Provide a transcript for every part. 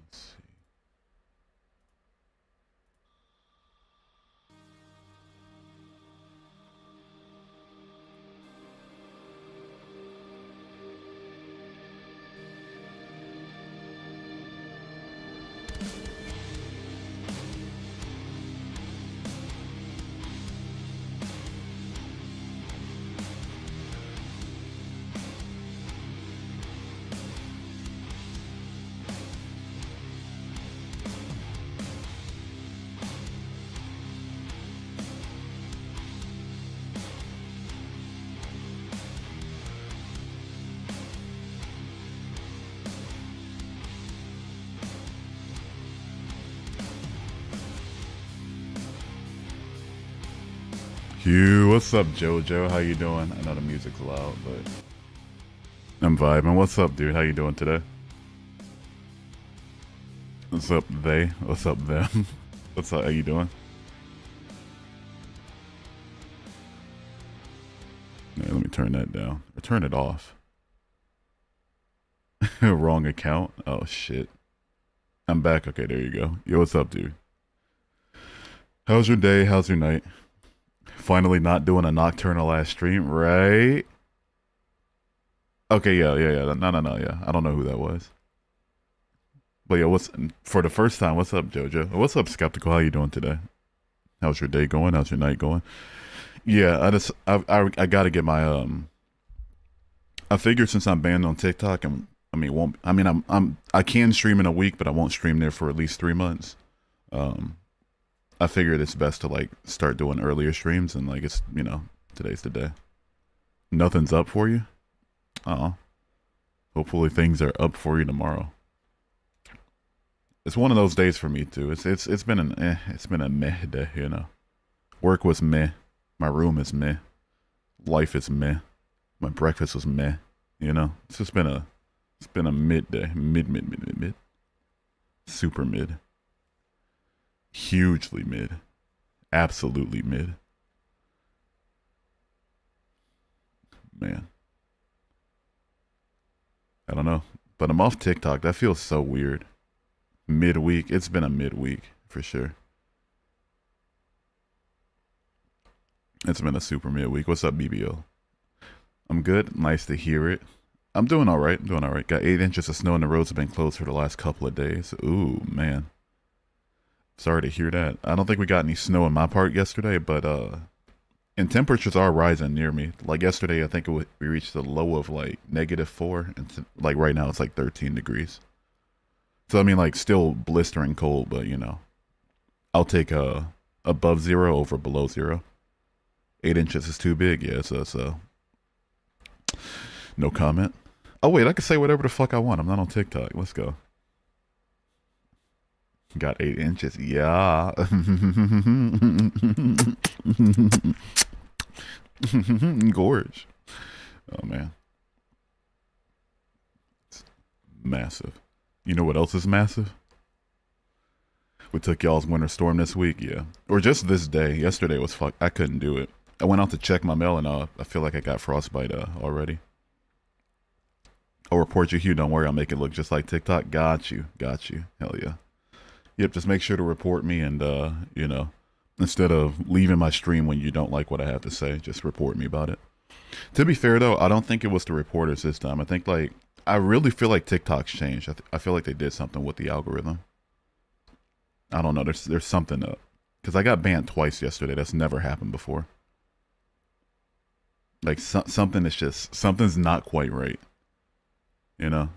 Let's see. Hugh, what's up, JoJo? How you doing? I know the music's loud, but I'm vibing. What's up, dude? How you doing today? What's up, they? What's up, them? What's up? How you doing? Yeah, let me turn that down. Or turn it off. Wrong account? Oh, shit. I'm back. Okay, there you go. Yo, what's up, dude? How's your day? How's your night? Finally not doing a nocturnal ass stream, right? Okay, yeah. No, yeah. I don't know who that was. But yeah, for the first time, what's up, JoJo? What's up, Skeptical? How you doing today? How's your day going? How's your night going? Yeah, I gotta get my I figured since I'm banned on TikTok and I can stream in a week, but I won't stream there for at least 3 months. I figured it's best to like start doing earlier streams and like it's today's the day. Nothing's up for you? Oh. Hopefully things are up for you tomorrow. It's one of those days for me too. It's been a meh day, you know. Work was meh. My room is meh. Life is meh. My breakfast was meh. You know? It's been a mid day. Mid. Super mid. Hugely mid. Absolutely mid. Man. I don't know. But I'm off TikTok. That feels so weird. Midweek. It's been a midweek for sure. It's been a super midweek. What's up, BBO? I'm good. Nice to hear it. I'm doing all right. Got 8 inches of snow and the roads have been closed for the last couple of days. Ooh, man. Sorry to hear that. I don't think we got any snow in my part yesterday, but and temperatures are rising near me. Like yesterday, I think we reached a low of like -4, and like right now it's like 13 degrees. So I mean, like still blistering cold, but you know, I'll take above 0 over below 0. 8 inches is too big, yeah. So no comment. Oh wait, I can say whatever the fuck I want. I'm not on TikTok. Let's go. Got 8 inches. Yeah. Gorge. Oh, man. It's massive. You know what else is massive? We took y'all's winter storm this week, yeah. Or just this day. Yesterday was fuck. I couldn't do it. I went out to check my mail and I feel like I got frostbite already. I'll report you, Hugh. Don't worry. I'll make it look just like TikTok. Got you. Hell yeah. Yep, just make sure to report me and, you know, instead of leaving my stream when you don't like what I have to say, just report me about it. To be fair, though, I don't think it was the reporters this time. I think, like, I really feel like TikTok's changed. I feel like they did something with the algorithm. I don't know. There's something up. Because I got banned twice yesterday. That's never happened before. Like, something's not quite right. You know?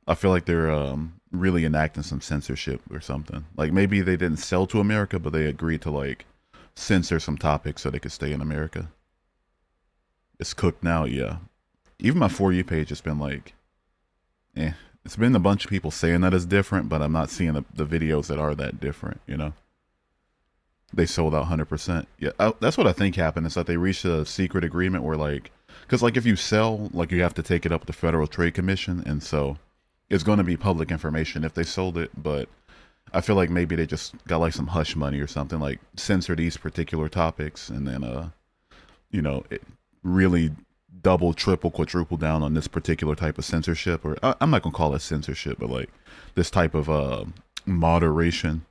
I feel like they're really enacting some censorship or something. Like maybe they didn't sell to America, but they agreed to like censor some topics so they could stay in America. It's cooked now, yeah. Even my For You page has been like, It's been a bunch of people saying that it's different, but I'm not seeing the videos that are that different, you know? They sold out 100%. Yeah, that's what I think happened, is that they reached a secret agreement where like, because like if you sell, like you have to take it up with the Federal Trade Commission, and so it's going to be public information if they sold it, but I feel like maybe they just got like some hush money or something, like censor these particular topics, and then, you know, it really double, triple, quadruple down on this particular type of censorship, or I'm not gonna call it censorship, but like this type of moderation,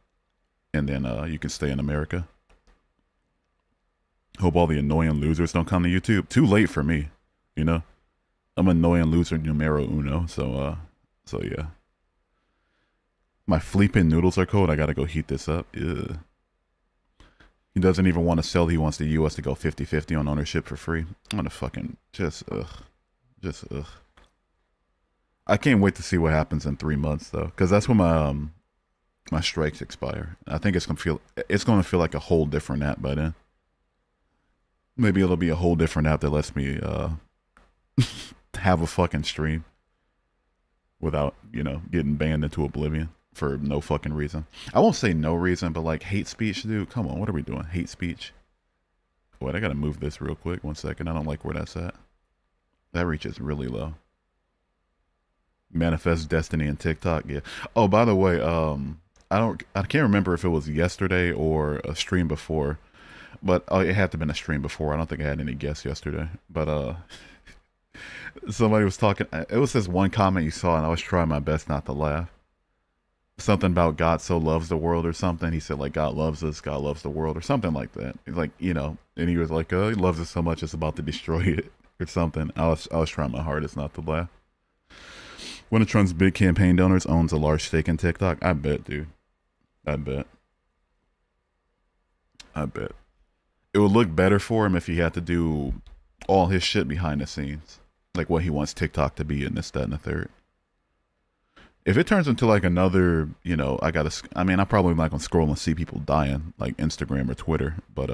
and then you can stay in America. Hope all the annoying losers don't come to YouTube. Too late for me, you know. I'm an annoying loser numero uno. So yeah. My flipping noodles are cold. I gotta go heat this up. Ugh. He doesn't even want to sell. He wants the U.S. to go 50-50 on ownership for free. I'm gonna fucking just ugh. I can't wait to see what happens in 3 months though, because that's when my strikes expire. I think it's gonna feel like a whole different app by then. Maybe it'll be a whole different app that lets me have a fucking stream without, getting banned into oblivion for no fucking reason. I won't say no reason, but like hate speech, dude. Come on, what are we doing? Hate speech. Wait, I gotta move this real quick. 1 second. I don't like where that's at. That reaches really low. Manifest Destiny and TikTok. Yeah. Oh, by the way, I can't remember if it was yesterday or a stream before. But it had to have been a stream before. I don't think I had any guests yesterday. But somebody was talking. It was this one comment you saw, and I was trying my best not to laugh. Something about God so loves the world or something. He said like God loves us, God loves the world or something like that. He's like, and he was like, he loves us so much it's about to destroy it or something. I was trying my hardest not to laugh. One of Trump's big campaign donors owns a large stake in TikTok. I bet, dude. I bet. It would look better for him if he had to do all his shit behind the scenes, like what he wants TikTok to be and this, that, and the third. If it turns into like another, I'm probably not gonna scroll and see people dying like Instagram or Twitter, but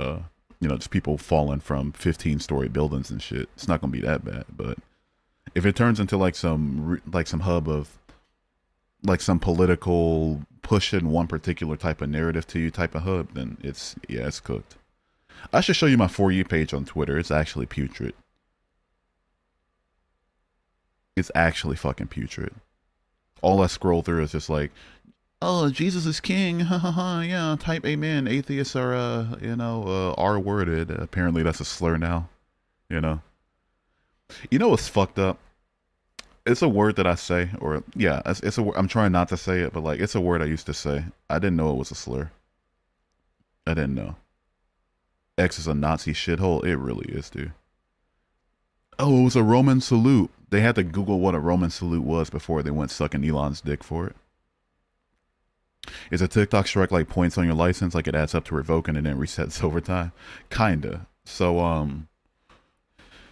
just people falling from 15-story buildings and shit. It's not gonna be that bad. But if it turns into like some hub of like some political pushing one particular type of narrative to you type of hub, then it's cooked. I should show you my For You page on Twitter. It's actually putrid. It's actually fucking putrid. All I scroll through is just like, oh, Jesus is king. Ha ha ha. Yeah, type amen. Atheists are, R-worded. Apparently that's a slur now. You know what's fucked up? It's a word that I say, or yeah, it's a word. I'm trying not to say it, but like it's a word I used to say. I didn't know it was a slur. I didn't know. X is a Nazi shithole. It really is, dude. Oh, it was a Roman salute. They had to Google what a Roman salute was before they went sucking Elon's dick for it. Is a TikTok strike like points on your license? Like it adds up to revoking and then resets over time? Kinda. So,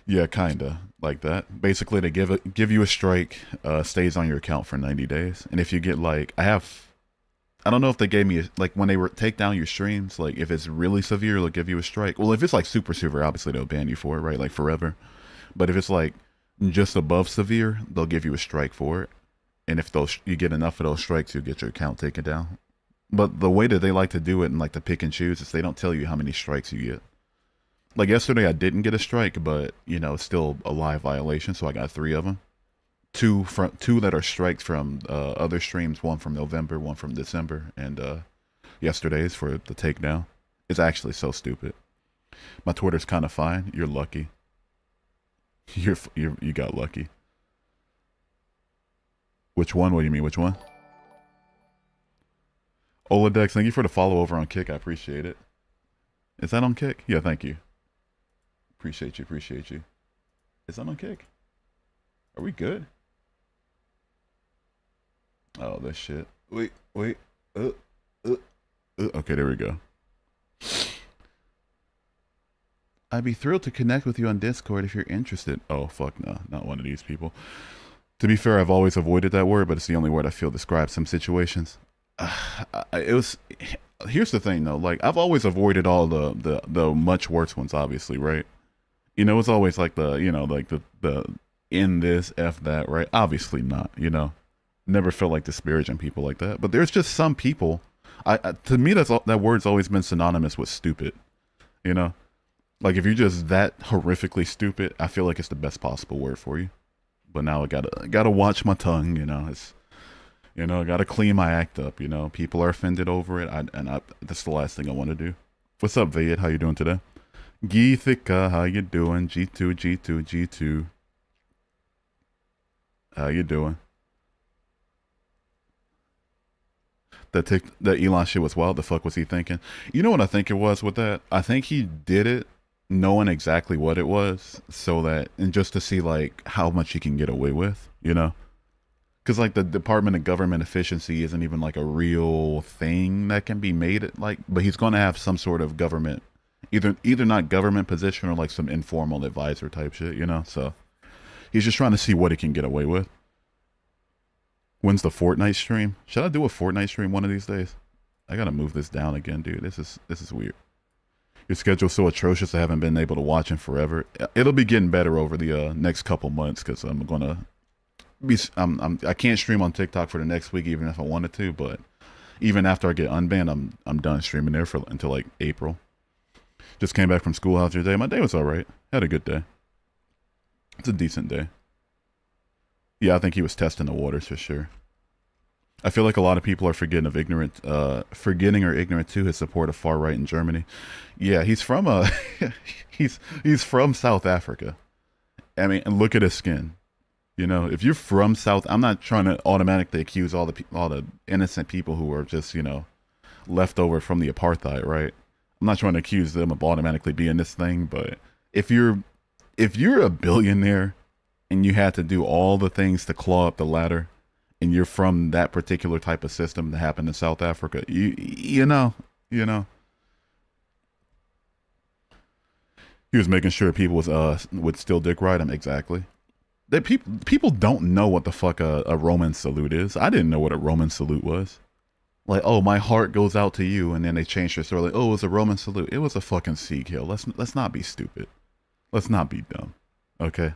yeah, kinda like that. Basically, they give you a strike, stays on your account for 90 days. And if you get like, I don't know if they gave me, like, when they take down your streams, like, if it's really severe, they'll give you a strike. Well, if it's, like, super severe, obviously they'll ban you for it, right? Like, forever. But if it's, like, just above severe, they'll give you a strike for it. And if you get enough of those strikes, you'll get your account taken down. But the way that they like to do it and, like, to pick and choose is they don't tell you how many strikes you get. Like, yesterday I didn't get a strike, but, it's still a live violation, so I got 3 of them. Two that are strikes from other streams, one from November, one from December, and yesterday's for the takedown. It's actually so stupid. My Twitter's kind of fine. You're lucky. You got lucky. Which one? What do you mean? Which one? Oladex, thank you for the follow over on Kick. I appreciate it. Is that on Kick? Yeah, thank you. Appreciate you. Is that on Kick? Are we good? Oh, this shit. Wait. Okay, there we go. I'd be thrilled to connect with you on Discord if you're interested. Oh, fuck no. Not one of these people. To be fair, I've always avoided that word, but it's the only word I feel describes some situations. Here's the thing, though. Like, I've always avoided all the much worse ones, obviously, right? It's always like the in this, F that, right? Obviously not, Never felt like disparaging people like that. But there's just some people, to me, that word's always been synonymous with stupid, Like, if you're just that horrifically stupid, I feel like it's the best possible word for you. But now I gotta watch my tongue, It's, I gotta clean my act up, People are offended over it, that's the last thing I want to do. What's up, Vayed? How you doing today? Geethika, how you doing? G2, G2, G2. How you doing? That Elon shit was wild. The fuck was he thinking? You know what I think it was with that? I think he did it knowing exactly what it was, so that and just to see like how much he can get away with, you know? Because like the Department of Government Efficiency isn't even like a real thing that can be made like, but he's going to have some sort of government, either not government position or like some informal advisor type shit, you know? So he's just trying to see what he can get away with. When's the Fortnite stream? Should I do a Fortnite stream one of these days? I gotta move this down again, dude. This is weird. Your schedule's so atrocious. I haven't been able to watch in forever. It'll be getting better over the next couple months because I'm gonna be. I can't stream on TikTok for the next week even if I wanted to. But even after I get unbanned, I'm done streaming there for until like April. Just came back from school. How's your day? My day was all right. Had a good day. It's a decent day. Yeah, I think he was testing the waters for sure. I feel like a lot of people are forgetting or ignorant to his support of far right in Germany. Yeah, he's from he's from South Africa. I mean, and look at his skin. You know, if you're from South, I'm not trying to automatically accuse all the innocent people who are just left over from the apartheid, right? I'm not trying to accuse them of automatically being this thing, but if you're a billionaire and you had to do all the things to claw up the ladder, and you're from that particular type of system that happened in South Africa, you know. He was making sure people would still dick ride him. Exactly. That people don't know what the fuck a Roman salute is. I didn't know what a Roman salute was. Like, oh, my heart goes out to you, and then they changed their story. Like, oh, it was a Roman salute. It was a fucking sea kill. Let's not be stupid. Let's not be dumb. Okay.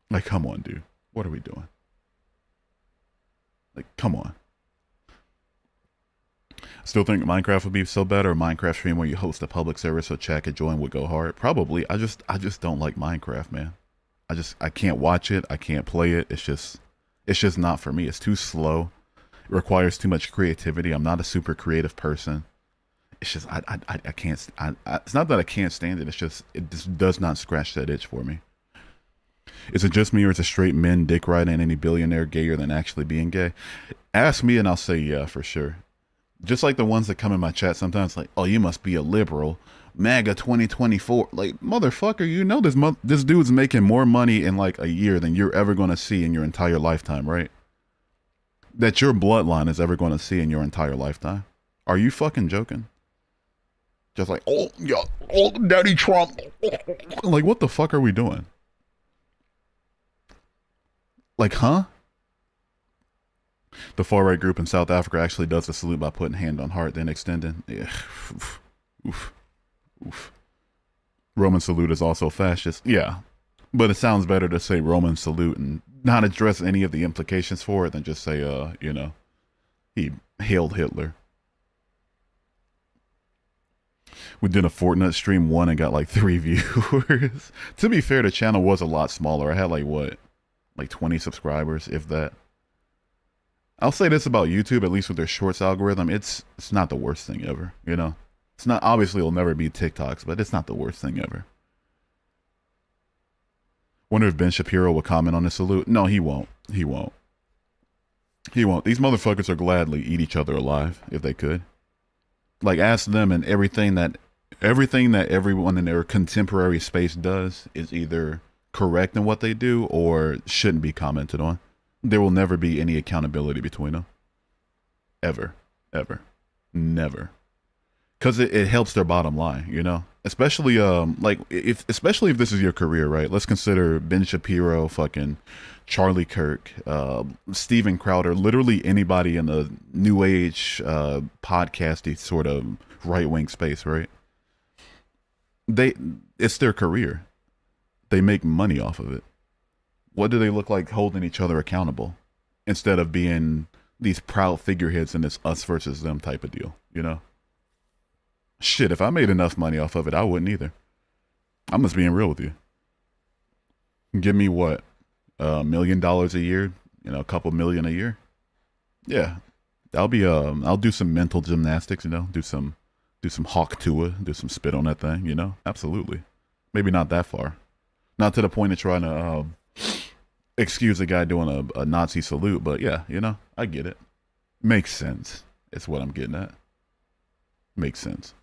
Like, come on, dude. What are we doing? Like, come on. Still think Minecraft would be so better. A Minecraft stream where you host a public server so chat could join would go hard. Probably. I just don't like Minecraft, man. I can't watch it. I can't play it. It's just not for me. It's too slow. It requires too much creativity. I'm not a super creative person. It's just I can't. It's not that I can't stand it. It's just it just does not scratch that itch for me. Is it just me, or is it straight men dick riding any billionaire gayer than actually being gay? Ask me and I'll say yeah, for sure. Just like the ones that come in my chat sometimes, like, oh, you must be a liberal. MAGA 2024. Like, motherfucker, you know this dude's making more money in like a year than you're ever going to see in your entire lifetime, right? That your bloodline is ever going to see in your entire lifetime. Are you fucking joking? Just like, oh, yeah, oh, Daddy Trump. Like, what the fuck are we doing? Like, huh? The far-right group in South Africa actually does the salute by putting hand on heart, then extending. Yeah. Oof. Oof. Oof. Roman salute is also fascist. Yeah. But it sounds better to say Roman salute and not address any of the implications for it than just say, he hailed Hitler. We did a Fortnite stream one and got like 3 viewers. To be fair, the channel was a lot smaller. I had like 20 subscribers, if that. I'll say this about YouTube, at least with their shorts algorithm, it's not the worst thing ever, you know? It's not, obviously it'll never be TikToks, but it's not the worst thing ever. Wonder if Ben Shapiro will comment on the salute. No, he won't. He won't. He won't. These motherfuckers are gladly eat each other alive, if they could. Like, ask them, and everything that everyone in their contemporary space does is either correct in what they do or shouldn't be commented on. There will never be any accountability between them. Ever. Ever. Never. Because it helps their bottom line, you know? Especially, especially if this is your career, right? Let's consider Ben Shapiro, fucking Charlie Kirk, Steven Crowder, literally anybody in the new age, podcasty sort of right-wing space, right? It's their career. They make money off of it. What do they look like holding each other accountable instead of being these proud figureheads in this us versus them type of deal, you know? Shit, if I made enough money off of it, I wouldn't either. I'm just being real with you. Give me what? $1 million a year, a couple million a year. Yeah. I'll do some mental gymnastics, do some Do some hawk Tua, do some spit on that thing, you know? Absolutely. Maybe not that far. Not to the point of trying to excuse a guy doing a Nazi salute, but yeah, you know, I get it. Makes sense. It's what I'm getting at. Makes sense.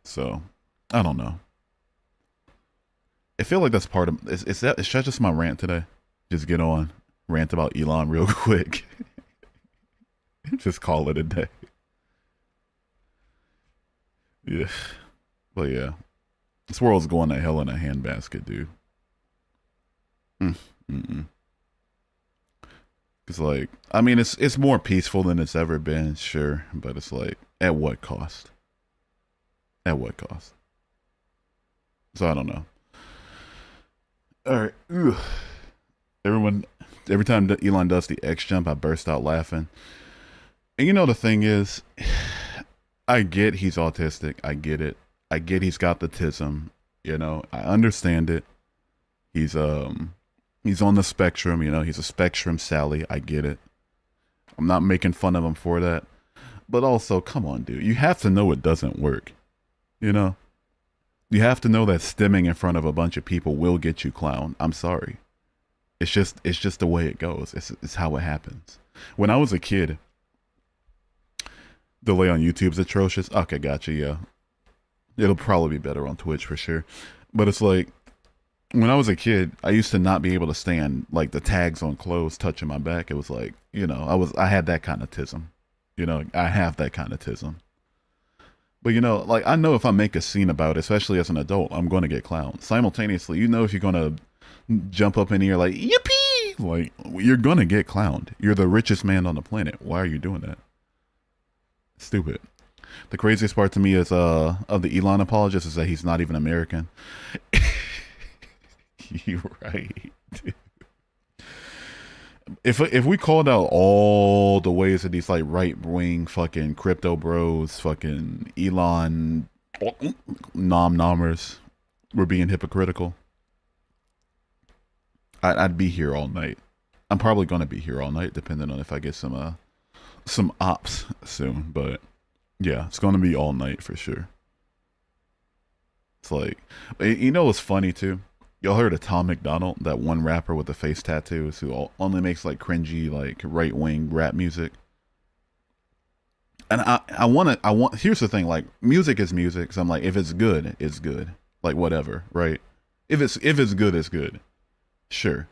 So, I don't know. I feel like that's part of. Is that just my rant today? Just get on, rant about Elon real quick. Just call it a day. Yeah, but yeah, this world's going to hell in a handbasket, dude. Mm-mm. Cause like, I mean, it's more peaceful than it's ever been, sure, but it's like, at what cost? At what cost? So I don't know. All right. Ugh. Everyone, every time Elon does the X jump, I burst out laughing. And you know the thing is, I get he's autistic. I get it. I get he's got the tism. You know, I understand it. He's on the spectrum. You know, he's a spectrum Sally. I get it. I'm not making fun of him for that. But also, come on, dude. You have to know it doesn't work. You know, you have to know that stimming in front of a bunch of people will get you clowned. I'm sorry. It's just the way it goes. It's how it happens. When I was a kid, delay on YouTube's atrocious. Okay, gotcha. Yeah, it'll probably be better on Twitch for sure. But it's like, when I was a kid, I used to not be able to stand like the tags on clothes touching my back. It was like, you know, I had that kind of tism. You know, I have that kind of tism. But you know, like, I know if I make a scene about it, especially as an adult, I'm going to get clowned. Simultaneously, you know, if you're going to jump up in the air like, yippee, like, you're going to get clowned. You're the richest man on the planet. Why are you doing that? Stupid. The craziest part to me is of the Elon apologist is that he's not even American. You're right. If we called out all the ways that these like right wing fucking crypto bros, fucking Elon nomers were being hypocritical, I'd be here all night. I'm probably gonna be here all night, depending on if I get some ops soon. But yeah, it's gonna be all night for sure. It's like, you know what's funny too? Y'all heard of Tom McDonald, that one rapper with the face tattoos who only makes like cringy, like right wing rap music? And here's the thing, like, music is music. So I'm like, if it's good, it's good. Like, whatever, right? If it's good, it's good. Sure.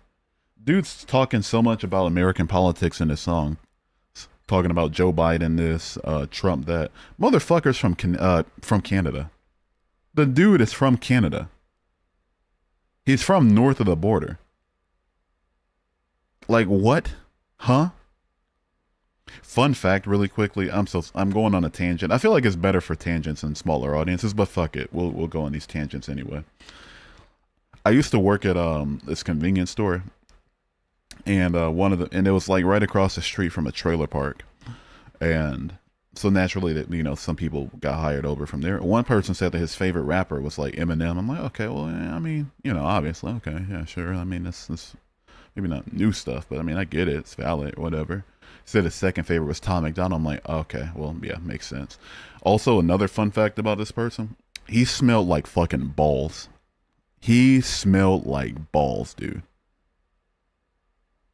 Dude's talking so much about American politics in this song. Talking about Joe Biden this, Trump that. Motherfucker's from Canada. The dude is from Canada. He's from north of the border. Like, what? Huh? Fun fact, really quickly. I'm going on a tangent. I feel like it's better for tangents and smaller audiences, but fuck it. We'll go on these tangents anyway. I used to work at this convenience store, and it was like right across the street from a trailer park, and so naturally, that, you know, some people got hired over from there. One person said that his favorite rapper was like Eminem. I'm like, okay, well, yeah, I mean, you know, obviously, okay, yeah, sure. I mean, this maybe not new stuff, but I mean, I get it. It's valid, whatever. He said his second favorite was Tom McDonald. I'm like, okay, well, yeah, makes sense. Also, another fun fact about this person: he smelled like fucking balls. He smelled like balls, dude.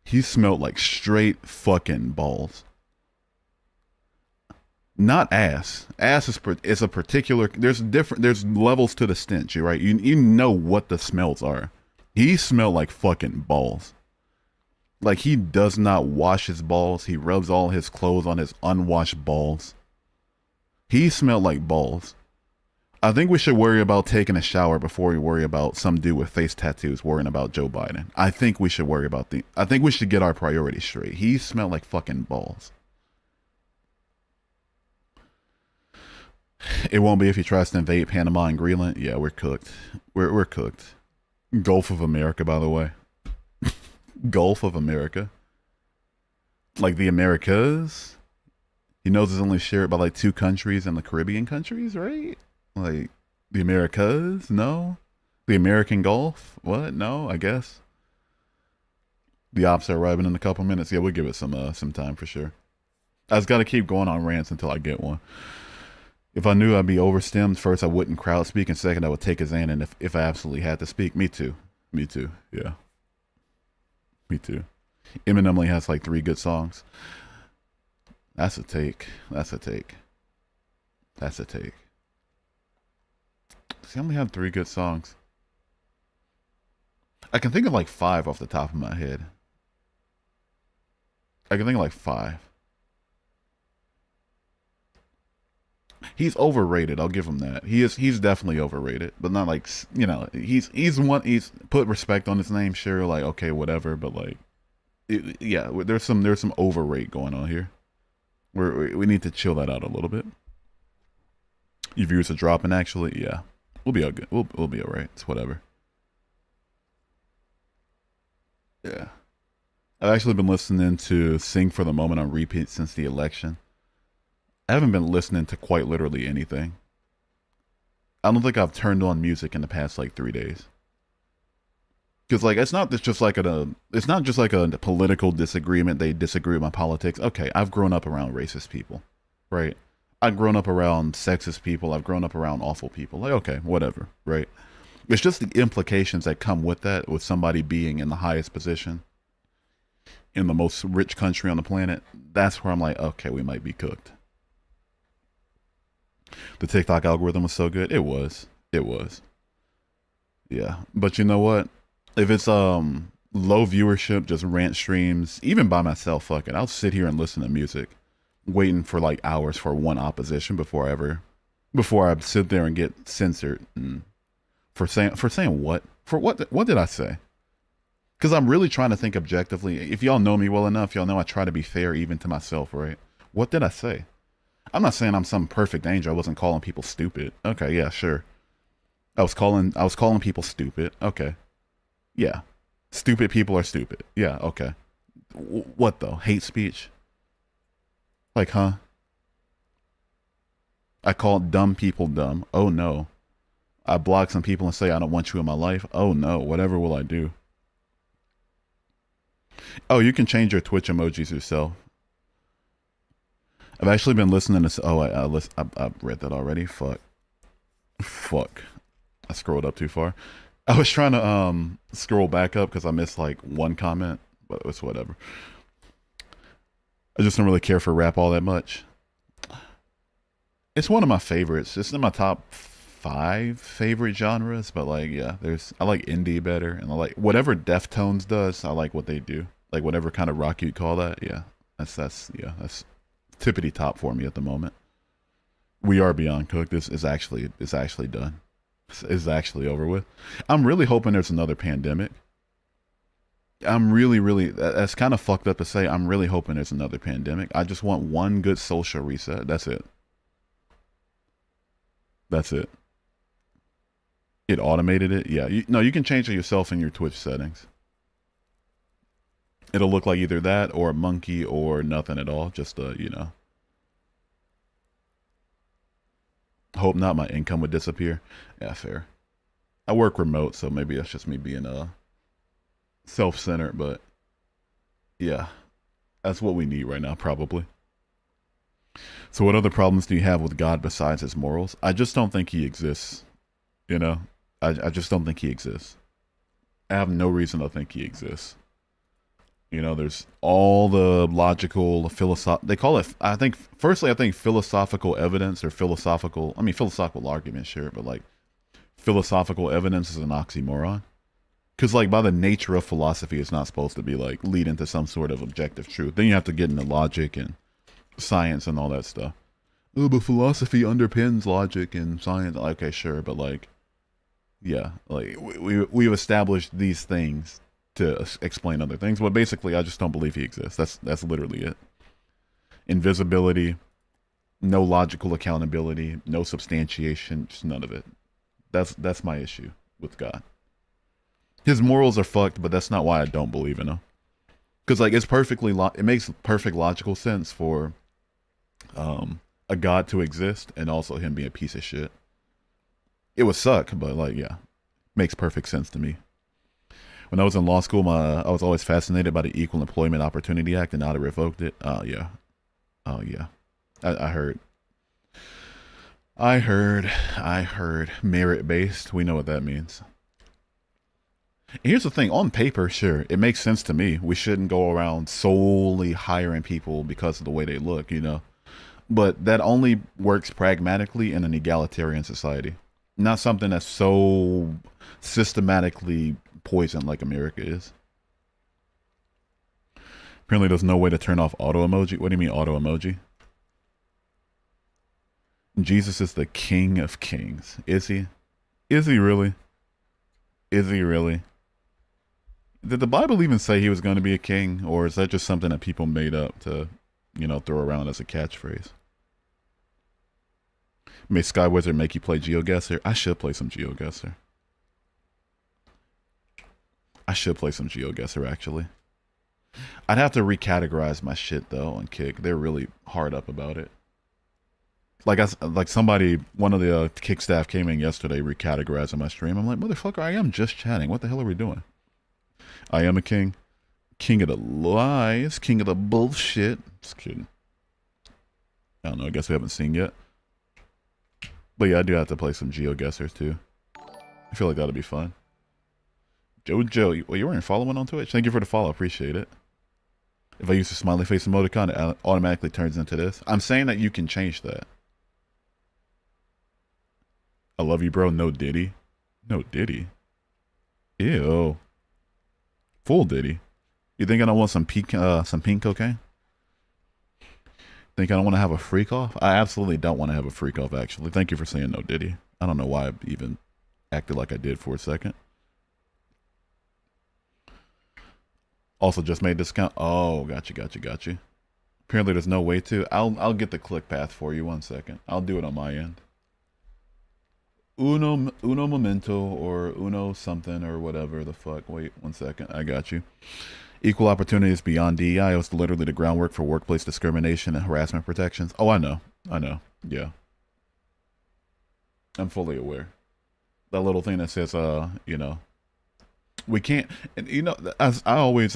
He smelled like straight fucking balls. Not ass. Ass is a particular. There's levels to the stench, right? You know what the smells are. He smelled like fucking balls. Like, he does not wash his balls. He rubs all his clothes on his unwashed balls. He smelled like balls. I think we should worry about taking a shower before we worry about some dude with face tattoos worrying about Joe Biden. I think we should get our priorities straight. He smelled like fucking balls. It won't be if he tries to invade Panama and Greenland. Yeah, we're cooked. We're cooked. Gulf of America, by the way. Gulf of America. Like the Americas. He knows it's only shared by like 2 countries and the Caribbean countries, right? Like the Americas? No. The American Gulf? What? No, I guess. The ops are arriving in a couple minutes. Yeah, we'll give it some time for sure. I just got to keep going on rants until I get one. If I knew I'd be overstimmed, first I wouldn't crowd speak, and second I would take a Xan if I absolutely had to speak. Me too. Me too. Yeah. Me too. Eminem only has like 3 good songs. That's a take. That's a take. That's a take. Does he only have 3 good songs? I can think of like 5 off the top of my head. I can think of like 5. He's overrated. I'll give him that. He's definitely overrated, but not like, you know, he's put respect on his name. Sure, like okay, whatever. But like, yeah, there's some overrate going on here. We need to chill that out a little bit. Your views are dropping. Actually, yeah, we'll be all good. We'll be all right. It's whatever. Yeah, I've actually been listening to "Sing for the Moment" on repeat since the election. I haven't been listening to quite literally anything. I don't think I've turned on music in the past like 3 days. Because like it's not just like it's not just like a political disagreement. They disagree with my politics. Okay, I've grown up around racist people, right? I've grown up around sexist people. I've grown up around awful people. Like okay, whatever, right? It's just the implications that come with that, with somebody being in the highest position in the most rich country on the planet. That's where I'm like, okay, we might be cooked. The TikTok algorithm was so good. It was. It was. Yeah. But you know what? If it's low viewership, just rant streams, even by myself, fuck it. I'll sit here and listen to music, waiting for like hours for one opposition before I sit there and get censored and for saying what? For what did I say? Because I'm really trying to think objectively. If y'all know me well enough, y'all know I try to be fair even to myself, right? What did I say? I'm not saying I'm some perfect angel. I wasn't calling people stupid. Okay, yeah, sure. I was calling people stupid. Okay. Yeah. Stupid people are stupid. Yeah, okay. What though? Hate speech? Like, huh? I call dumb people dumb. Oh no. I block some people and say I don't want you in my life. Oh no. Whatever will I do? Oh, you can change your Twitch emojis yourself. I've actually been listening to. Oh, I read that already. Fuck. I scrolled up too far. I was trying to scroll back up because I missed like one comment, but it's whatever. I just don't really care for rap all that much. It's one of my favorites. It's in my top 5 favorite genres, but like yeah, I like indie better, and I like whatever Deftones does. I like what they do. Like whatever kind of rock you'd call that. Yeah, that's tippity top for me at the moment. We are beyond cooked. This is actually done. It's actually over with. I'm really hoping there's another pandemic. I'm really that's kind of fucked up to say. I'm really hoping there's another pandemic. I just want one good social reset. That's it. That's it. It automated it. Yeah. You can change it yourself in your Twitch settings. It'll look like either that or a monkey or nothing at all. Just Hope not. My income would disappear. Yeah, fair. I work remote, so maybe that's just me being self-centered. But yeah, that's what we need right now, probably. So, what other problems do you have with God besides his morals? I just don't think he exists. I just don't think he exists. I have no reason to think he exists. There's all the logical, they call it, I think philosophical evidence or philosophical argument, sure, but like philosophical evidence is an oxymoron. Because like by the nature of philosophy, it's not supposed to be like lead into some sort of objective truth. Then you have to get into logic and science and all that stuff. Oh, but philosophy underpins logic and science. Okay, sure, but like, yeah, like we've established these things to explain other things, but basically I just don't believe he exists. That's literally it. Invisibility, no logical accountability, no substantiation, just none of it. That's my issue with God. His morals are fucked, but that's not why I don't believe in him. Because like it makes perfect logical sense for a God to exist and also him being a piece of shit. It would suck, but like yeah, makes perfect sense to me. When I was in law school, I was always fascinated by the Equal Employment Opportunity Act and how they revoked it. Yeah. Oh yeah, I heard. I heard merit based. We know what that means. Here's the thing, on paper, sure, it makes sense to me. We shouldn't go around solely hiring people because of the way they look, you know. But that only works pragmatically in an egalitarian society, not something that's so systematically poisoned like America is. Apparently, there's no way to turn off auto emoji. What do you mean, auto emoji? Jesus is the King of Kings. Is he? Is he really? Is he really? Did the Bible even say he was going to be a king, or is that just something that people made up to, throw around as a catchphrase? May Sky Wizard make you play GeoGuessr? I should play some GeoGuessr. I should play some GeoGuessr, actually. I'd have to recategorize my shit, though, on Kick. They're really hard up about it. Like somebody, one of the Kick staff came in yesterday recategorizing my stream. I'm like, motherfucker, I am just chatting. What the hell are we doing? I am a king. King of the lies. King of the bullshit. Just kidding. I don't know. I guess we haven't seen yet. But yeah, I do have to play some GeoGuessers too. I feel like that'll be fun. Jojo, well, you weren't following on Twitch? Thank you for the follow. Appreciate it. If I use the smiley face emoticon, it automatically turns into this. I'm saying that you can change that. I love you, bro. No Diddy. No Diddy. Ew. Full Diddy. You think I don't want some pink cocaine? Think I don't want to have a freak off? I absolutely don't want to have a freak off, actually. Thank you for saying no Diddy. I don't know why I even acted like I did for a second. Also just made discount. Oh, gotcha. Apparently there's no way to. I'll get the click path for you. 1 second. I'll do it on my end. Uno momento or uno something or whatever the fuck. Wait 1 second. I got you. Equal opportunity is beyond DEI. It's literally the groundwork for workplace discrimination and harassment protections. Oh, I know. Yeah. I'm fully aware. That little thing that says, we can't, as I always,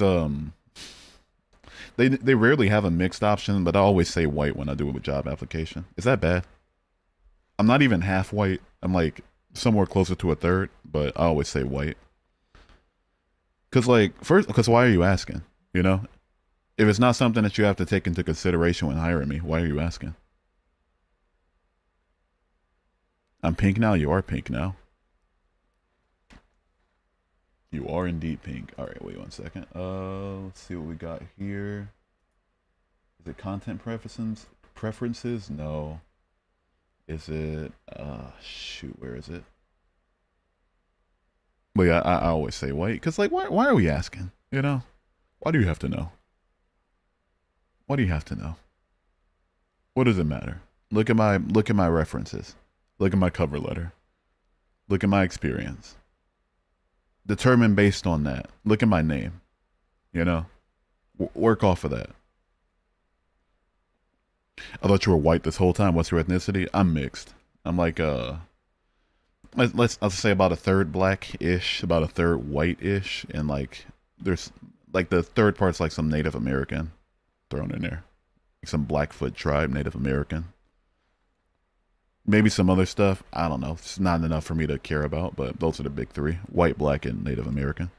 they rarely have a mixed option, but I always say white when I do a job application. Is that bad? I'm not even half white. I'm like somewhere closer to a third, but I always say white. Cause why are you asking? If it's not something that you have to take into consideration when hiring me, why are you asking? I'm pink now. You are pink now. You are indeed pink. All right, wait 1 second. Let's see what we got here. Is it content preferences? Preferences? No. Is it? Shoot, where is it? But yeah, I always say white, cause like, why are we asking? Why do you have to know? Why do you have to know? What does it matter? Look at my references. Look at my cover letter. Look at my experience. Determine based on that. Look at my name. Work off of that. I thought you were white this whole time. What's your ethnicity? I'm mixed. I'm like let's say about a third black-ish, about a third white-ish, and like there's like the third part's like some Native American thrown in there, like some Blackfoot tribe, Native American. Maybe some other stuff. I don't know. It's not enough for me to care about, but those are the big three: white, black, and Native American.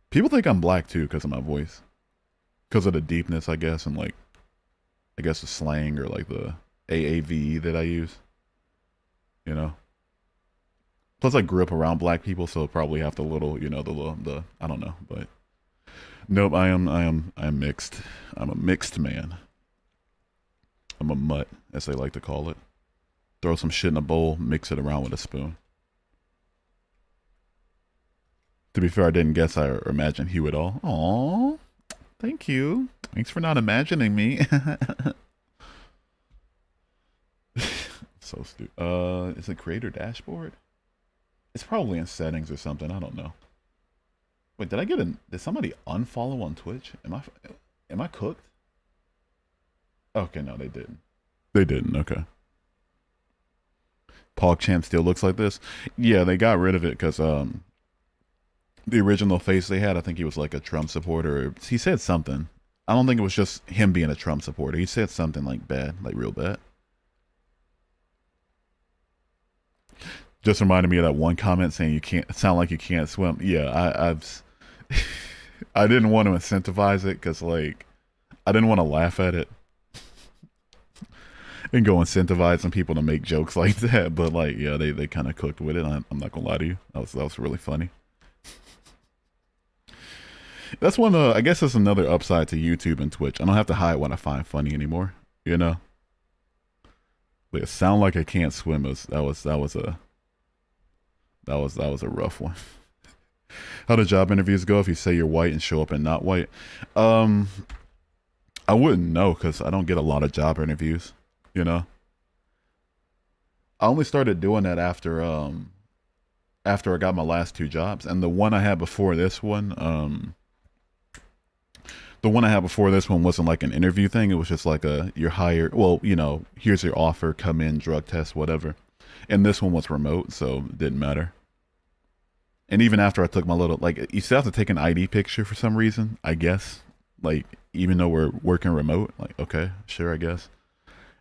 People think I'm black too because of my voice, because of the deepness, I guess, and like, I guess the slang or like the AAVE that I use. Plus I grew up around black people, so probably have the little, the I don't know, but nope, I am mixed. I'm a mixed man. I'm a mutt, as they like to call it. Throw some shit in a bowl, mix it around with a spoon. To be fair, I didn't guess or imagine Hugh at all. Aww, thank you. Thanks for not imagining me. So stupid. Is it creator dashboard? It's probably in settings or something. I don't know. Wait, did somebody unfollow on Twitch? Am I cooked? Okay, no, they didn't. They didn't, okay. PogChamp still looks like this? Yeah, they got rid of it because the original face they had, I think he was like a Trump supporter. He said something. I don't think it was just him being a Trump supporter. He said something like bad, like real bad. Just reminded me of that one comment saying you can't sound like you can't swim. Yeah, I've I didn't want to incentivize it because like I didn't want to laugh at it and go incentivizing people to make jokes like that. But like, yeah, they kind of cooked with it. I'm not gonna lie to you. That was really funny. That's one. I guess that's another upside to YouTube and Twitch. I don't have to hide what I find funny anymore. You know. But it sound like I can't swim. That was a rough one. How do job interviews go if you say you're white and show up and not white? Um, I wouldn't know because I don't get a lot of job interviews. You know, I only started doing that after I got my last two jobs, and the one I had before this one, the one I had before this one wasn't like an interview thing. It was just like you're hired. Well, here's your offer. Come in, drug test, whatever. And this one was remote, so it didn't matter. And even after I took my little, like, you still have to take an ID picture for some reason, I guess. Like, even though we're working remote, like, okay, sure, I guess.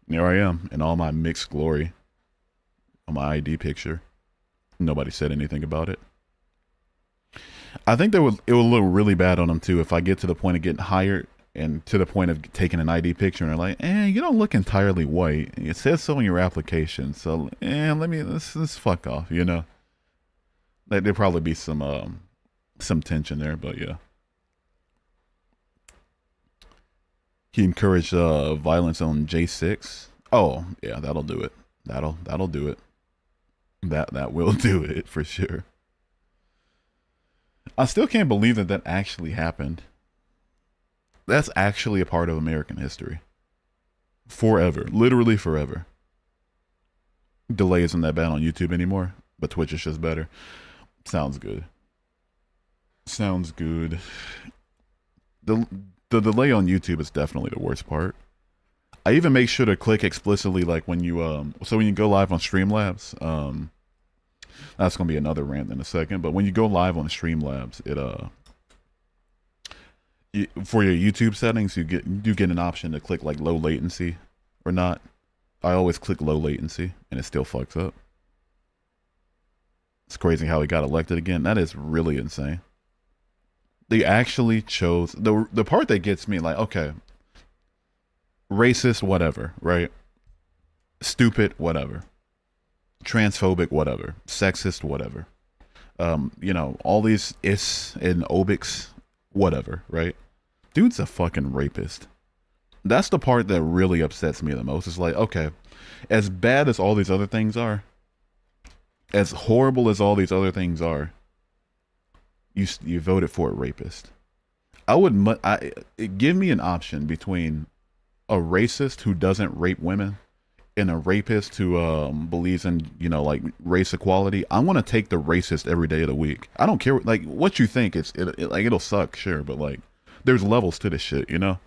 And there I am in all my mixed glory on my ID picture. Nobody said anything about it. I think it would look really bad on them too if I get to the point of getting hired and to the point of taking an ID picture and they're like, you don't look entirely white. It says so in your application, so let's fuck off, you know. Like, there'd probably be some tension there, but yeah. He encouraged violence on J6. Oh yeah, that'll do it. That'll do it. That will do it for sure. I still can't believe that actually happened. That's actually a part of American history. Forever. Literally forever. Delay isn't that bad on YouTube anymore, but Twitch is just better. Sounds good. Sounds good. The delay on YouTube is definitely the worst part. I even make sure to click explicitly, like when you so when you go live on Streamlabs, that's gonna be another rant in a second. But when you go live on Streamlabs, for your YouTube settings, you get an option to click like low latency or not. I always click low latency, and it still fucks up. It's crazy how he got elected again. That is really insane. They actually chose the part that gets me, like, okay, racist, whatever, right? Stupid, whatever. Transphobic, whatever. Sexist, whatever. All these is and obics, whatever, right? Dude's a fucking rapist. That's the part that really upsets me the most. It's like, okay, as bad as all these other things are, as horrible as all these other things are, you voted for a rapist. Give me an option between a racist who doesn't rape women and a rapist who believes in, like, race equality. I want to take the racist every day of the week. I don't care like what you think. It'll suck, sure, but like there's levels to this shit, you know?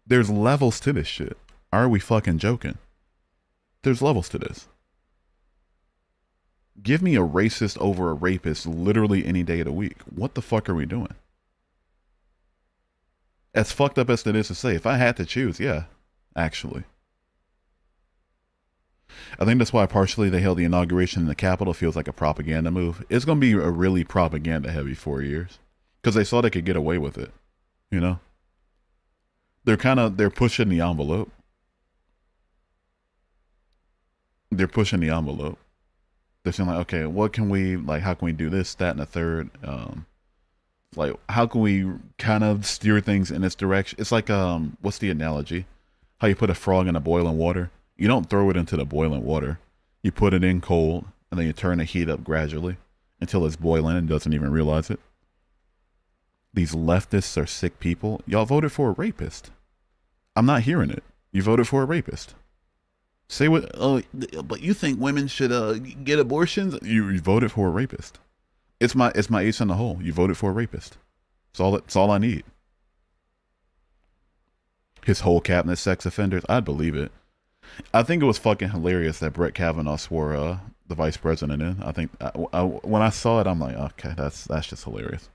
There's levels to this shit. Are we fucking joking? There's levels to this. Give me a racist over a rapist literally any day of the week. What the fuck are we doing? As fucked up as it is to say, if I had to choose, yeah, actually. I think that's why partially they held the inauguration in the Capitol. Feels like a propaganda move. It's going to be a really propaganda heavy 4 years because they saw they could get away with it, you know? They're pushing the envelope. They're pushing the envelope. They're saying like, okay, what can we, like, how can we do this, that, and the third? Like, how can we kind of steer things in this direction? It's like, what's the analogy? How you put a frog in a boiling water? You don't throw it into the boiling water. You put it in cold, and then you turn the heat up gradually until it's boiling and doesn't even realize it. These leftists are sick people. Y'all voted for a rapist. I'm not hearing it. You voted for a rapist. Say what? But you think women should get abortions? You voted for a rapist. It's my ace in the hole. You voted for a rapist. It's all I need. His whole cabinet sex offenders. I'd believe it. I think it was fucking hilarious that Brett Kavanaugh swore the vice president in. I think when I saw it, I'm like, okay, that's just hilarious.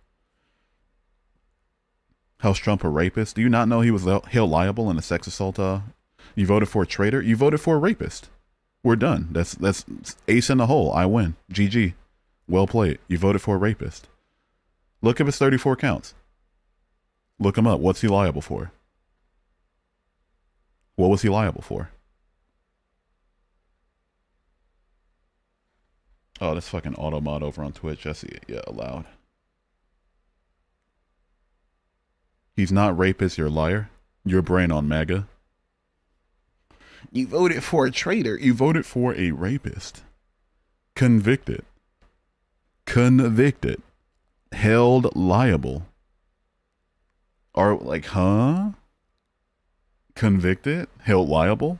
House Trump a rapist? Do you not know he was held liable in a sex assault? You voted for a traitor? You voted for a rapist. We're done. That's ace in the hole. I win. GG. Well played. You voted for a rapist. Look up his 34 counts. Look him up. What's he liable for? What was he liable for? Oh, this fucking auto mod over on Twitch. I see it. Yeah, allowed. He's not rapist, you're a liar. Your brain on MAGA. You voted for a traitor. You voted for a rapist. Convicted. Convicted. Held liable. Or like, huh? Convicted? Held liable?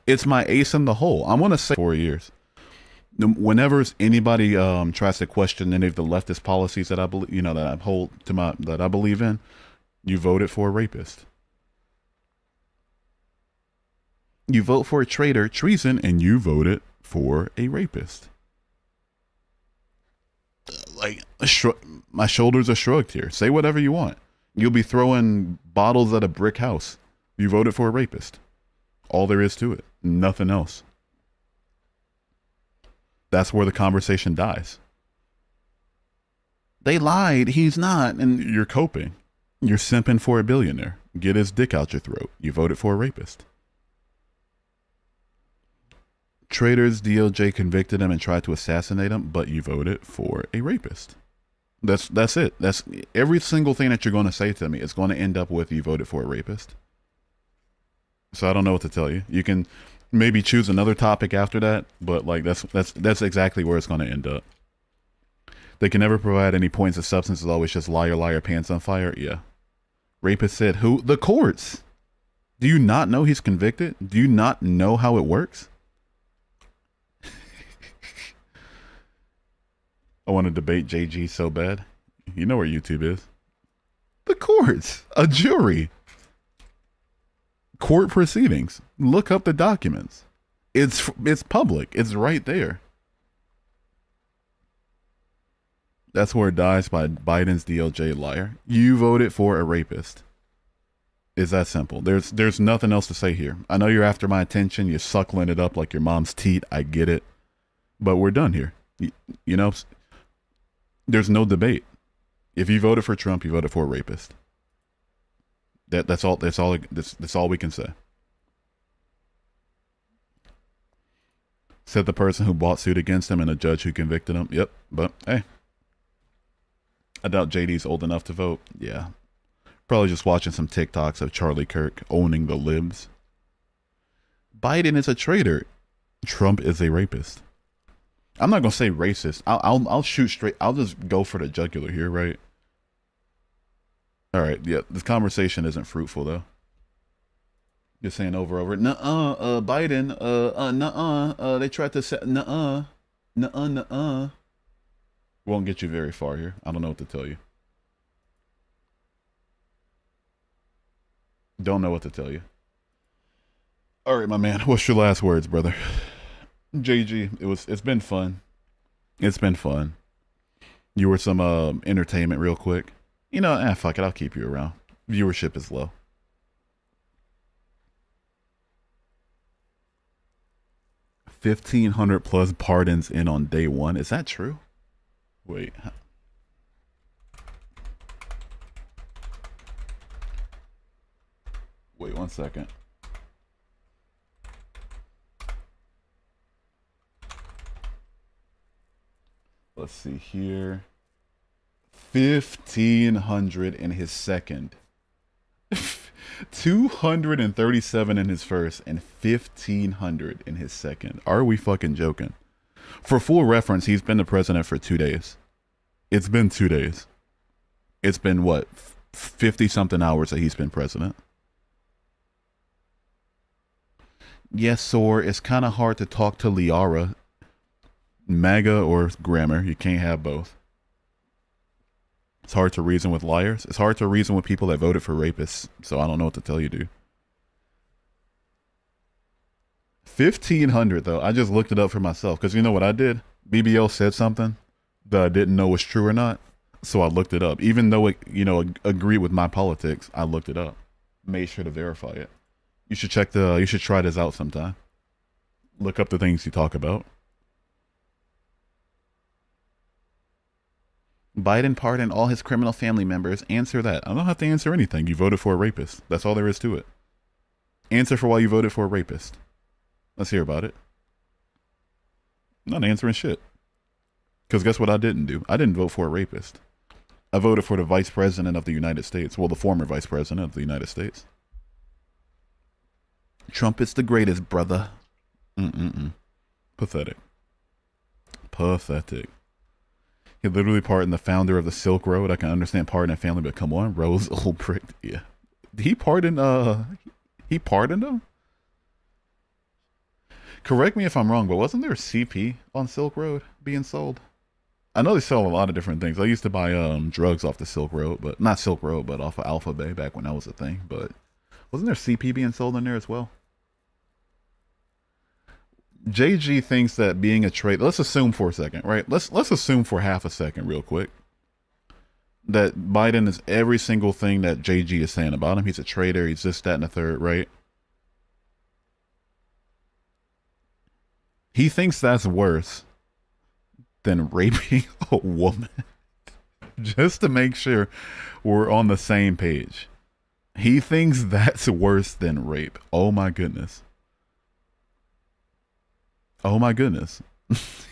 It's my ace in the hole. I want to say 4 years. Whenever anybody tries to question any of the leftist policies that I believe, that I hold to that I believe in, you voted for a rapist. You vote for a traitor, treason, and you voted for a rapist. Like, my shoulders are shrugged here. Say whatever you want. You'll be throwing bottles at a brick house. You voted for a rapist. All there is to it. Nothing else. That's where the conversation dies. They lied. He's not. And you're coping. You're simping for a billionaire. Get his dick out your throat. You voted for a rapist. Traitors, DOJ convicted him and tried to assassinate him, but you voted for a rapist. That's it. That's every single thing that you're going to say to me is going to end up with you voted for a rapist. So I don't know what to tell you. You can maybe choose another topic after that, but like that's exactly where it's going to end up. They can never provide any points of substance. It's always just liar, liar, pants on fire. Yeah. Rapist said who? The courts. Do you not know he's convicted? Do you not know how it works? I want to debate JG so bad. You know where YouTube is. The courts. A jury. Court proceedings. Look up the documents. It's public. It's right there. That's where it dies by Biden's DOJ liar. You voted for a rapist. It's that simple. There's nothing else to say here. I know you're after my attention. You're suckling it up like your mom's teat. I get it. But we're done here. You know, there's no debate. If you voted for Trump, you voted for a rapist. That's all we can say. Said the person who bought suit against him and a judge who convicted him. Yep, but hey. I doubt JD's old enough to vote. Yeah. Probably just watching some TikToks of Charlie Kirk owning the libs. Biden is a traitor. Trump is a rapist. I'm not gonna say racist. I'll shoot straight. I'll just go for the jugular here, right? All right. Yeah. This conversation isn't fruitful though. Just saying over. Nuh-uh. Biden. Nuh-uh. They tried to say nuh-uh. Nuh-uh. Won't get you very far here. I don't know what to tell you. Don't know what to tell you. All right, my man. What's your last words, brother? JG, it's been fun. It's been fun. You were some entertainment real quick. You know, fuck it. I'll keep you around. Viewership is low. $1,500+ pardons in on day one. Is that true? Wait. Wait 1 second. Let's see here. 1,500 in his second. 237 in his first and 1,500 in his second. Are we fucking joking? For full reference, he's been the president for 2 days. It's been 2 days. It's been what, 50 something hours that he's been president. Yes, sir. It's kind of hard to talk to Liara. MAGA or grammar. You can't have both. It's hard to reason with liars. It's hard to reason with people that voted for rapists. So I don't know what to tell you, dude. 1,500 though. I just looked it up for myself because you know what I did? BBL said something that I didn't know was true or not. So I looked it up. Even though it, agreed with my politics, I looked it up. Made sure to verify it. You should try this out sometime. Look up the things you talk about. Biden pardoned all his criminal family members. Answer that. I don't have to answer anything. You voted for a rapist. That's all there is to it. Answer for why you voted for a rapist. Let's hear about it. I'm not answering shit. Because guess what I didn't do? I didn't vote for a rapist. I voted for the vice president of the United States. Well, the former vice president of the United States. Trump is the greatest, brother. Pathetic. Pathetic. He literally pardoned the founder of the Silk Road. I can understand pardoning a family, but come on, Rose Ulbricht. Yeah. He pardoned him? Correct me if I'm wrong, but wasn't there a CP on Silk Road being sold? I know they sell a lot of different things. I used to buy drugs off the Silk Road, but not Silk Road, but off of Alpha Bay back when that was a thing. But wasn't there CP being sold in there as well? JG thinks that being a traitor. Let's assume for a second, right? Let's assume for half a second, real quick, that Biden is every single thing that JG is saying about him. He's a traitor. He's this, that, and the third, right? He thinks that's worse than raping a woman. Just to make sure we're on the same page. He thinks that's worse than rape. Oh my goodness. Oh my goodness.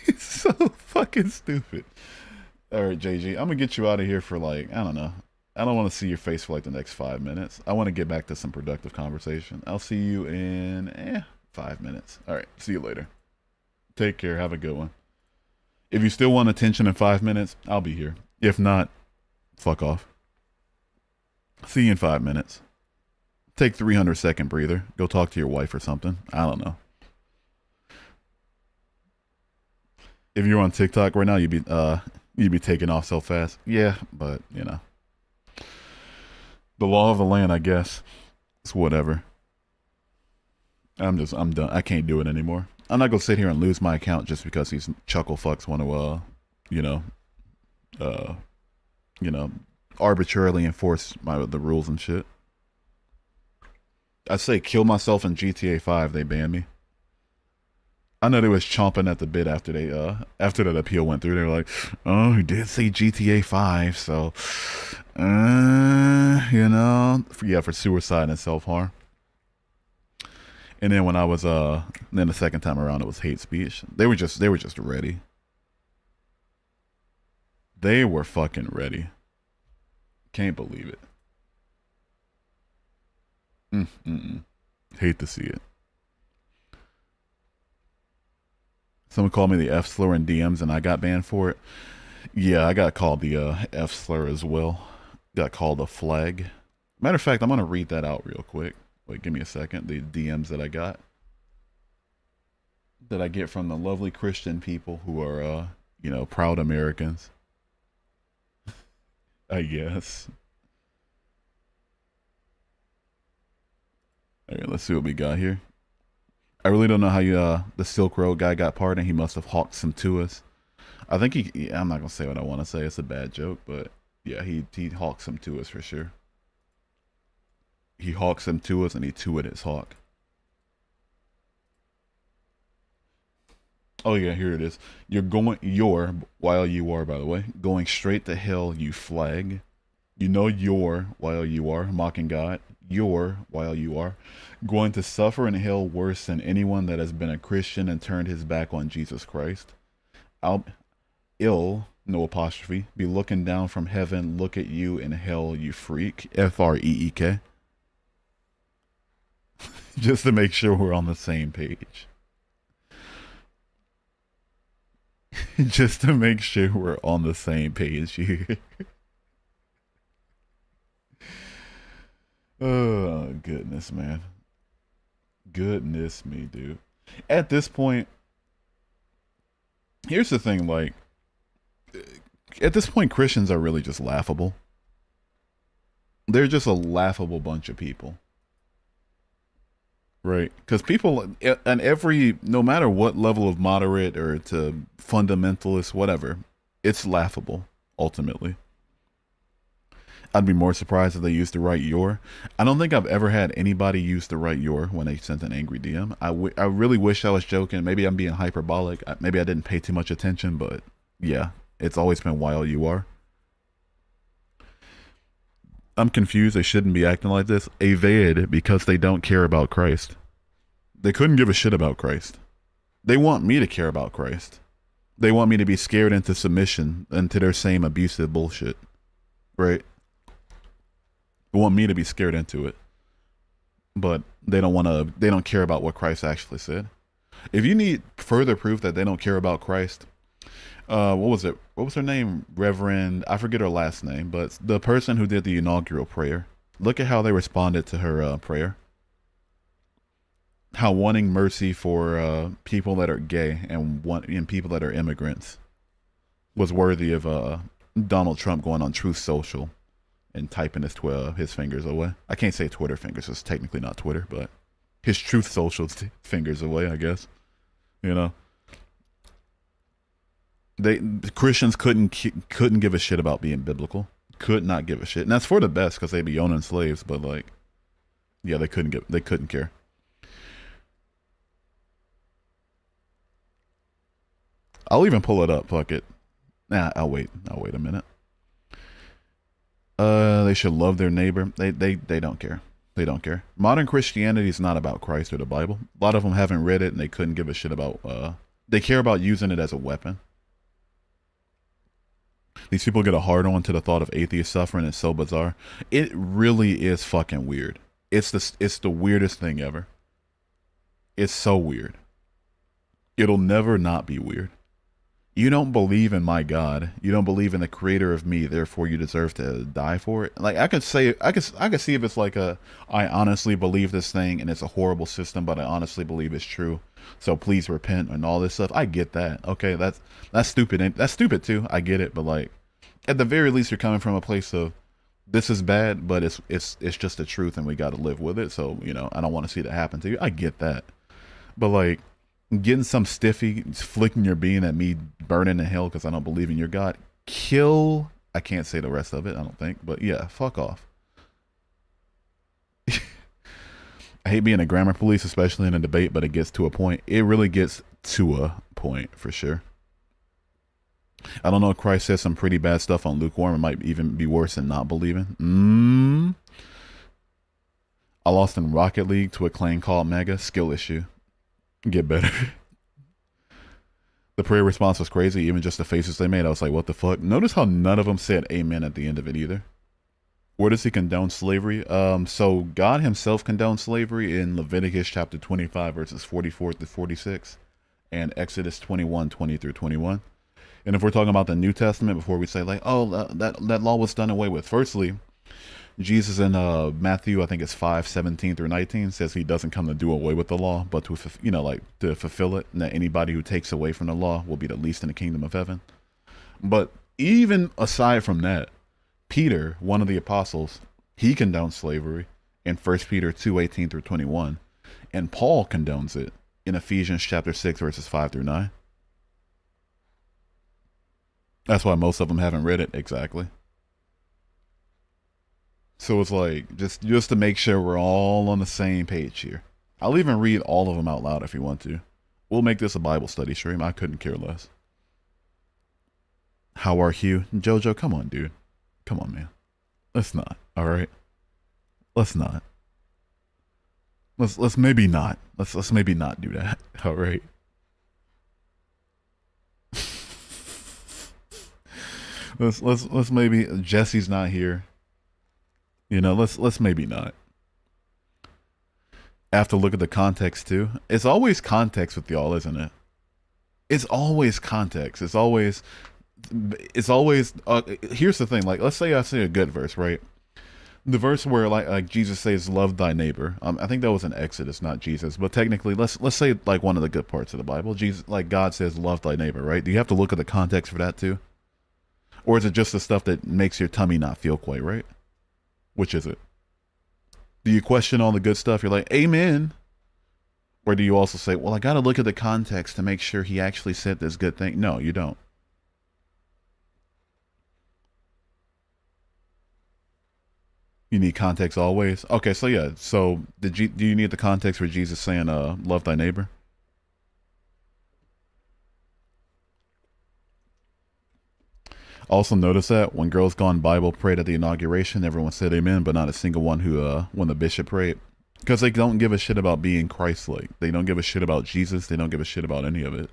It's so fucking stupid. Alright, JG, I'm gonna get you out of here for like, I don't know. I don't want to see your face for like the next 5 minutes. I want to get back to some productive conversation. I'll see you in 5 minutes. Alright, see you later. Take care. Have a good one. If you still want attention in 5 minutes, I'll be here. If not, fuck off. See you in 5 minutes. Take 300-second breather. Go talk to your wife or something. I don't know. If you're on TikTok right now, you'd be taking off so fast. Yeah, but the law of the land, I guess. It's whatever. I'm done. I can't do it anymore. I'm not gonna sit here and lose my account just because these chuckle fucks want to, arbitrarily enforce the rules and shit. I say kill myself in GTA 5. They banned me. I know they was chomping at the bit after that appeal went through. They were like, "Oh, he did say GTA 5, so, for suicide and self-harm." And then when I was then the second time around, it was hate speech. They were just ready. They were fucking ready. Can't believe it. Hate to see it. Someone called me the F slur in DMs and I got banned for it. Yeah, I got called the F slur as well. Got called a flag. Matter of fact, I'm gonna read that out real quick. Wait, give me a second. The DMs that I got. That I get from the lovely Christian people who are, proud Americans. I guess. Alright, let's see what we got here. I really don't know how the Silk Road guy got pardoned. He must have hawked some to us. I think I'm not going to say what I want to say. It's a bad joke, but yeah, he hawked some to us for sure. He hawked some to us and he two-ed his hawk. Oh yeah, here it is. While you are, by the way, going straight to hell, you flag. While you are, mocking God. While you are, going to suffer in hell worse than anyone that has been a Christian and turned his back on Jesus Christ. No apostrophe, be looking down from heaven, look at you in hell, you freak. FREEK. Just to make sure we're on the same page. Just to make sure we're on the same page here. Oh, goodness, man. Goodness me, dude. At this point, here's the thing, like, at this point, Christians are really just laughable. They're just a laughable bunch of people. Right? Because people, and no matter what level of moderate or to fundamentalist, whatever, it's laughable, ultimately. I'd be more surprised if they used the right your. I don't think I've ever had anybody use the right your when they sent an angry DM. I really wish I was joking. Maybe I'm being hyperbolic. Maybe I didn't pay too much attention, but yeah, it's always been while you are. I'm confused. They shouldn't be acting like this. Evade because they don't care about Christ. They couldn't give a shit about Christ. They want me to care about Christ. They want me to be scared into submission into their same abusive bullshit. Right? They want me to be scared into it. But they don't care about what Christ actually said. If you need further proof that they don't care about Christ, what was it? What was her name? Reverend, I forget her last name, but the person who did the inaugural prayer. Look at how they responded to her prayer. How wanting mercy for people that are gay and people that are immigrants was worthy of Donald Trump going on Truth Social and typing his fingers away. I can't say Twitter fingers. It's technically not Twitter, but his Truth Social fingers away, I guess. You know, the Christians couldn't give a shit about being biblical. Could not give a shit, and that's for the best because they be owning slaves. But like, yeah, they couldn't care. I'll even pull it up. Fuck it. Nah, I'll wait a minute. They should love their neighbor. They don't care. They don't care. Modern Christianity is not about Christ or the Bible. A lot of them haven't read it and they couldn't give a shit about. They care about using it as a weapon. These people get a hard on to the thought of atheist suffering. It's so bizarre. It really is fucking weird. It's the weirdest thing ever. It's so weird. It'll never not be weird. You don't believe in my God. You don't believe in the creator of me. Therefore, you deserve to die for it. Like I could see if it's like I honestly believe this thing and it's a horrible system, but I honestly believe it's true. So please repent and all this stuff. I get that. Okay, that's stupid. That's stupid too. I get it, but like at the very least, you're coming from a place of this is bad, but it's just the truth and we got to live with it. So you know, I don't want to see that happen to you. I get that, but like. Getting some stiffy, flicking your bean at me, burning in hell because I don't believe in your God. Kill. I can't say the rest of it, I don't think. But yeah, fuck off. I hate being a grammar police, especially in a debate, but it gets to a point. It really gets to a point, for sure. I don't know if Christ says some pretty bad stuff on lukewarm. It might even be worse than not believing. I lost in Rocket League to a clan called Mega. Skill issue. Get better. The prayer response was crazy. Even just the faces they made, I was like, what the fuck? Notice how none of them said amen at the end of it either. Where does he condone slavery? So God himself condoned slavery in Leviticus chapter 25 verses 44 through 46 and Exodus 21 20 through 21. And if we're talking about the New Testament, before we say like, oh, that law was done away with, firstly, Jesus in Matthew, I think it's 5:17 through 19, says he doesn't come to do away with the law, but to to fulfill it, and that anybody who takes away from the law will be the least in the kingdom of heaven. But even aside from that, Peter, one of the apostles, he condones slavery in 1 Peter 2:18 through 21, and Paul condones it in Ephesians chapter 6 verses 5 through 9. That's why most of them haven't read it exactly. So it's like, just to make sure we're all on the same page here. I'll even read all of them out loud if you want to. We'll make this a Bible study stream. I couldn't care less. How are you? Jojo, come on, dude. Come on, man. Let's not, alright? Let's not. Let's maybe not. Let's maybe not do that. Alright. Let's maybe Jesse's not here. You know, let's maybe not. I have to look at the context too. It's always context with y'all, isn't it? It's always context. It's always here's the thing. Like, let's say I say a good verse, right? The verse where like Jesus says, "Love thy neighbor." I think that was in Exodus, not Jesus, but technically, let's say like one of the good parts of the Bible. Jesus, like God says, "Love thy neighbor," right? Do you have to look at the context for that too, or is it just the stuff that makes your tummy not feel quite right? Which is it? Do you question all the good stuff? You're like, amen. Or do you also say, well, I got to look at the context to make sure he actually said this good thing? No, you don't. You need context always. Okay, so yeah. So do you need the context for Jesus saying, "Love thy neighbor"? Also, notice that when Girls Gone Bible prayed at the inauguration, everyone said amen, but not a single one who, when the bishop prayed. Because they don't give a shit about being Christ-like. They don't give a shit about Jesus. They don't give a shit about any of it.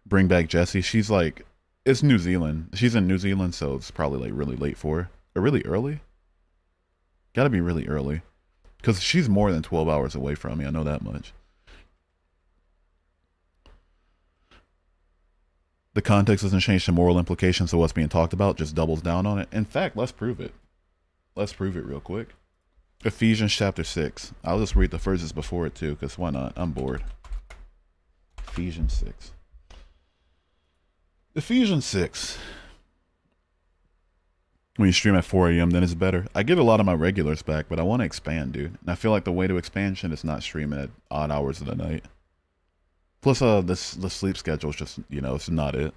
Bring back Jessie. She's like, it's New Zealand. She's in New Zealand, so it's probably like really late for her. Or really early? Gotta be really early. Because she's more than 12 hours away from me. I know that much. The context doesn't change the moral implications of what's being talked about, just doubles down on it. In fact, let's prove it. Let's prove it real quick. Ephesians chapter 6. I'll just read the verses before it too, because why not? I'm bored. Ephesians 6. Ephesians 6. When you stream at 4 a.m., then it's better. I get a lot of my regulars back, but I want to expand, dude. And I feel like the way to expansion is not streaming at odd hours of the night. Plus, the sleep schedule is just, it's not it.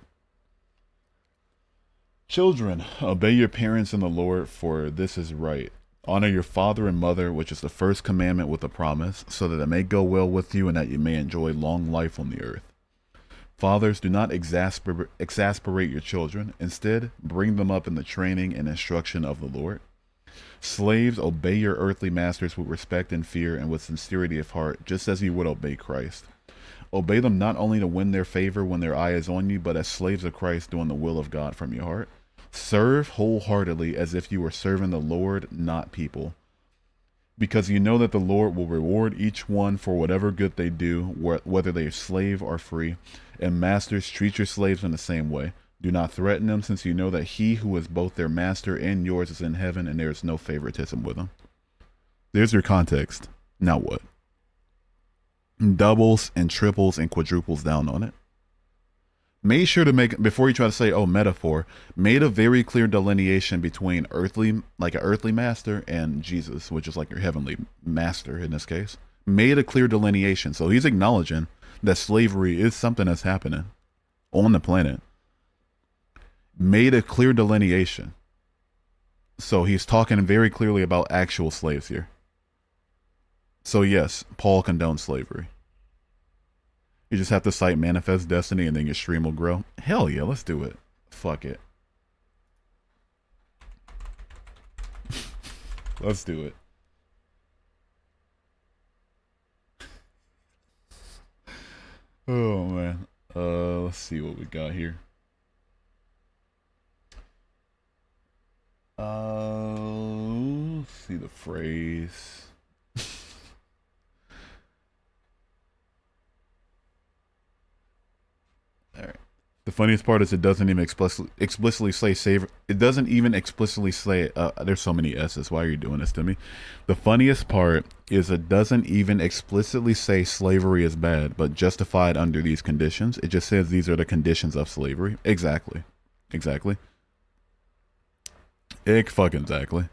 Children, obey your parents in the Lord, for this is right. Honor your father and mother, which is the first commandment with a promise, so that it may go well with you and that you may enjoy long life on the earth. Fathers, do not exasperate your children. Instead, bring them up in the training and instruction of the Lord. Slaves, obey your earthly masters with respect and fear and with sincerity of heart, just as you would obey Christ. Obey them not only to win their favor when their eye is on you, but as slaves of Christ doing the will of God from your heart. Serve wholeheartedly as if you were serving the Lord, not people, because you know that the Lord will reward each one for whatever good they do, whether they are slave or free. And masters, treat your slaves in the same way. Do not threaten them, since you know that he who is both their master and yours is in heaven, and there is no favoritism with him. There's your context. Now what? Doubles and triples and quadruples down on it. Made sure to make, before you try to say, oh, metaphor, made a very clear delineation between earthly, like an earthly master, and Jesus, which is like your heavenly master in this case. Made a clear delineation. So he's acknowledging that slavery is something that's happening on the planet. Made a clear delineation. So he's talking very clearly about actual slaves here. So yes, Paul condones slavery. You just have to cite Manifest Destiny and then your stream will grow. Hell yeah, let's do it. Fuck it. Let's do it. Oh man. Let's see what we got here. Let's see the phrase. All right. The funniest part is it doesn't even explicitly say save. It doesn't even explicitly say. There's so many S's. Why are you doing this to me? The funniest part is it doesn't even explicitly say slavery is bad, but justified under these conditions. It just says these are the conditions of slavery. Exactly. Exactly. Exactly.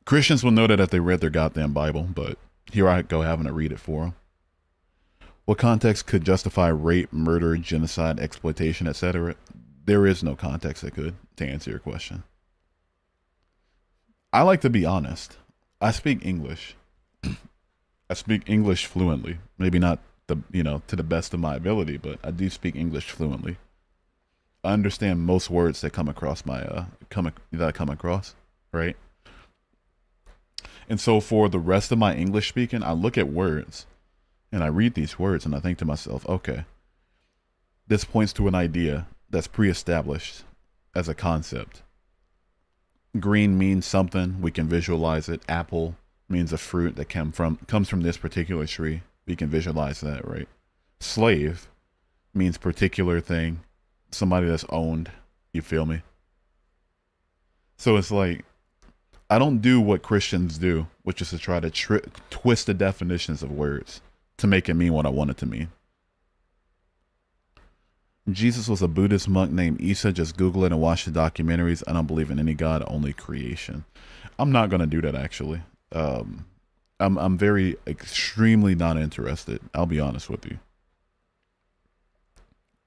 Christians will know that if they read their goddamn Bible, but here I go having to read it for them. What context could justify rape, murder, genocide, exploitation, etc.? There is no context that could, to answer your question. I like to be honest. I speak English. I speak English fluently. Maybe not to the best of my ability, but I do speak English fluently. I understand most words that come across that I come across, right? And so for the rest of my English speaking, I look at words and I read these words and I think to myself, okay, this points to an idea that's pre-established as a concept. Green means something, we can visualize it. Apple means a fruit that comes from this particular tree. We can visualize that, right? Slave means particular thing, somebody that's owned. You feel me? So it's like, I don't do what Christians do, which is to try to twist the definitions of words to make it mean what I want it to mean. Jesus was a Buddhist monk named Isa. Just Google it and watch the documentaries. I don't believe in any God, only creation. I'm not gonna do that actually. I'm very extremely not interested. I'll be honest with you.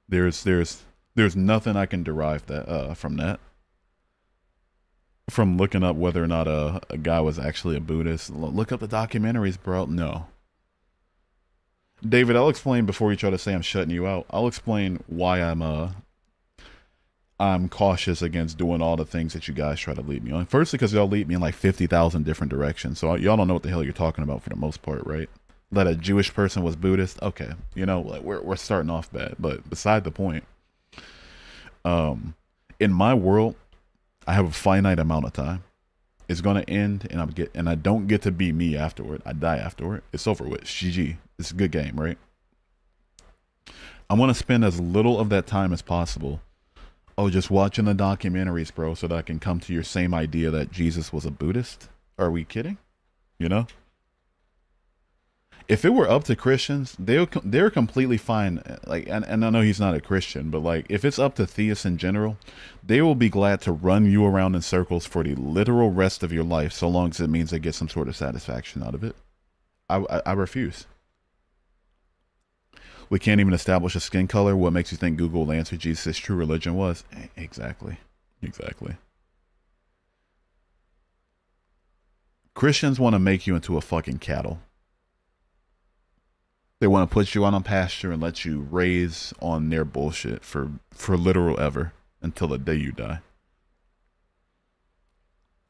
There's nothing I can derive that from that. from looking up whether or not a guy was actually a Buddhist. Look up the documentaries, bro. No. David, I'll explain before you try to say I'm shutting you out. I'll explain why I'm cautious against doing all the things that you guys try to lead me on. Firstly, because y'all lead me in like 50,000 different directions. So y'all don't know what the hell you're talking about for the most part, right? That a Jewish person was Buddhist. Okay, you know, like we're starting off bad. But beside the point, in my world, I have a finite amount of time. It's gonna end, and I don't get to be me afterward. I die afterward. It's over with. GG. It's a good game, right? I want to spend as little of that time as possible. Oh, just watching the documentaries, bro, so that I can come to your same idea that Jesus was a Buddhist? Are we kidding? You know? If it were up to Christians, they're completely fine. Like, and I know he's not a Christian, but like, if it's up to theists in general, they will be glad to run you around in circles for the literal rest of your life, so long as it means they get some sort of satisfaction out of it. I refuse. We can't even establish a skin color. What makes you think Google will answer Jesus' true religion was? Exactly. Exactly. Christians want to make you into a fucking cattle. They want to put you on a pasture and let you raise on their bullshit for literal ever until the day you die.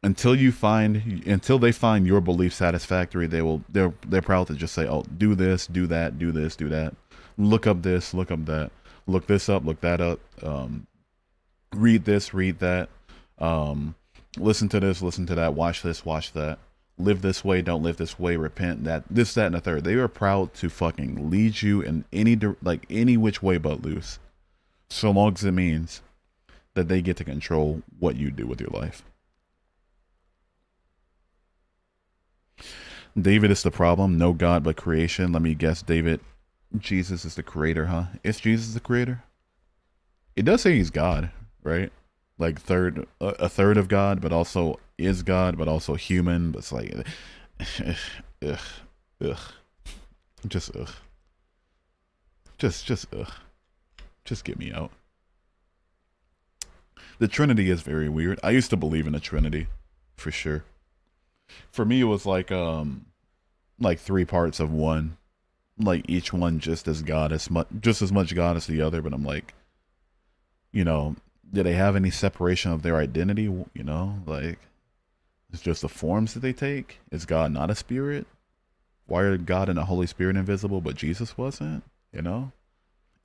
Until they find your belief satisfactory, they're proud to just say, "Oh, do this, do that, do this, do that. Look up this, look up that. Look this up, look that up. Read this, read that. Listen to this, listen to that. Watch this, watch that. Live this way, don't live this way. Repent that, this, that, and the third." They are proud to fucking lead you in any which way but loose, so long as it means that they get to control what you do with your life. David is the problem. No God but creation. Let me guess, David. Jesus is the creator, huh? Is Jesus the creator? It does say he's God, right? Like a third of God, but also is God, but also human. But it's like, ugh, ugh, just ugh, just ugh, just get me out. The Trinity is very weird. I used to believe in the Trinity, for sure. For me, it was like three parts of one, like each one just as much God as the other. But I'm like, you know, do they have any separation of their identity? You know, like it's just the forms that they take. Is God not a spirit? Why are God and the Holy Spirit invisible, but Jesus wasn't? You know,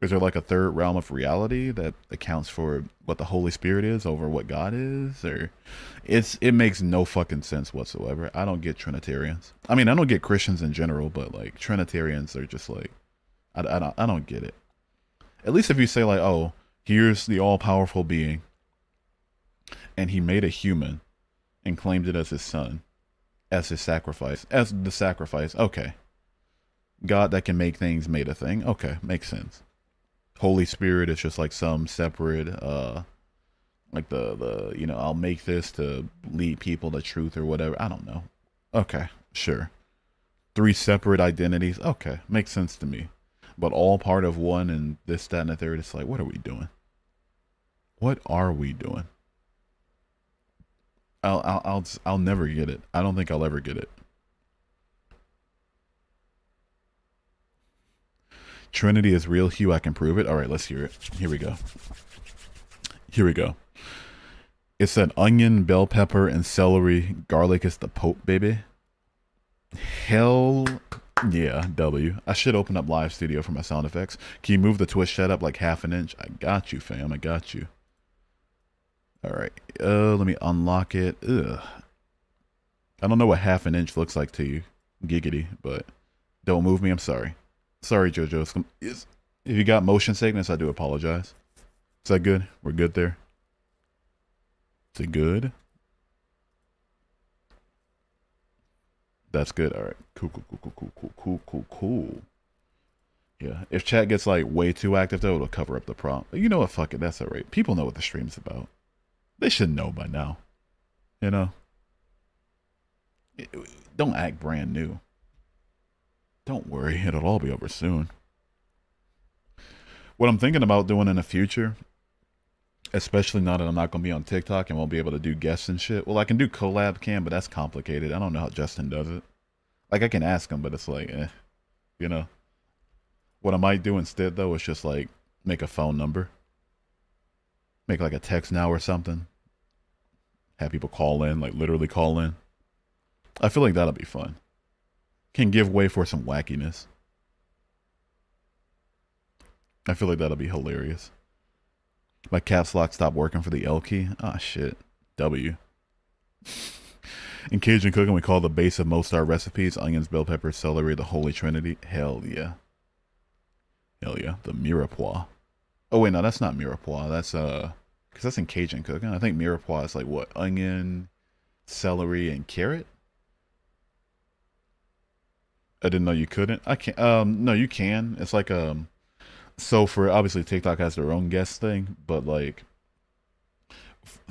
is there like a third realm of reality that accounts for what the Holy Spirit is over what God is? Or it makes no fucking sense whatsoever. I don't get Trinitarians. I mean, I don't get Christians in general, but like Trinitarians are just like, I don't get it. At least if you say like, oh, here's the all-powerful being, and he made a human and claimed it as his son, as his sacrifice, as the sacrifice. Okay. God that can make things made a thing. Okay, makes sense. Holy Spirit is just like some separate, like the you know, I'll make this to lead people to truth or whatever. I don't know. Okay, sure. Three separate identities. Okay, makes sense to me. But all part of one and this, that, and the third. It's like, what are we doing? What are we doing? I'll never get it. I don't think I'll ever get it. Trinity is real, Hugh. I can prove it. All right, let's hear it. Here we go. Here we go. It said onion, bell pepper, and celery. Garlic is the Pope, baby. Hell yeah, W. I should open up Live Studio for my sound effects. Can you move the Twitch setup like half an inch? I got you, fam. I got you. All right. Let me unlock it. Ugh. I don't know what half an inch looks like to you, giggity, but don't move me. I'm sorry. Sorry, JoJo. If you got motion sickness, I do apologize. Is that good? We're good there? Is it good? That's good. All right. Cool, cool, cool, cool, cool, cool, cool, cool, cool. Yeah. If chat gets like way too active, though, it'll cover up the prompt. But you know what? Fuck it. That's all right. People know what the stream's about. They should know by now. You know? Don't act brand new. Don't worry, it'll all be over soon. What I'm thinking about doing in the future Especially now that I'm not gonna be on TikTok and won't be able to do guests and shit. Well, I can do collab cam, but that's complicated. I don't know how Justin does it. Like I can ask him, but it's like, you know. What I might do instead though is just like make a phone number, make like a text now or something. Have people call in, like literally call in. I feel like that'll be fun. Can give way for some wackiness. I feel like that'll be hilarious. My caps lock stopped working for the L key. Ah, shit. W. In Cajun cooking, we call the base of most our recipes onions, bell peppers, celery, the holy trinity. Hell yeah. Hell yeah. The mirepoix. Oh, wait, no, that's not mirepoix. That's, because that's in Cajun cooking. I think mirepoix is like what? Onion, celery, and carrot? I didn't know you couldn't. I can't, no, you can. It's like, so for obviously TikTok has their own guest thing, but like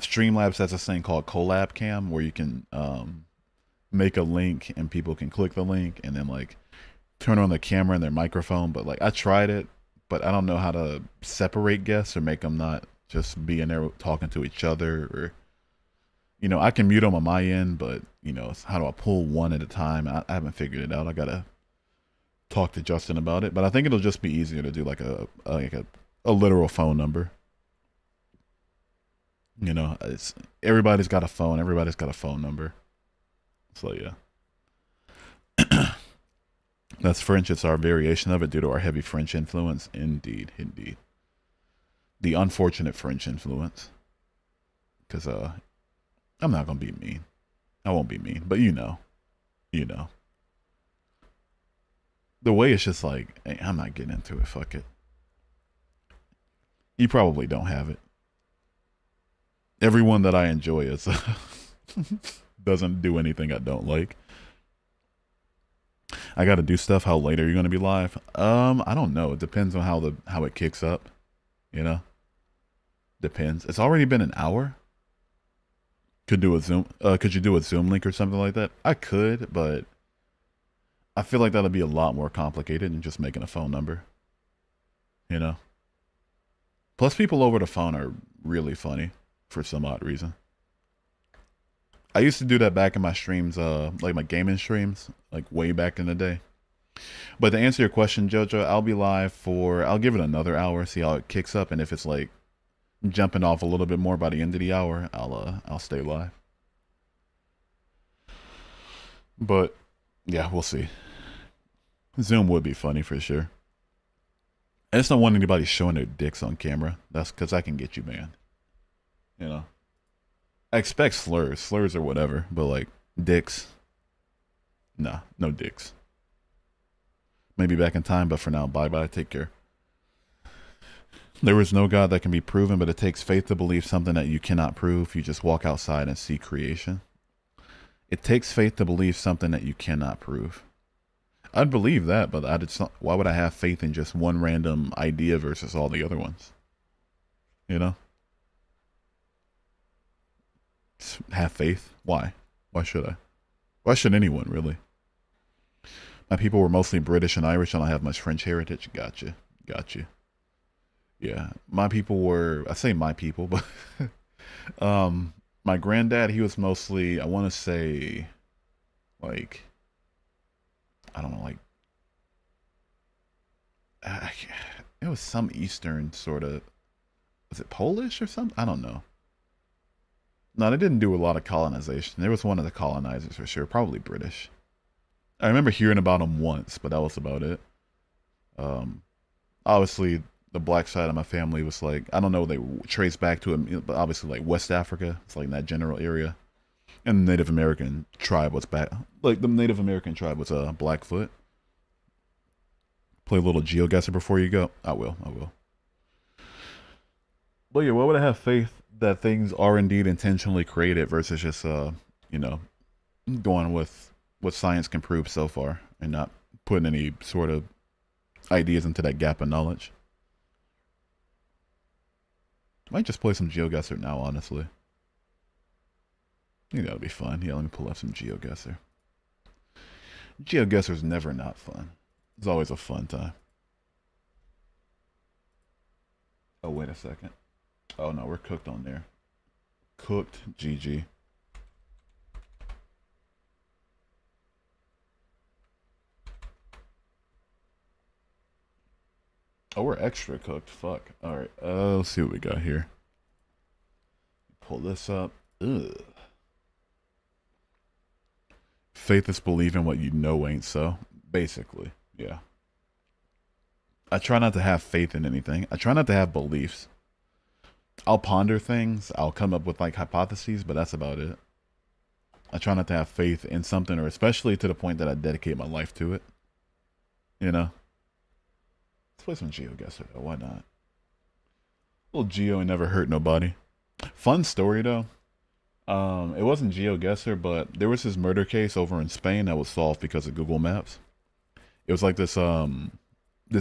Streamlabs has this thing called Collab Cam where you can make a link and people can click the link and then like turn on the camera and their microphone. But like I tried it, but I don't know how to separate guests or make them not just be in there talking to each other. Or you know, I can mute them on my end, but you know, how do I pull one at a time? I haven't figured it out. I gotta talk to Justin about it, but I think it'll just be easier to do like a literal phone number. You know, it's everybody's got a phone. Everybody's got a phone number. So yeah, that's French. It's our variation of it due to our heavy French influence. Indeed, indeed. The unfortunate French influence. Because I'm not gonna be mean. I won't be mean, but you know, you know. The way it's just like, hey, I'm not getting into it. Fuck it. You probably don't have it. Everyone that I enjoy is doesn't do anything I don't like. I got to do stuff. How late are you going to be live? I don't know. It depends on how it kicks up. You know, depends. It's already been an hour. Could do a Zoom. Could you do a Zoom link or something like that? I could, but I feel like that'll be a lot more complicated than just making a phone number. You know. Plus, people over the phone are really funny for some odd reason. I used to do that back in my streams, like my gaming streams, like way back in the day. But to answer your question, Jojo, I'll be live I'll give it another hour, see how it kicks up, and if it's like jumping off a little bit more by the end of the hour, I'll stay live. But yeah, we'll see. Zoom would be funny for sure. I just don't want anybody showing their dicks on camera. That's because I can get you banned. You know, I expect slurs or whatever, but like dicks, nah, no dicks. Maybe back in time, but for now, bye bye. Take care. There is no God that can be proven, but it takes faith to believe something that you cannot prove. You just walk outside and see creation. It takes faith to believe something that you cannot prove. I'd believe that, but why would I have faith in just one random idea versus all the other ones? You know? Just have faith. Why? Why should I? Why should anyone, really? My people were mostly British and Irish. I don't have much French heritage. Gotcha. Gotcha. Yeah. My people were, I say my people, but my granddad, he was mostly, I want to say, like, I don't know, like, it was some Eastern sort of, was it Polish or something? I don't know. No, they didn't do a lot of colonization. There was one of the colonizers for sure, probably British. I remember hearing about them once, but that was about it. Obviously, the black side of my family was like, I don't know, they trace back to it, but obviously like West Africa, it's like in that general area. And the Native American tribe was back, like the Native American tribe was Blackfoot. Play a little GeoGuessr before you go. I will. But yeah, why would I have faith that things are indeed intentionally created versus just you know, going with what science can prove so far and not putting any sort of ideas into that gap of knowledge? Might just play some GeoGuessr now, honestly. I think that'll be fun. Yeah, let me pull up some GeoGuessr. GeoGuessr's never not fun. It's always a fun time. Oh, wait a second. Oh no, we're cooked on there. Cooked, GG. Oh, we're extra cooked. Fuck. All right. Let's see what we got here. Pull this up. Ugh. Faith is believing what you know ain't so. Basically, yeah. I try not to have faith in anything. I try not to have beliefs. I'll ponder things. I'll come up with like hypotheses, but that's about it. I try not to have faith in something, or especially to the point that I dedicate my life to it. You know? Let's play some GeoGuessr though. Why not? Little Geo ain't never hurt nobody. Fun story though. It wasn't GeoGuessr, but there was this murder case over in Spain that was solved because of Google Maps. It was like this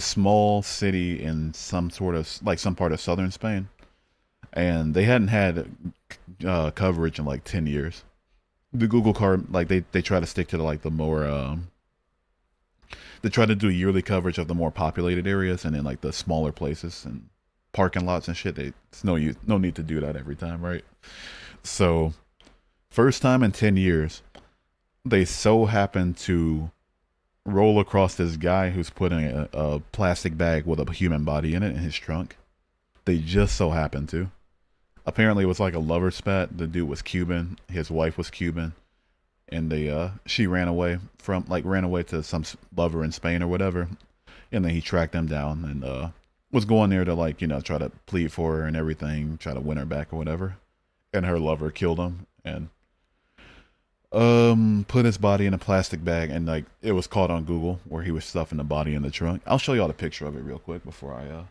small city in some sort of like some part of southern Spain, and they hadn't had coverage in like 10 years. The Google card, like they try to stick to like the more they try to do yearly coverage of the more populated areas, and then like the smaller places and parking lots and shit. It's no need to do that every time, right? So first time in 10 years, they so happened to roll across this guy who's putting a plastic bag with a human body in it in his trunk. They just so happened to. Apparently it was like a lover spat. The dude was Cuban, his wife was Cuban, and she ran away to some lover in Spain or whatever, and then he tracked them down and was going there to like, you know, try to plead for her and everything, try to win her back or whatever. And her lover killed him and put his body in a plastic bag, and like it was caught on Google where he was stuffing the body in the trunk. I'll show y'all the picture of it real quick before I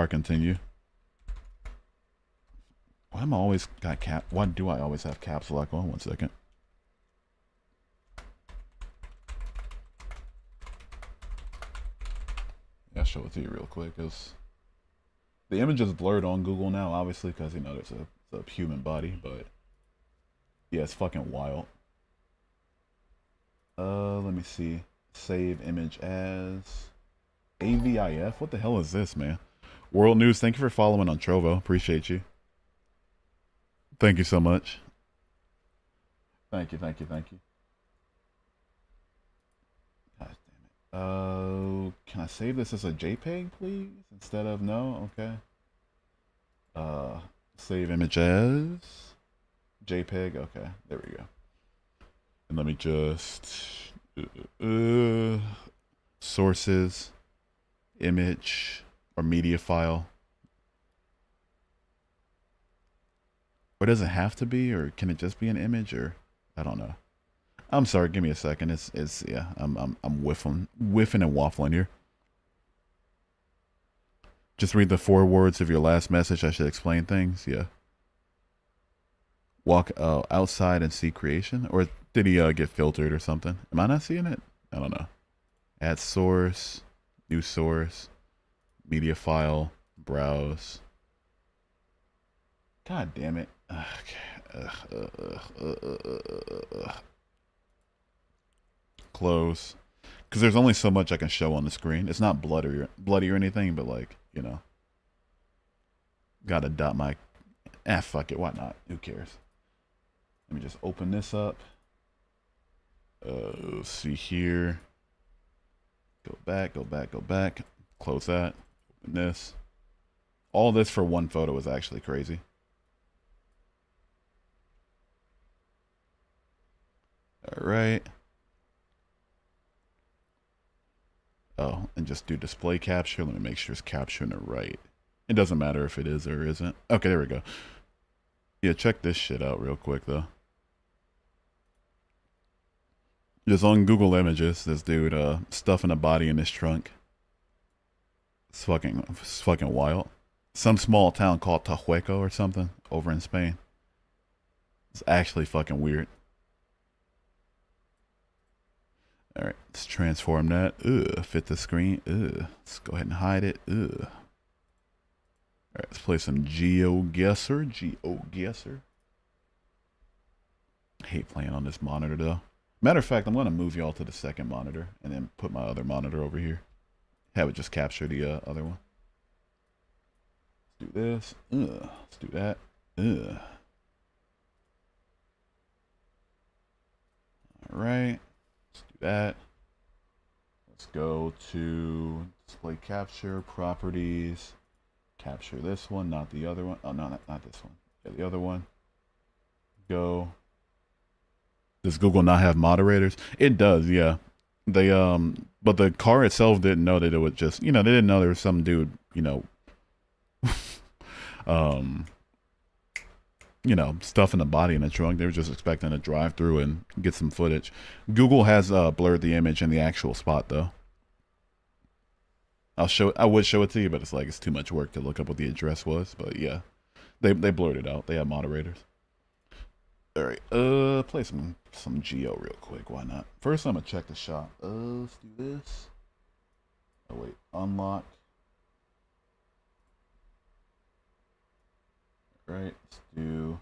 continue. Why do I always have caps lock on? 1 second. Yeah, I'll show it to you real quick. The image is blurred on Google now, obviously, because you know there's a human body, but yeah, it's fucking wild. Let me see. Save image as AVIF. What the hell is this, man? World News, thank you for following on Trovo. Appreciate you. Thank you so much. Thank you. God damn it. Can I save this as a JPEG, please? Instead of no? Okay. Save image as JPEG. Okay, there we go. And let me just sources, image, or media file. Or does it have to be, or can it just be an image, or I don't know. I'm sorry, give me a second. It's yeah, I'm whiffing and waffling here. Just read the 4 words of your last message. I should explain things. Yeah. Walk outside and see creation, or did he get filtered or something? Am I not seeing it? I don't know. Add source, new source, media file, browse. God damn it. Okay. Close. Because there's only so much I can show on the screen. It's not bloody or anything, but like, you know. Gotta dot my... fuck it. Why not? Who cares? Let me just open this up. Let's see here. Go back. Close that. Open this. All this for one photo is actually crazy. All right. Oh, and just do display capture. Let me make sure it's capturing it right. It doesn't matter if it is or isn't. Okay, there we go. Yeah, check this shit out real quick, though. Just on Google Images, this dude stuffing a body in his trunk. It's fucking wild. Some small town called Tahueco or something over in Spain. It's actually fucking weird. All right, let's transform that. Fit the screen. Let's go ahead and hide it. All right, let's play some GeoGuessr. I hate playing on this monitor though. Matter of fact, I'm gonna move y'all to the second monitor and then put my other monitor over here. Have it just capture the other one. Let's do this. Let's do that. All right. Let's do that. Let's go to display capture, properties. Capture this one, not the other one. Oh, no, not this one. Yeah, the other one. Go. Does Google not have moderators? It does, yeah. They but the car itself didn't know that it would just, they didn't know there was some dude, um, stuffing a body in the trunk. They were just expecting to drive through and get some footage. Google has blurred the image in the actual spot though. I would show it to you, but it's too much work to look up what the address was. But yeah, they blurred it out. They have moderators. All right, play some Geo real quick. Why not? First, I'm gonna check the shop. Let's do this. Oh wait, unlock. All right, let's do.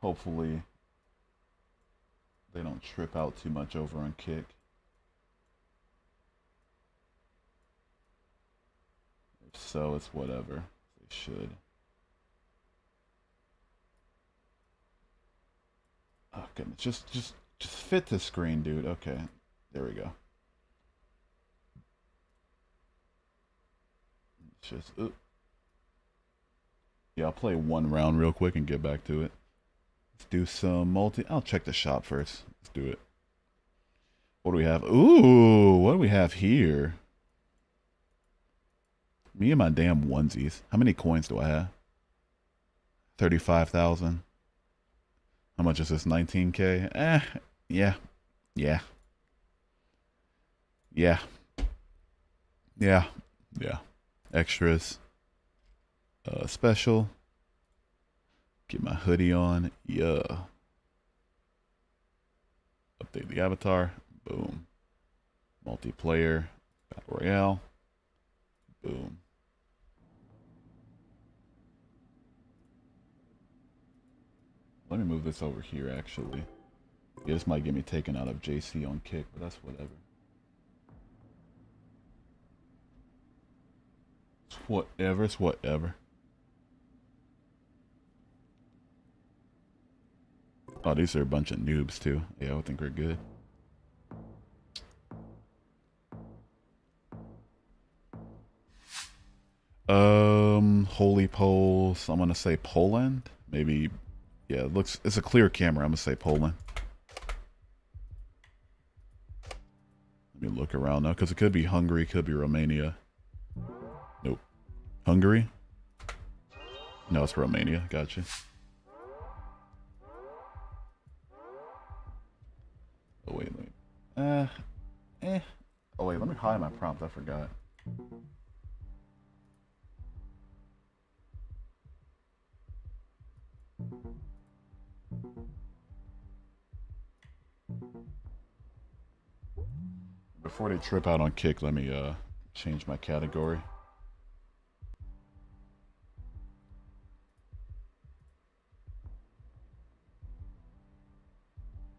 Hopefully, they don't trip out too much over on Kick. If so, it's whatever. They should. Oh goodness, just fit the screen, dude. Okay, there we go. It's just, yeah, I'll play one round real quick and get back to it. Let's do some multi. I'll check the shop first. Let's do it. What do we have? Ooh, what do we have here? Me and my damn onesies. How many coins do I have? 35,000. How much is this? 19K? Yeah. Yeah. Yeah. Yeah. Yeah. Extras. Special. Get my hoodie on. Yeah. Update the avatar. Boom. Multiplayer. Battle Royale. Boom. Let me move this over here, actually. Yeah, this might get me taken out of JC on Kick, but that's whatever. It's whatever. Oh, these are a bunch of noobs, too. Yeah, I would think we're good. Holy polls. I'm gonna say Poland. Maybe, yeah, it's a clear camera. I'm gonna say Poland. Let me look around now, because it could be Hungary, could be Romania. Nope. Hungary? No, it's Romania. Gotcha. Oh, wait. Oh, wait, let me hide my prompt. I forgot. Before they trip out on Kick, let me change my category.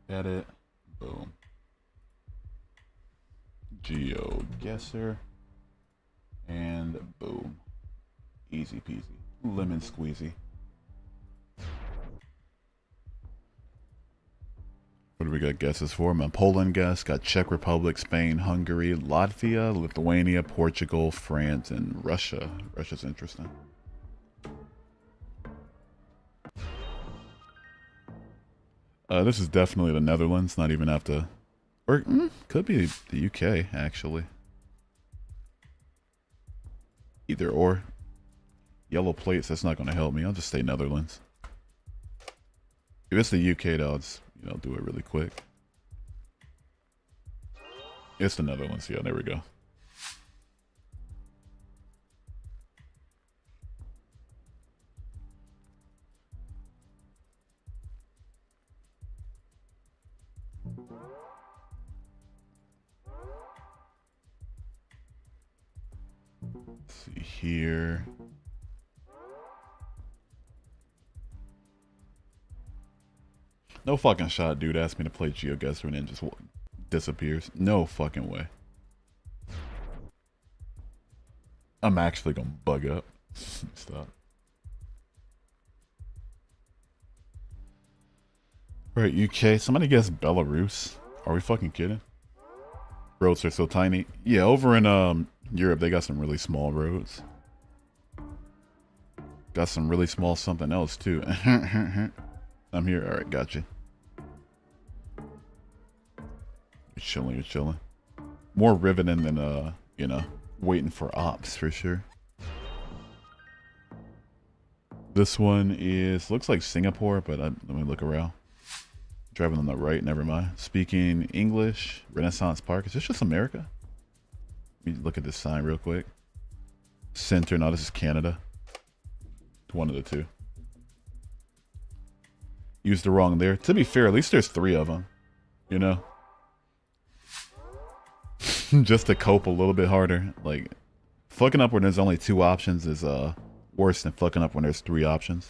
Edit. Boom. Geo guesser. And boom. Easy peasy. Lemon squeezy. What do we got guesses for? My Poland guess. Got Czech Republic, Spain, Hungary, Latvia, Lithuania, Portugal, France, and Russia. Russia's interesting. This is definitely the Netherlands. Not even have to... Or could be the UK, actually. Either or. Yellow plates, that's not going to help me. I'll just say Netherlands. If it's the UK, though, it's, do it really quick. It's the Netherlands. Yeah, there we go. Let's see here. No fucking shot, dude asked me to play GeoGuessr and then just disappears. No fucking way. I'm actually gonna bug up. Stop. Alright, UK. Somebody guess Belarus. Are we fucking kidding? Roads are so tiny. Yeah, over in Europe they got some really small roads. Got some really small something else too. I'm here. Alright, gotcha. You're chilling, you're chilling. More riveting than you know, waiting for ops for sure. This one is looks like Singapore, but let me look around. Driving on the right, never mind. Speaking English, Renaissance Park. Is this just America? Let me look at this sign real quick. Center, no, this is Canada. It's one of the two. Used the wrong there. To be fair, at least there's 3 of them. You know? Just to cope a little bit harder. Like, fucking up when there's only 2 options is worse than fucking up when there's 3 options.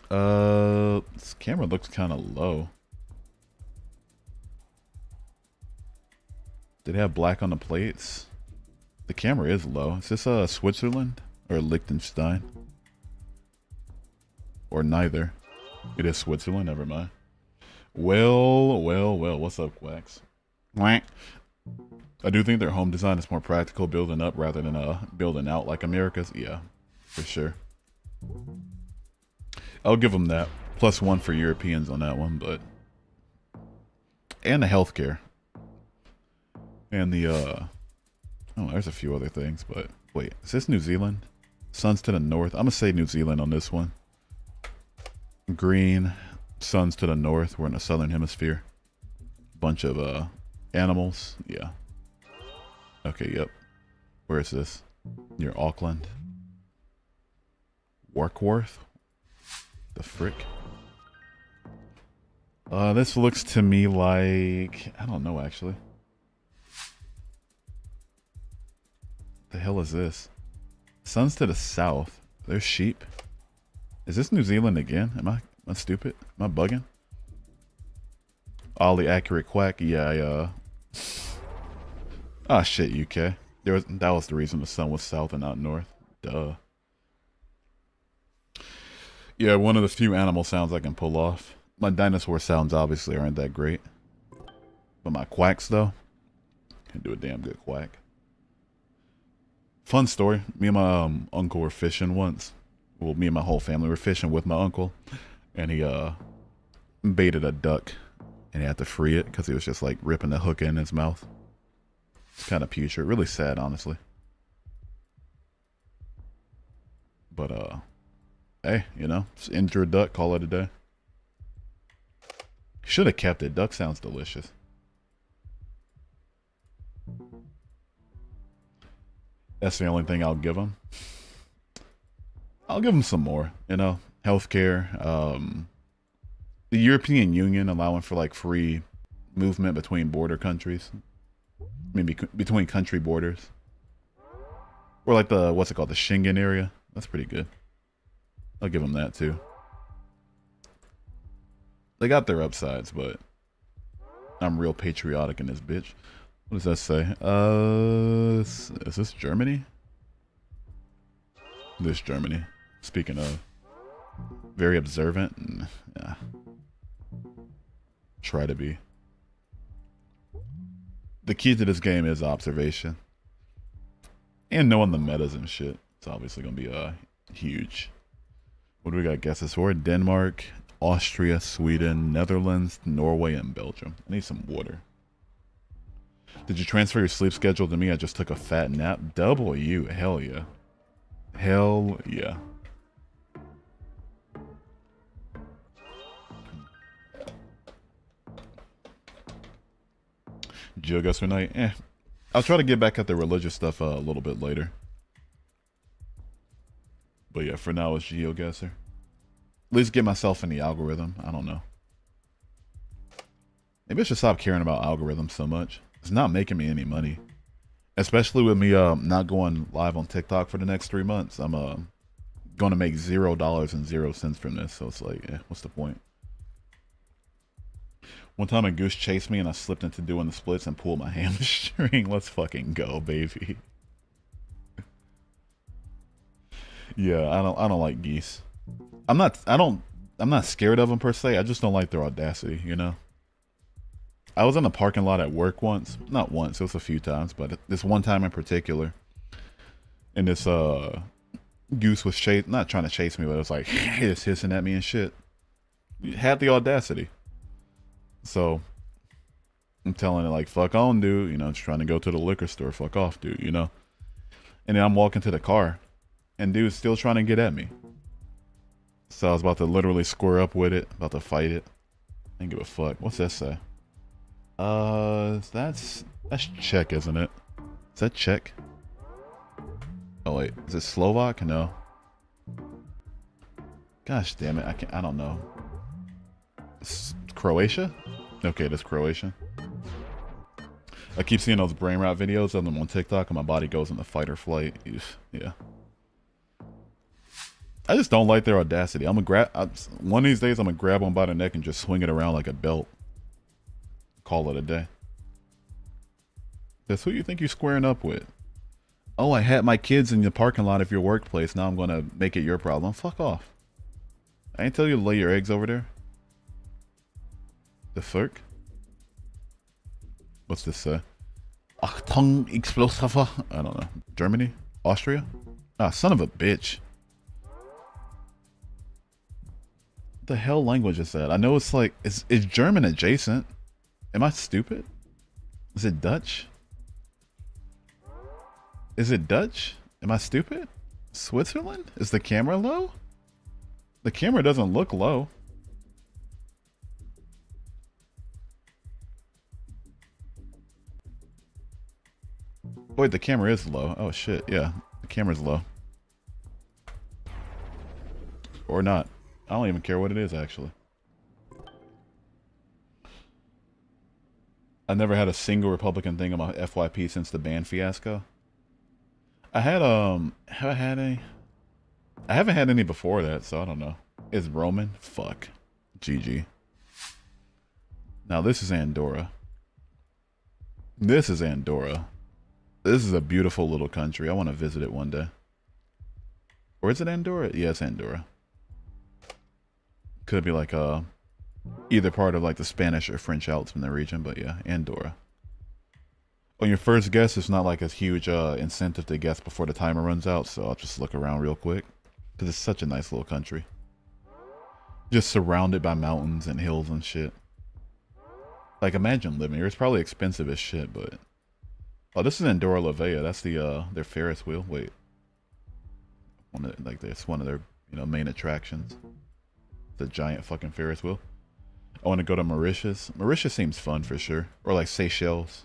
This camera looks kind of low. Did it have black on the plates? The camera is low. Is this Switzerland or Liechtenstein? Or neither? It is Switzerland. Never mind. Well. What's up, Quacks? Quack. I do think their home design is more practical, building up rather than building out like America's. Yeah, for sure. I'll give them that. +1 for Europeans on that one, but... And the healthcare. And the, oh, there's a few other things, but... Wait, is this New Zealand? Sun's to the north. I'm gonna say New Zealand on this one. Green. Sun's to the north. We're in the southern hemisphere. Bunch of, animals. Yeah. Okay, yep. Where is this? Near Auckland. Warkworth? The frick? This looks to me like... I don't know, actually. The hell is this? Sun's to the south. There's sheep. Is this New Zealand again? Am I stupid? Am I bugging? Ollie accurate quack. Yeah, Ah, shit, UK. That was the reason the sun was south and not north. Duh. Yeah, one of the few animal sounds I can pull off. My dinosaur sounds obviously aren't that great. But my quacks, though, can do a damn good quack. Fun story. Me and my uncle were fishing once. Well, me and my whole family were fishing with my uncle. And he baited a duck. And he had to free it because he was just like ripping the hook in his mouth. It's kind of putrid. Really sad, honestly. But, hey, you know, just injure a duck, call it a day. Should have kept it. Duck sounds delicious. That's the only thing I'll give them. I'll give them some more, you know, healthcare. The European Union allowing for like free movement between border countries. Maybe between country borders. Or like the, what's it called, the Schengen area. That's pretty good. I'll give them that too. They got their upsides, but I'm real patriotic in this bitch. What does that say? Is this Germany? This Germany. Speaking of, very observant and yeah, try to be. The key to this game is observation and knowing the metas and shit. It's obviously gonna be huge. What do we got guesses for? Denmark, Austria, Sweden, Netherlands, Norway, and Belgium. I need some water. Did you transfer your sleep schedule to me? I just took a fat nap. W, hell yeah. Hell yeah. GeoGuessr night? I'll try to get back at the religious stuff a little bit later. But yeah, for now it's GeoGuessr. At least get myself in the algorithm. I don't know. Maybe I should stop caring about algorithms so much. It's not making me any money. Especially with me not going live on TikTok for the next 3 months. I'm going to make $0 and 0 cents from this. So it's like, what's the point? One time a goose chased me and I slipped into doing the splits and pulled my hamstring. Let's fucking go, baby. Yeah, I don't like geese. I'm not scared of them per se. I just don't like their audacity, you know. I was in a parking lot at work once. Not once, it was a few times, but this one time in particular. And this goose was not trying to chase me, but it was like it's hissing at me and shit. It had the audacity. So I'm telling it like, fuck on, dude. You know, just trying to go to the liquor store. Fuck off, dude. You know. And then I'm walking to the car, and dude's still trying to get at me. So I was about to literally square up with it, about to fight it. I didn't give a fuck. What's that say? That's Czech, isn't it? Is that Czech? Oh wait, is it Slovak? No. Gosh damn it, I don't know. Croatia? Okay, that's Croatian. I keep seeing those brain rot videos of them on TikTok and my body goes into fight or flight. Yeah. I just don't like their audacity. One of these days I'm gonna grab one by the neck and just swing it around like a belt. Call it a day. That's who you think you're squaring up with. Oh, I had my kids in the parking lot of your workplace. Now I'm gonna make it your problem. Fuck off. I ain't tell you to lay your eggs over there. The fuck? What's this say? Achtung Explosive. I don't know. Germany? Austria? Ah, son of a bitch. What the hell language is that? I know it's like, it's German adjacent. Am I stupid? Is it Dutch? Is it Dutch? Am I stupid? Switzerland? Is the camera low? The camera doesn't look low. Wait, the camera is low. Oh shit, yeah. The camera's low. Or not. I don't even care what it is, actually. I never had a single Republican thing on my FYP since the ban fiasco. I haven't had any before that, so I don't know. Is Roman? Fuck. GG. Now this is Andorra. This is Andorra. This is a beautiful little country. I want to visit it one day. Or is it Andorra? Yeah, it's Andorra. Could be like either part of like the Spanish or French Alps in the region, but yeah, Andorra. On your first guess, it's not like a huge incentive to guess before the timer runs out, so I'll just look around real quick. Because it's such a nice little country. Just surrounded by mountains and hills and shit. Like, imagine living here. It's probably expensive as shit, but... Oh, this is Andorra La Vella. That's their Ferris wheel. Wait. It's one of their, main attractions. The giant fucking Ferris wheel. I want to go to Mauritius. Mauritius seems fun for sure. Or like Seychelles.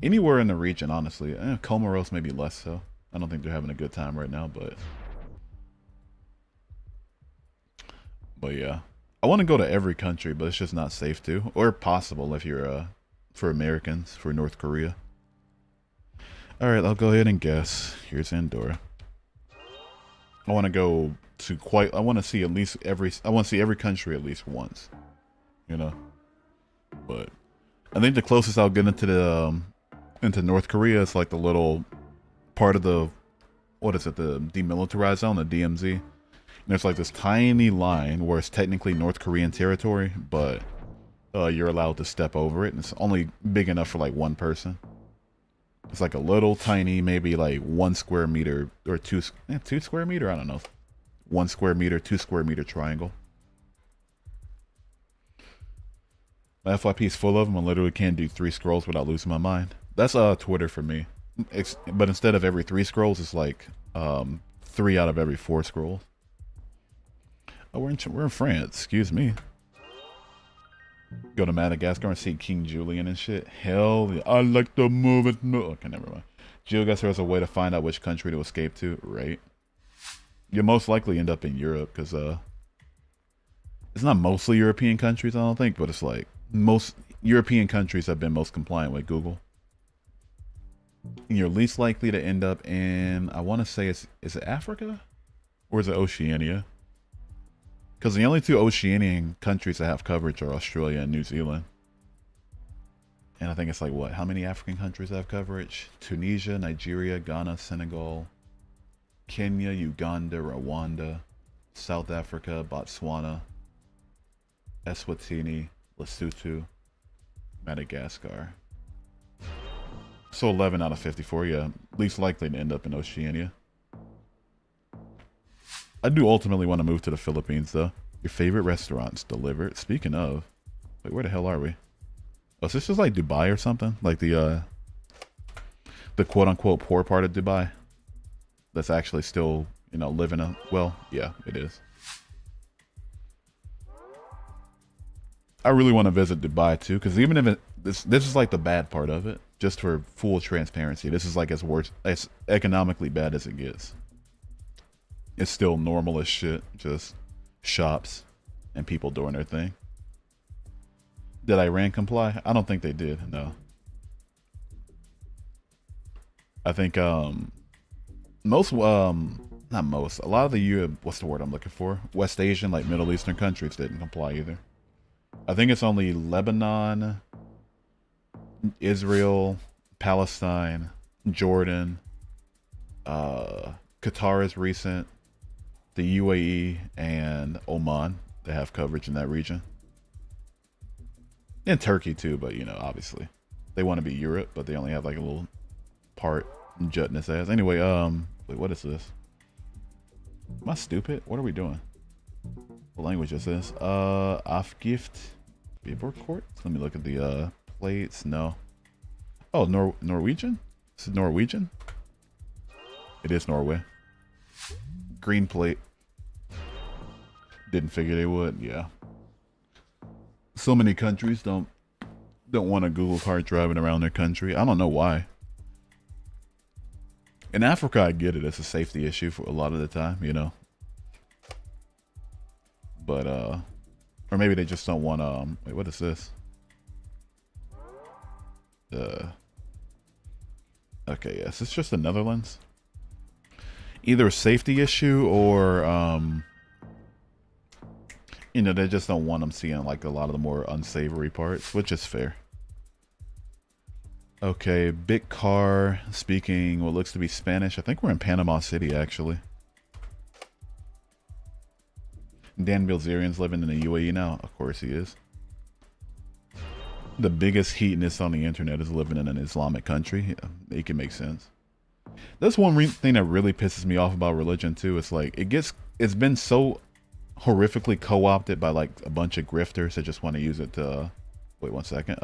Anywhere in the region, honestly. Comoros maybe less so. I don't think they're having a good time right now, but yeah. I want to go to every country, but it's just not safe to. Or possible if you're for Americans, for North Korea. Alright, I'll go ahead and guess. Here's Andorra. I want to go to I want to see every country at least once. But I think the closest I'll get into North Korea is like the little part of the, what is it, the demilitarized zone, the DMZ. And there's like this tiny line where it's technically North Korean territory, but you're allowed to step over it, and it's only big enough for like one person. It's like a little tiny, maybe like 1 square meter or 2 square meter, I don't know. 1 square meter, 2 square meter triangle. My FYP is full of them. I literally can't do 3 scrolls without losing my mind. That's Twitter for me. But instead of every 3 scrolls, it's like 3 out of every 4 scrolls. Oh, we're in France. Excuse me. Go to Madagascar and see King Julian and shit. Hell yeah. I like to move it. No. Okay, never mind. GeoGuessr has a way to find out which country to escape to, right? You'll most likely end up in Europe because it's not mostly European countries, I don't think, but it's like most European countries have been most compliant with Google. And you're least likely to end up in, I want to say, is it Africa? Or is it Oceania? Because the only 2 Oceanian countries that have coverage are Australia and New Zealand. And I think it's like, what, how many African countries have coverage? Tunisia, Nigeria, Ghana, Senegal, Kenya, Uganda, Rwanda, South Africa, Botswana, Eswatini, Lesotho, Madagascar. So 11 out of 54, yeah. Least likely to end up in Oceania. I do ultimately want to move to the Philippines, though. Your favorite restaurants delivered. Speaking of, wait, where the hell are we? Oh, is this just like Dubai or something? Like the quote-unquote poor part of Dubai? That's actually still, you know, living a... Well, yeah, it is. I really want to visit Dubai, too, because even if this is like the bad part of it, just for full transparency, this is like as economically bad as it gets. It's still normal as shit, just shops and people doing their thing. Did Iran comply? I don't think they did, no. I think most not most, a lot of the what's the word I'm looking for? West Asian, like Middle Eastern countries didn't comply either. I think it's only Lebanon, Israel, Palestine, Jordan, Qatar is recent, the UAE, and Oman that have coverage in that region. And Turkey too, but you know, obviously. They want to be Europe, but they only have like a little part jutting its ass. Anyway, wait, what is this? Am I stupid? What are we doing? What language is this? Afgift Paper Court? Let me look at the plates. No. Oh, Norwegian? Is it Norwegian? It is Norway. Green plate. Didn't figure they would, yeah. So many countries don't want a Google cart driving around their country. I don't know why. In Africa, I get it. It's a safety issue for a lot of the time, you know. But or maybe they just don't want wait, what is this? Okay, yes, it's just the Netherlands. Either a safety issue or you know, they just don't want them seeing like a lot of the more unsavory parts, which is fair. Okay, big car speaking what looks to be Spanish. I think we're in Panama City, actually. Dan Bilzerian's living in the UAE now. Of course he is. The biggest heatness on the internet is living in an Islamic country. Yeah, it can make sense. That's one thing that really pisses me off about religion, too. It's like, it's been so horrifically co-opted by like a bunch of grifters that just want to use it to wait one second.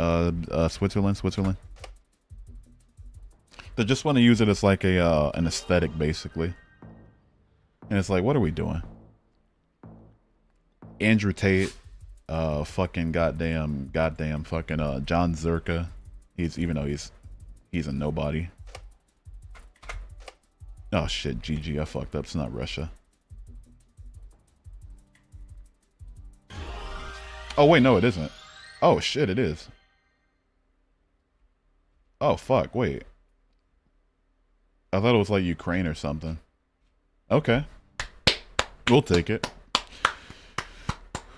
Switzerland. They just want to use it as like a an aesthetic, basically. And it's like, what are we doing? Andrew Tate, fucking goddamn fucking John Zerka. Even though he's a nobody. Oh shit, GG, I fucked up. It's not Russia. Oh wait, no, it isn't. Oh shit, it is. Oh fuck, wait. I thought it was like Ukraine or something. Okay. We'll take it.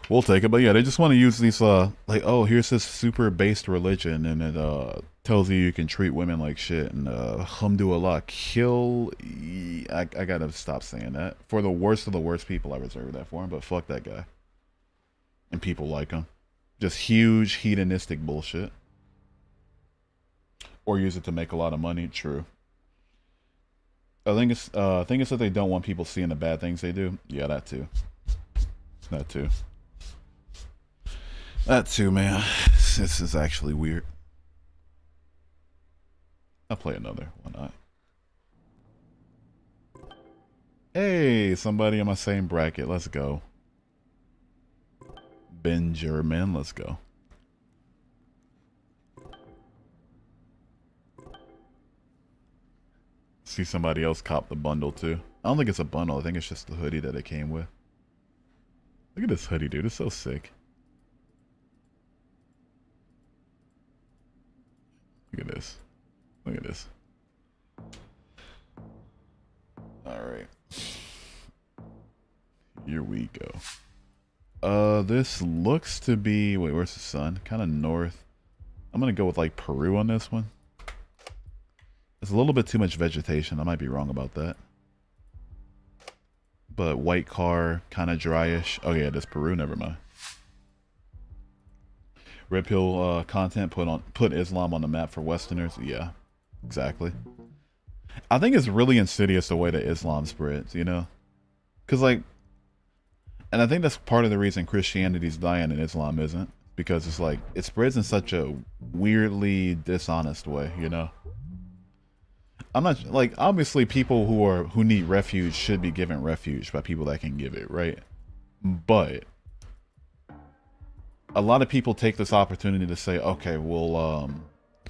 We'll take it. But yeah, they just want to use these, like, oh, here's this super based religion, and it tells you can treat women like shit, and alhamdulillah, kill. I gotta stop saying that. For the worst of the worst people, I reserve that for him, but fuck that guy. And people like him. Just huge hedonistic bullshit. Or use it to make a lot of money. True. I think it's that they don't want people seeing the bad things they do. Yeah, that too. That too. That too, man. This is actually weird. I'll play another. Why not? Hey, somebody in my same bracket. Let's go. Benjamin, let's go. See somebody else cop the bundle too. I don't think it's a bundle. I think it's just the hoodie that it came with. Look at this hoodie, dude. It's so sick. Look at this. Look at this. Alright. Here we go. This looks to be... Wait, where's the sun? Kind of north. I'm gonna go with, like, Peru on this one. There's a little bit too much vegetation. I might be wrong about that. but white car, kind of dryish. Oh yeah, that's Peru. Never mind. Red pill content put Islam on the map for Westerners. Yeah, exactly. I think it's really insidious the way that Islam spreads. You know, because like, and I think that's part of the reason Christianity's dying and Islam isn't, because it's like it spreads in such a weirdly dishonest way. You know. I'm not like, obviously people who need refuge should be given refuge by people that can give it, right? But a lot of people take this opportunity to say, okay, well,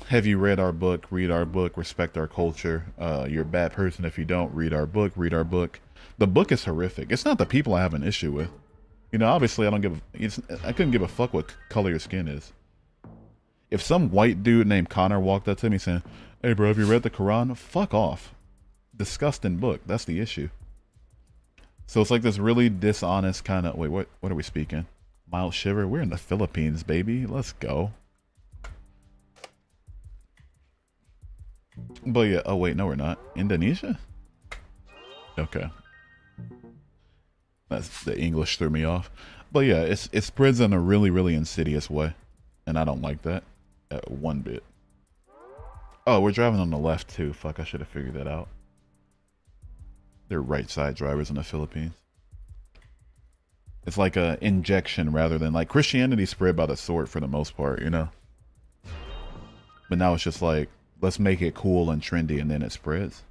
have you read our book? Read our book, respect our culture. You're a bad person if you don't read our book. Read our book. The book is horrific. It's not the people I have an issue with. You know, obviously I couldn't give a fuck what color your skin is. If some white dude named Connor walked up to me saying, hey bro, have you read the Quran? Fuck off. Disgusting book. That's the issue. So it's like this really dishonest kind of, wait, what are we speaking? Mild shiver? We're in the Philippines, baby. Let's go. But yeah, oh wait, no we're not. Indonesia? Okay. That's, the English threw me off. But yeah, it spreads in a really, really insidious way. And I don't like that one bit. Oh, we're driving on the left too. Fuck, I should have figured that out. They're right side drivers in the Philippines. It's like a injection rather than like Christianity spread by the sword for the most part, you know? But now it's just like, let's make it cool and trendy and then it spreads.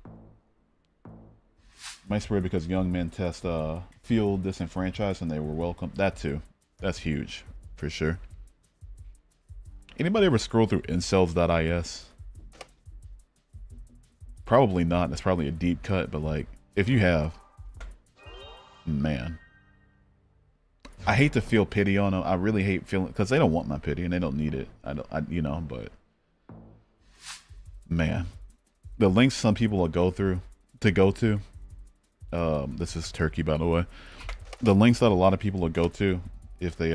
Might spread because young men feel disenfranchised and they were welcome. That too. That's huge, for sure. Anybody ever scroll through incels.is? Probably not. That's probably a deep cut, but like, if you have, man, I hate to feel pity on them. I really hate feeling, because they don't want my pity and they don't need it. You know, but man, the links some people will go to, this is Turkey, by the way. The links that a lot of people will go to if they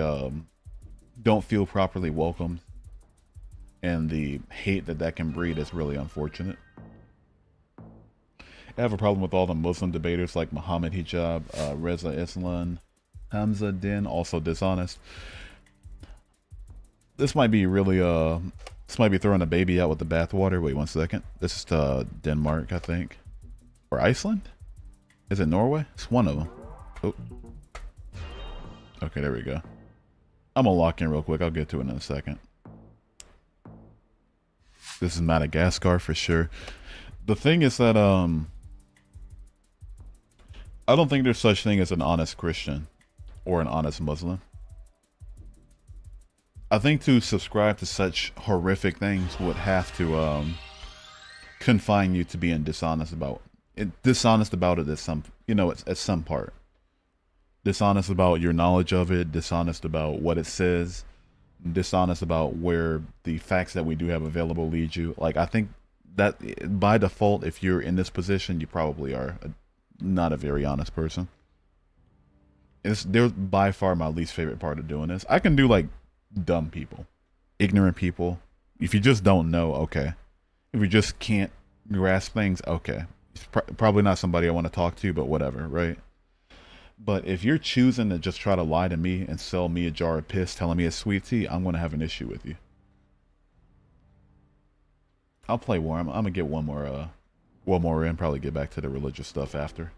don't feel properly welcomed, and the hate that can breed is really unfortunate. I have a problem with all the Muslim debaters like Muhammad Hijab, Reza Islam, Hamza Din, also dishonest. This might be really, this might be throwing a baby out with the bathwater. Wait 1 second. This is Denmark, I think. Or Iceland? Is it Norway? It's one of them. Oh. Okay, there we go. I'm gonna lock in real quick. I'll get to it in a second. This is Madagascar for sure. The thing is that, I don't think there's such thing as an honest Christian or an honest Muslim. I think to subscribe to such horrific things would have to confine you to being dishonest about it. Dishonest about it at some, you know, at some part. Dishonest about your knowledge of it. Dishonest about what it says. Dishonest about where the facts that we do have available lead you. Like, I think that by default, if you're in this position, you probably are not a very honest person. They're by far my least favorite part of doing this. I can do like dumb people, ignorant people. If you just don't know, okay. If you just can't grasp things, okay. It's probably not somebody I want to talk to, but whatever, right? But if you're choosing to just try to lie to me and sell me a jar of piss telling me it's sweet tea, I'm going to have an issue with you. I'll play war. I'm going to get one more in, probably get back to the religious stuff after.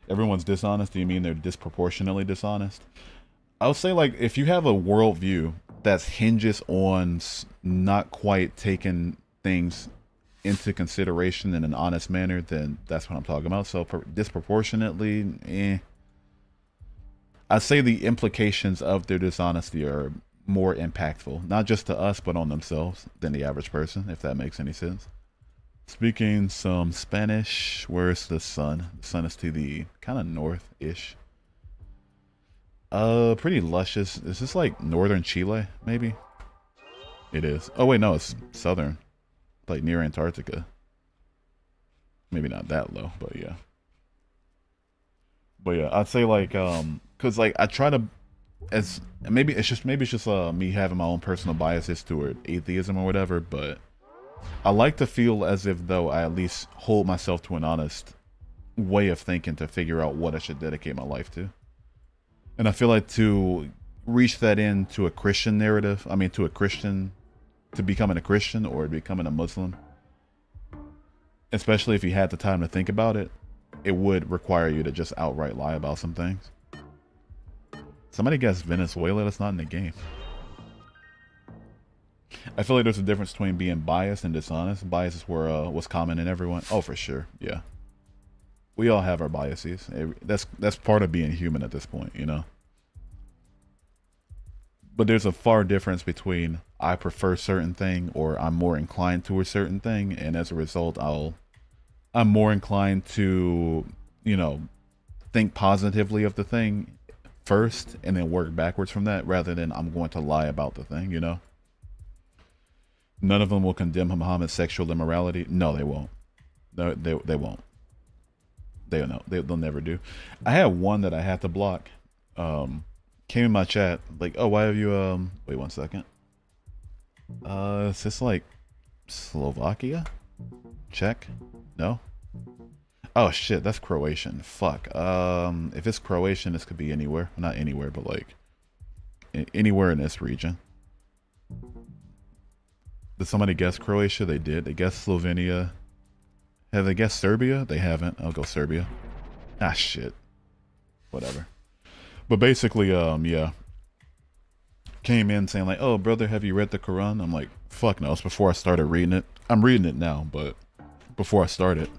Everyone's dishonest. Do you mean they're disproportionately dishonest? I would say, like, if you have a worldview that hinges on not quite taking things into consideration in an honest manner, then that's what I'm talking about. So disproportionately, I'd say the implications of their dishonesty are more impactful, not just to us, but on themselves than the average person, if that makes any sense. Speaking some Spanish, where's the sun? The sun is to the kind of north-ish. Pretty luscious. Is this like northern Chile, maybe? It is. Oh wait, no, it's southern. Like near Antarctica. Maybe not that low, but yeah. But yeah, I'd say like, cause like I try to, maybe it's just me having my own personal biases toward atheism or whatever, but I like to feel as if though I at least hold myself to an honest way of thinking to figure out what I should dedicate my life to. And I feel like to reach that into a Christian narrative, I mean, to a Christian, to becoming a Christian or becoming a Muslim, especially if you had the time to think about it, it would require you to just outright lie about some things. Somebody guessed Venezuela, that's not in the game. I feel like there's a difference between being biased and dishonest. Biases were what's common in everyone. Oh, for sure, yeah. We all have our biases. That's part of being human at this point, you know. But there's a far difference between I prefer certain thing or I'm more inclined to a certain thing, and as a result, I'm more inclined to, you know, think positively of the thing first and then work backwards from that, rather than I'm going to lie about the thing, you know. None of them will condemn Muhammad's sexual immorality. No, they won't. No, they won't. They'll never do. I had one that I had to block. Came in my chat like, oh, why have you wait 1 second. Is this like Slovakia? Czech? No? Oh shit, that's Croatian. Fuck. If it's Croatian, this could be anywhere. Not anywhere, but like anywhere in this region. Did somebody guess Croatia? They did. They guessed Slovenia. Have they guessed Serbia? They haven't. I'll go Serbia. Ah, shit. Whatever. But basically, yeah. Came in saying like, oh, brother, have you read the Quran? I'm like, fuck no. It's before I started reading it. I'm reading it now, but before I started.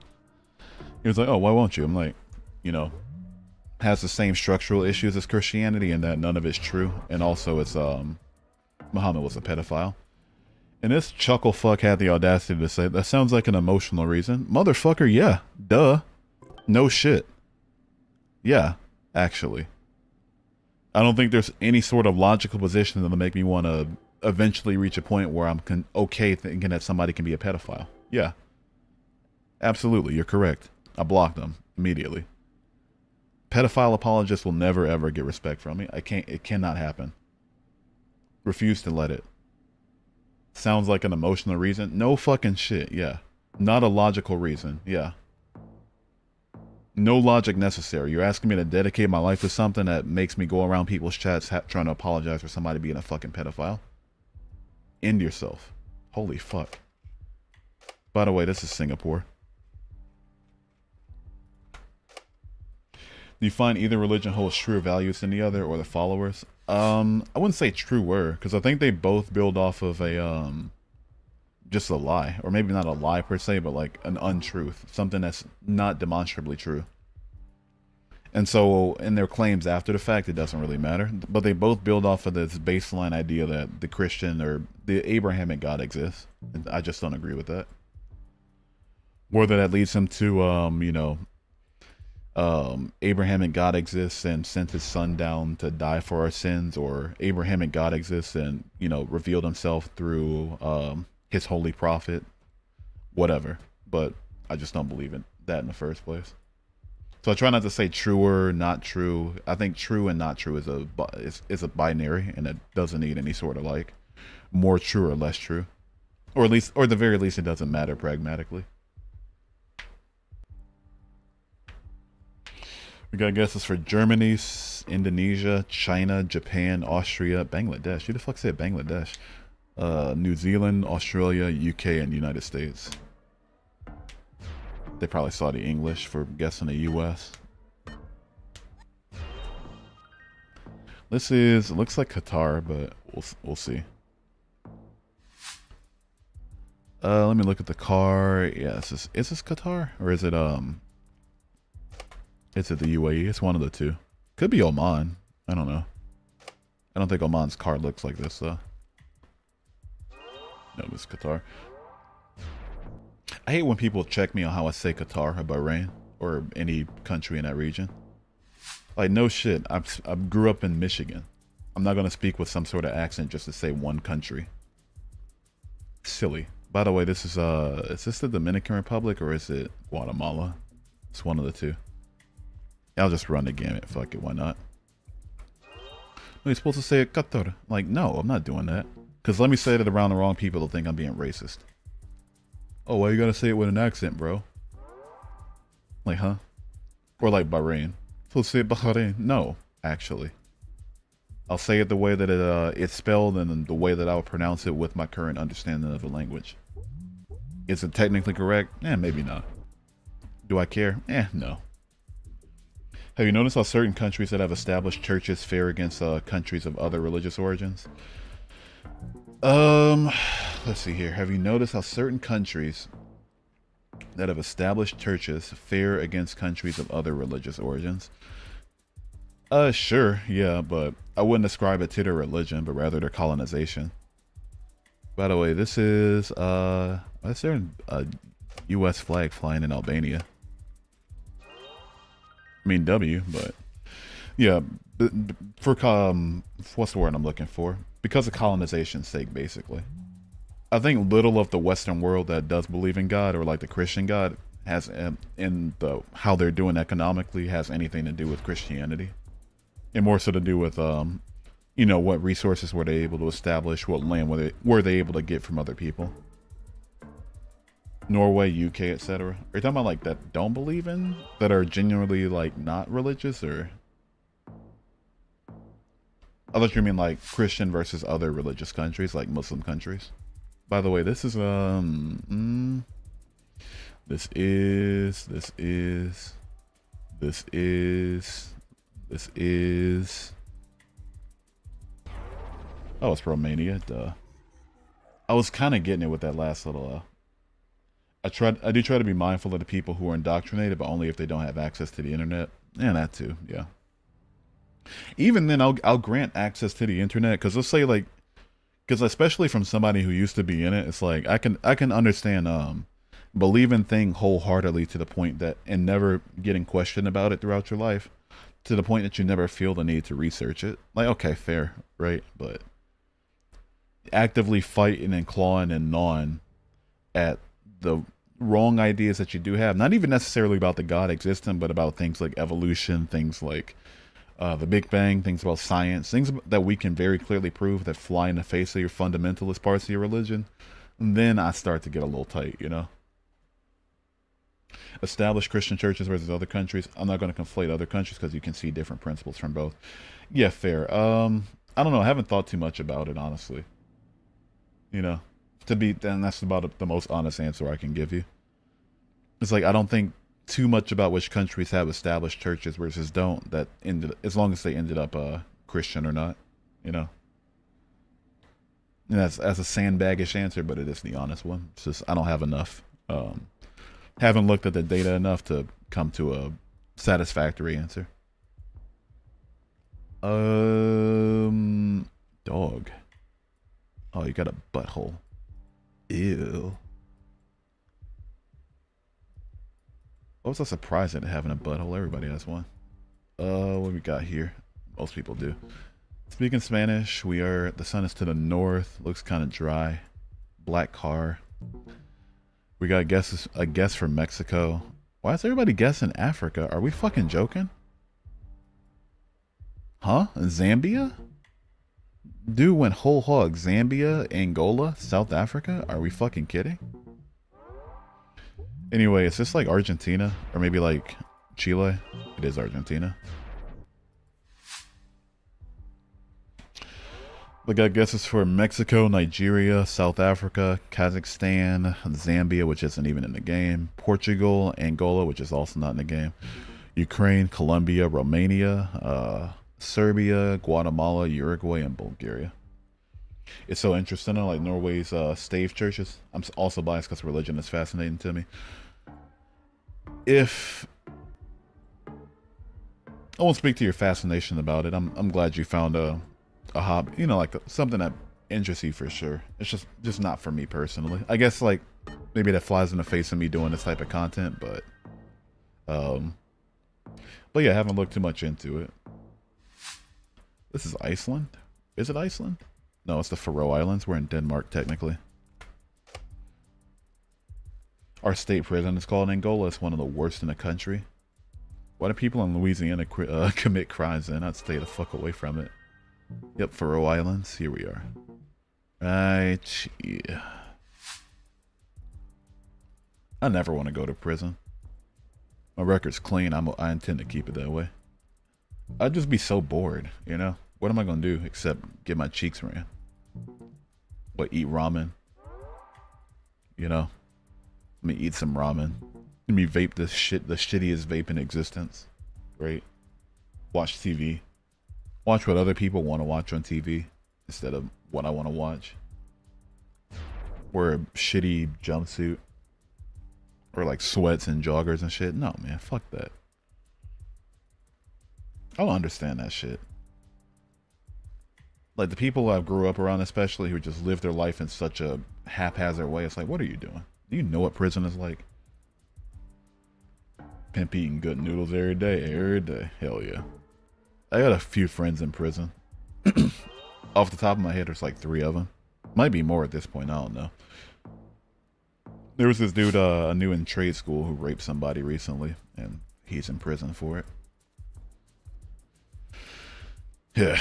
He was like, oh, why won't you? I'm like, you know, has the same structural issues as Christianity in that none of it's true. And also it's, Muhammad was a pedophile. And this chuckle fuck had the audacity to say, that sounds like an emotional reason. Motherfucker, yeah. Duh. No shit. Yeah, actually. I don't think there's any sort of logical position that'll make me want to eventually reach a point where I'm okay thinking that somebody can be a pedophile. Yeah. Absolutely, you're correct. I blocked them immediately. Pedophile apologists will never ever get respect from me. It cannot happen. Refuse to let it. Sounds like an emotional reason. No fucking shit, yeah. Not a logical reason, yeah. No logic necessary. You're asking me to dedicate my life to something that makes me go around people's chats trying to apologize for somebody being a fucking pedophile? End yourself. Holy fuck. By the way, this is Singapore. Do you find either religion holds truer values than the other, or the followers? I wouldn't say truer, because I think they both build off of a, just a lie. Or maybe not a lie per se, but like an untruth. Something that's not demonstrably true. And so, in their claims after the fact, it doesn't really matter. But they both build off of this baseline idea that the Christian or the Abrahamic God exists. And I just don't agree with that. Whether that leads them to, you know, Abrahamic God exists and sent his son down to die for our sins, or Abrahamic God exists and, you know, revealed himself through his holy prophet, whatever. But I just don't believe in that in the first place. So I try not to say true or not true. I think true and not true is a binary, and it doesn't need any sort of like more true or less true, or at the very least, it doesn't matter pragmatically. We got guesses for Germany, Indonesia, China, Japan, Austria, Bangladesh. Who the fuck said Bangladesh? New Zealand, Australia, UK, and United States. They probably saw the English for guessing the US. This looks like Qatar, but we'll see. Let me look at the car. Yeah, is this Qatar, or is it It's at the UAE. It's one of the two. Could be Oman. I don't know. I don't think Oman's card looks like this, though. No, it's Qatar. I hate when people check me on how I say Qatar or Bahrain or any country in that region. Like, no shit. I grew up in Michigan. I'm not going to speak with some sort of accent just to say one country. Silly. By the way, is this the Dominican Republic or is it Guatemala? It's one of the two. I'll just run the gamut. Fuck it, why not? No, you're supposed to say Qatar. Like, no, I'm not doing that. Because let me say that around the wrong people will think I'm being racist. Oh, why you gotta say it with an accent, bro? Like, huh? Or like Bahrain. So say Bahrain. No, actually. I'll say it the way that it's spelled and the way that I would pronounce it with my current understanding of the language. Is it technically correct? Maybe not. Do I care? No. Have you noticed how certain countries that have established churches fare against countries of other religious origins? Let's see here. Have you noticed how certain countries that have established churches fare against countries of other religious origins? Sure, yeah, but I wouldn't ascribe it to their religion, but rather their colonization. By the way, this is, is there a U.S. flag flying in Albania? I mean, W, but yeah, for, what's the word I'm looking for? Because of colonization's sake, basically. I think little of the Western world that does believe in God, or like the Christian God, has in the how they're doing economically has anything to do with Christianity, and more so to do with you know, what resources were they able to establish, what land were they able to get from other people. Norway, UK, etc. Are you talking about like that don't believe in, that are genuinely like not religious, or? I thought you mean like Christian versus other religious countries, like Muslim countries. By the way, this is this is oh, it's Romania, duh. I was kind of getting it with that last little I do try to be mindful of the people who are indoctrinated, but only if they don't have access to the internet. And that too, yeah. Even then, I'll grant access to the internet, because let's say like, because especially from somebody who used to be in it, it's like I can understand believing thing wholeheartedly to the point that, and never getting questioned about it throughout your life, to the point that you never feel the need to research it. Like, okay, fair, right? But actively fighting and clawing and gnawing at the wrong ideas that you do have, not even necessarily about the God existing, but about things like evolution, things like the Big Bang, things about science, things that we can very clearly prove that fly in the face of your fundamentalist parts of your religion. And then I start to get a little tight, you know? Established Christian churches versus other countries. I'm not going to conflate other countries because you can see different principles from both. Yeah, fair. I don't know. I haven't thought too much about it, honestly. You know, then that's about the most honest answer I can give you. It's like, I don't think too much about which countries have established churches versus don't, that ended, as long as they ended up Christian or not, you know. And that's a sandbaggish answer, but it is the honest one. It's just I don't have enough. Haven't looked at the data enough to come to a satisfactory answer. Dog. Oh, you got a butthole. Ew. What was so surprising at having a butthole? Everybody has one. What we got here? Most people do. Speaking Spanish, the sun is to the north. Looks kind of dry. Black car. We got a guess from Mexico. Why is everybody guessing Africa? Are we fucking joking? Huh? Zambia? Dude went whole hog. Zambia, Angola, South Africa? Are we fucking kidding? Anyway, is this like Argentina? Or maybe like Chile? It is Argentina. But I guess it's for Mexico, Nigeria, South Africa, Kazakhstan, Zambia, which isn't even in the game, Portugal, Angola, which is also not in the game, Ukraine, Colombia, Romania, Serbia, Guatemala, Uruguay, and Bulgaria. It's so interesting, like Norway's stave churches. I'm also biased because religion is fascinating to me. If I won't speak to your fascination about it, I'm glad you found a hobby, you know, like something that interests you for sure. It's just not for me personally. I guess like maybe that flies in the face of me doing this type of content, but yeah, I haven't looked too much into it. This is Iceland. Is it Iceland? No, it's the Faroe Islands. We're in Denmark technically. Our state prison is called Angola. It's one of the worst in the country. Why do people in Louisiana commit crimes then? I'd stay the fuck away from it. Yep, Faroe Islands. Here we are. Right, yeah. I never want to go to prison. My record's clean. I intend to keep it that way. I'd just be so bored, you know? What am I gonna do except get my cheeks ran? What, eat ramen? You know? Let me eat some ramen. Let me vape this shit, the shittiest vape in existence. Great. Watch TV. Watch what other people want to watch on TV instead of what I want to watch. Wear a shitty jumpsuit. Or like sweats and joggers and shit. No, man, fuck that. I don't understand that shit. Like the people I grew up around, especially who just live their life in such a haphazard way. It's like, what are you doing? Do you know what prison is like? Pimp eating good noodles every day, every day. Hell yeah. I got a few friends in prison. Off the top of my head, there's like 3 of them. Might be more at this point, I don't know. There was this dude I knew in trade school who raped somebody recently, and he's in prison for it. Yeah.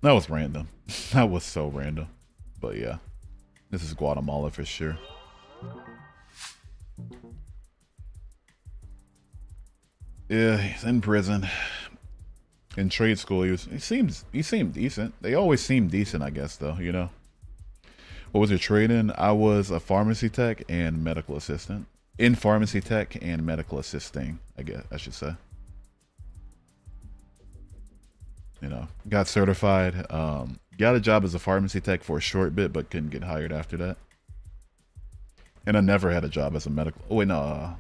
That was random. That was so random. But yeah. This is Guatemala for sure. Yeah, he's in prison. In trade school, he seemed decent. They always seem decent, I guess, though, you know. What was your trade in? I was a pharmacy tech and medical assistant. In pharmacy tech and medical assisting, I guess I should say. You know, got certified. Got a job as a pharmacy tech for a short bit, but couldn't get hired after that. And I never had a job as a medical. Oh wait, no.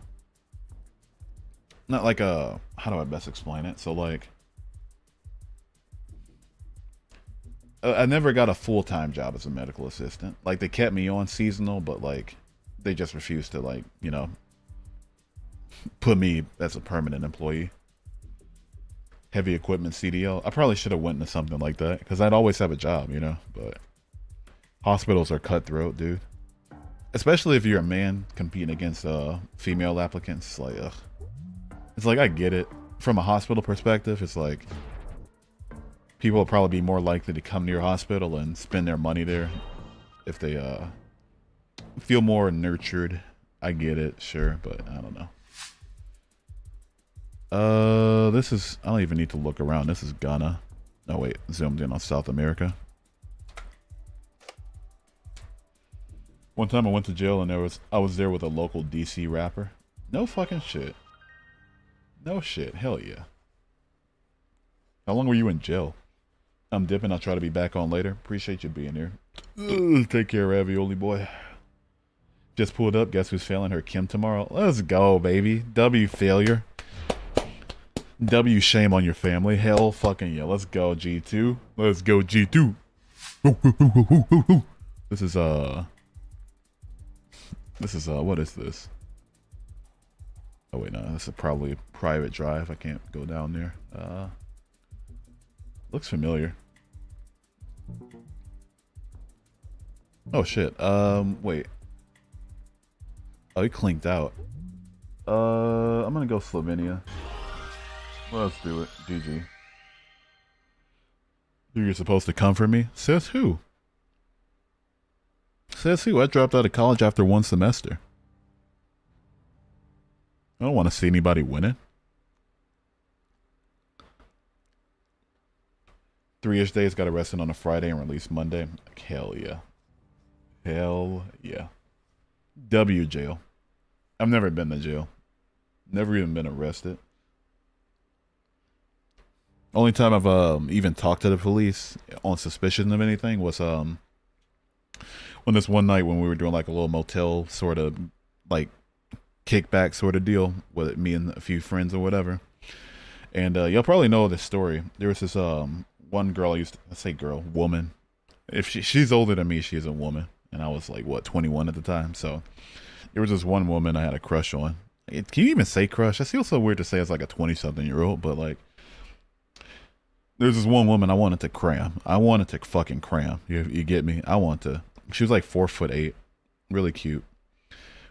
Not like a. How do I best explain it? So like, I never got a full-time job as a medical assistant. Like they kept me on seasonal, but like, they just refused to like, you know, put me as a permanent employee. Heavy equipment CDL. I probably should have went into something like that because I'd always have a job, you know. But hospitals are cutthroat, dude. Especially if you're a man competing against female applicants. It's like, ugh. It's like I get it from a hospital perspective. It's like people will probably be more likely to come to your hospital and spend their money there if they feel more nurtured. I get it, sure, but I don't know. This is, I don't even need to look around. This is Ghana. Oh wait, zoomed in on South America. One time I went to jail and I was there with a local DC rapper. No fucking shit. No shit. Hell yeah. How long were you in jail? I'm dipping. I'll try to be back on later. Appreciate you being here. Take care, Ravioli boy. Just pulled up. Guess who's failing her Kim tomorrow? Let's go, baby. W failure. W shame on your family. Hell fucking yeah. Let's go, G2. Let's go, G2. This is what is this? Oh wait, no, this is probably a private drive. I can't go down there. Looks familiar. Oh shit. Wait. Oh, he clinked out. I'm gonna go Slovenia. Well, let's do it. GG. You're supposed to come for me? Says who? Says who? I dropped out of college after 1 semester. I don't want to see anybody winning. 3-ish days, got arrested on a Friday and released Monday. Like, hell yeah. Hell yeah. W jail. I've never been to jail. Never even been arrested. Only time I've even talked to the police on suspicion of anything was when this one night when we were doing like a little motel sort of like kickback sort of deal with me and a few friends or whatever. And you'll probably know this story. There was this one girl, I say girl, woman. If she's older than me, she's a woman. And I was like, what, 21 at the time. So there was this one woman I had a crush on. Can you even say crush? That feels so weird to say as like a 20-something-year-old, but like, there's this one woman I wanted to cram. I wanted to fucking cram. You get me? I want to. She was like 4'8", really cute.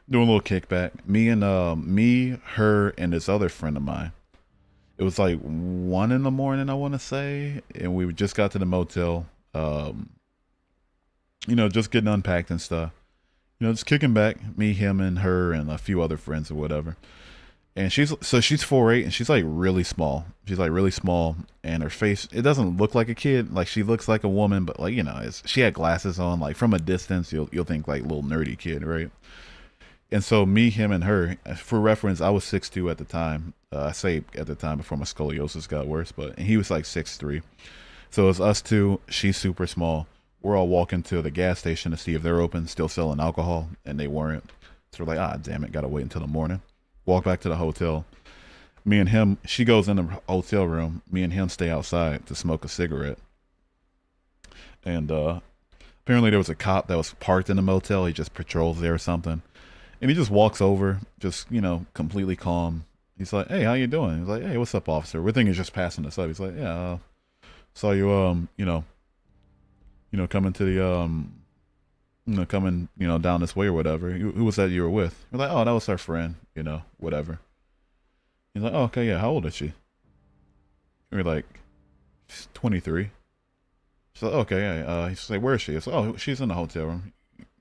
Doing a little kickback. Me, her, and this other friend of mine. It was like 1 in the morning, I want to say, and we just got to the motel. You know, just getting unpacked and stuff. Just kicking back, me, him, and her, and a few other friends or whatever. And she's 4'8", and she's like really small. She's like really small, and her face, it doesn't look like a kid. Like she looks like a woman, but like she had glasses on. Like from a distance, you'll think like little nerdy kid, right? And so me, him, and her. For reference, I was 6'2" at the time. I say at the time before my scoliosis got worse, but and he was like 6'3". So it's us two. She's super small. We're all walking to the gas station to see if they're open, still selling alcohol, and they weren't. So we're like, damn it, gotta wait until the morning. Walk back to the hotel. Me and him, she goes in the hotel room. Me and him stay outside to smoke a cigarette. And apparently there was a cop that was parked in the motel. He just patrols there or something. And he just walks over, just, completely calm. He's like, hey, how you doing? He's like, hey, what's up, officer? We're thinking just passing us up. He's like, yeah, saw you, coming to the, coming, down this way or whatever. Who was that you were with? We're like, oh, that was our friend, whatever. He's like, oh, okay, yeah, how old is she? And we're like, she's 23. She's like, okay, yeah. He's like, where is she? It's like, oh, she's in the hotel room.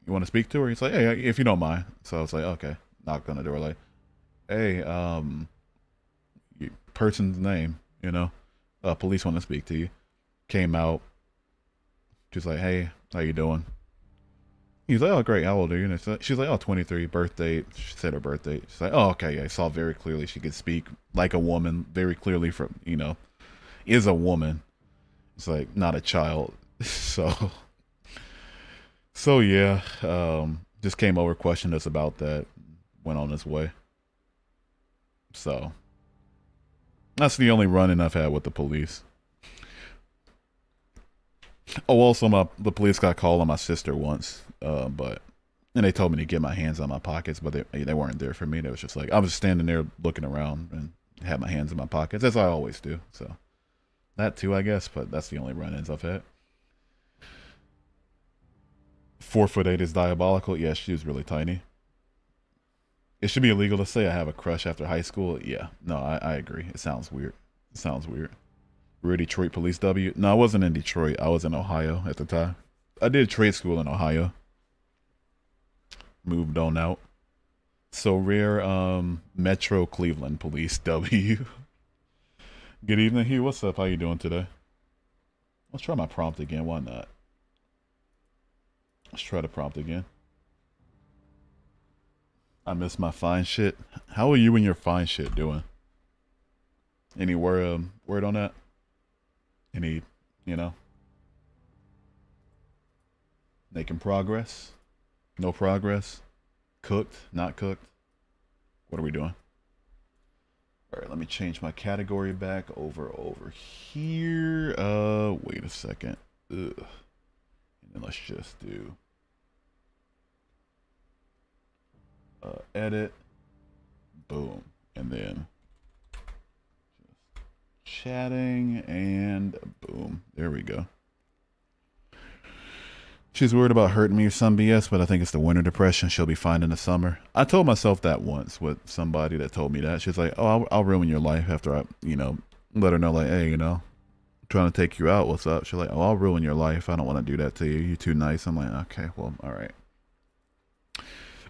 You want to speak to her? He's like, hey, if you don't mind. So I was like, okay. Knocked on the door, like, hey, person's name, police want to speak to you. Came out. She's like, hey, how you doing? He's like, oh, great. How old are you? And she's like, oh, 23. Birthday. She said her birthday. She's like, oh, okay. Yeah, I saw very clearly she could speak like a woman, very clearly from, is a woman. It's like, not a child. So yeah, just came over, questioned us about that, went on his way. So that's the only run-in I've had with the police. Oh, also, the police got called on my sister once, and they told me to get my hands on my pockets, but they weren't there for me. They was just like, I was standing there looking around and had my hands in my pockets, as I always do. So that too, I guess, but that's the only run-ins I've had. 4'8" is diabolical. Yeah, she was really tiny. It should be illegal to say I have a crush after high school. Yeah, no, I agree. It sounds weird. It sounds weird. We're a Detroit police W. No, I wasn't in Detroit. I was in Ohio at the time. I did trade school in Ohio. Moved on out. So rare, Metro Cleveland Police W. Good evening, Hugh. What's up? How you doing today? Let's try my prompt again. Why not? Let's try the prompt again. I miss my fine shit. How are you and your fine shit doing? Any word on that? Any, making progress? No progress? Cooked? Not cooked? What are we doing? All right, let me change my category back over here. Wait a second. Ugh. And then let's just do edit, boom, and then just chatting, and boom. There we go. She's worried about hurting me or some BS, but I think it's the winter depression. She'll be fine in the summer. I told myself that once with somebody that told me that. She's like, oh, I'll ruin your life after I, let her know, like, hey, trying to take you out. What's up? She's like, oh, I'll ruin your life. I don't want to do that to you. You're too nice. I'm like, okay, well, all right.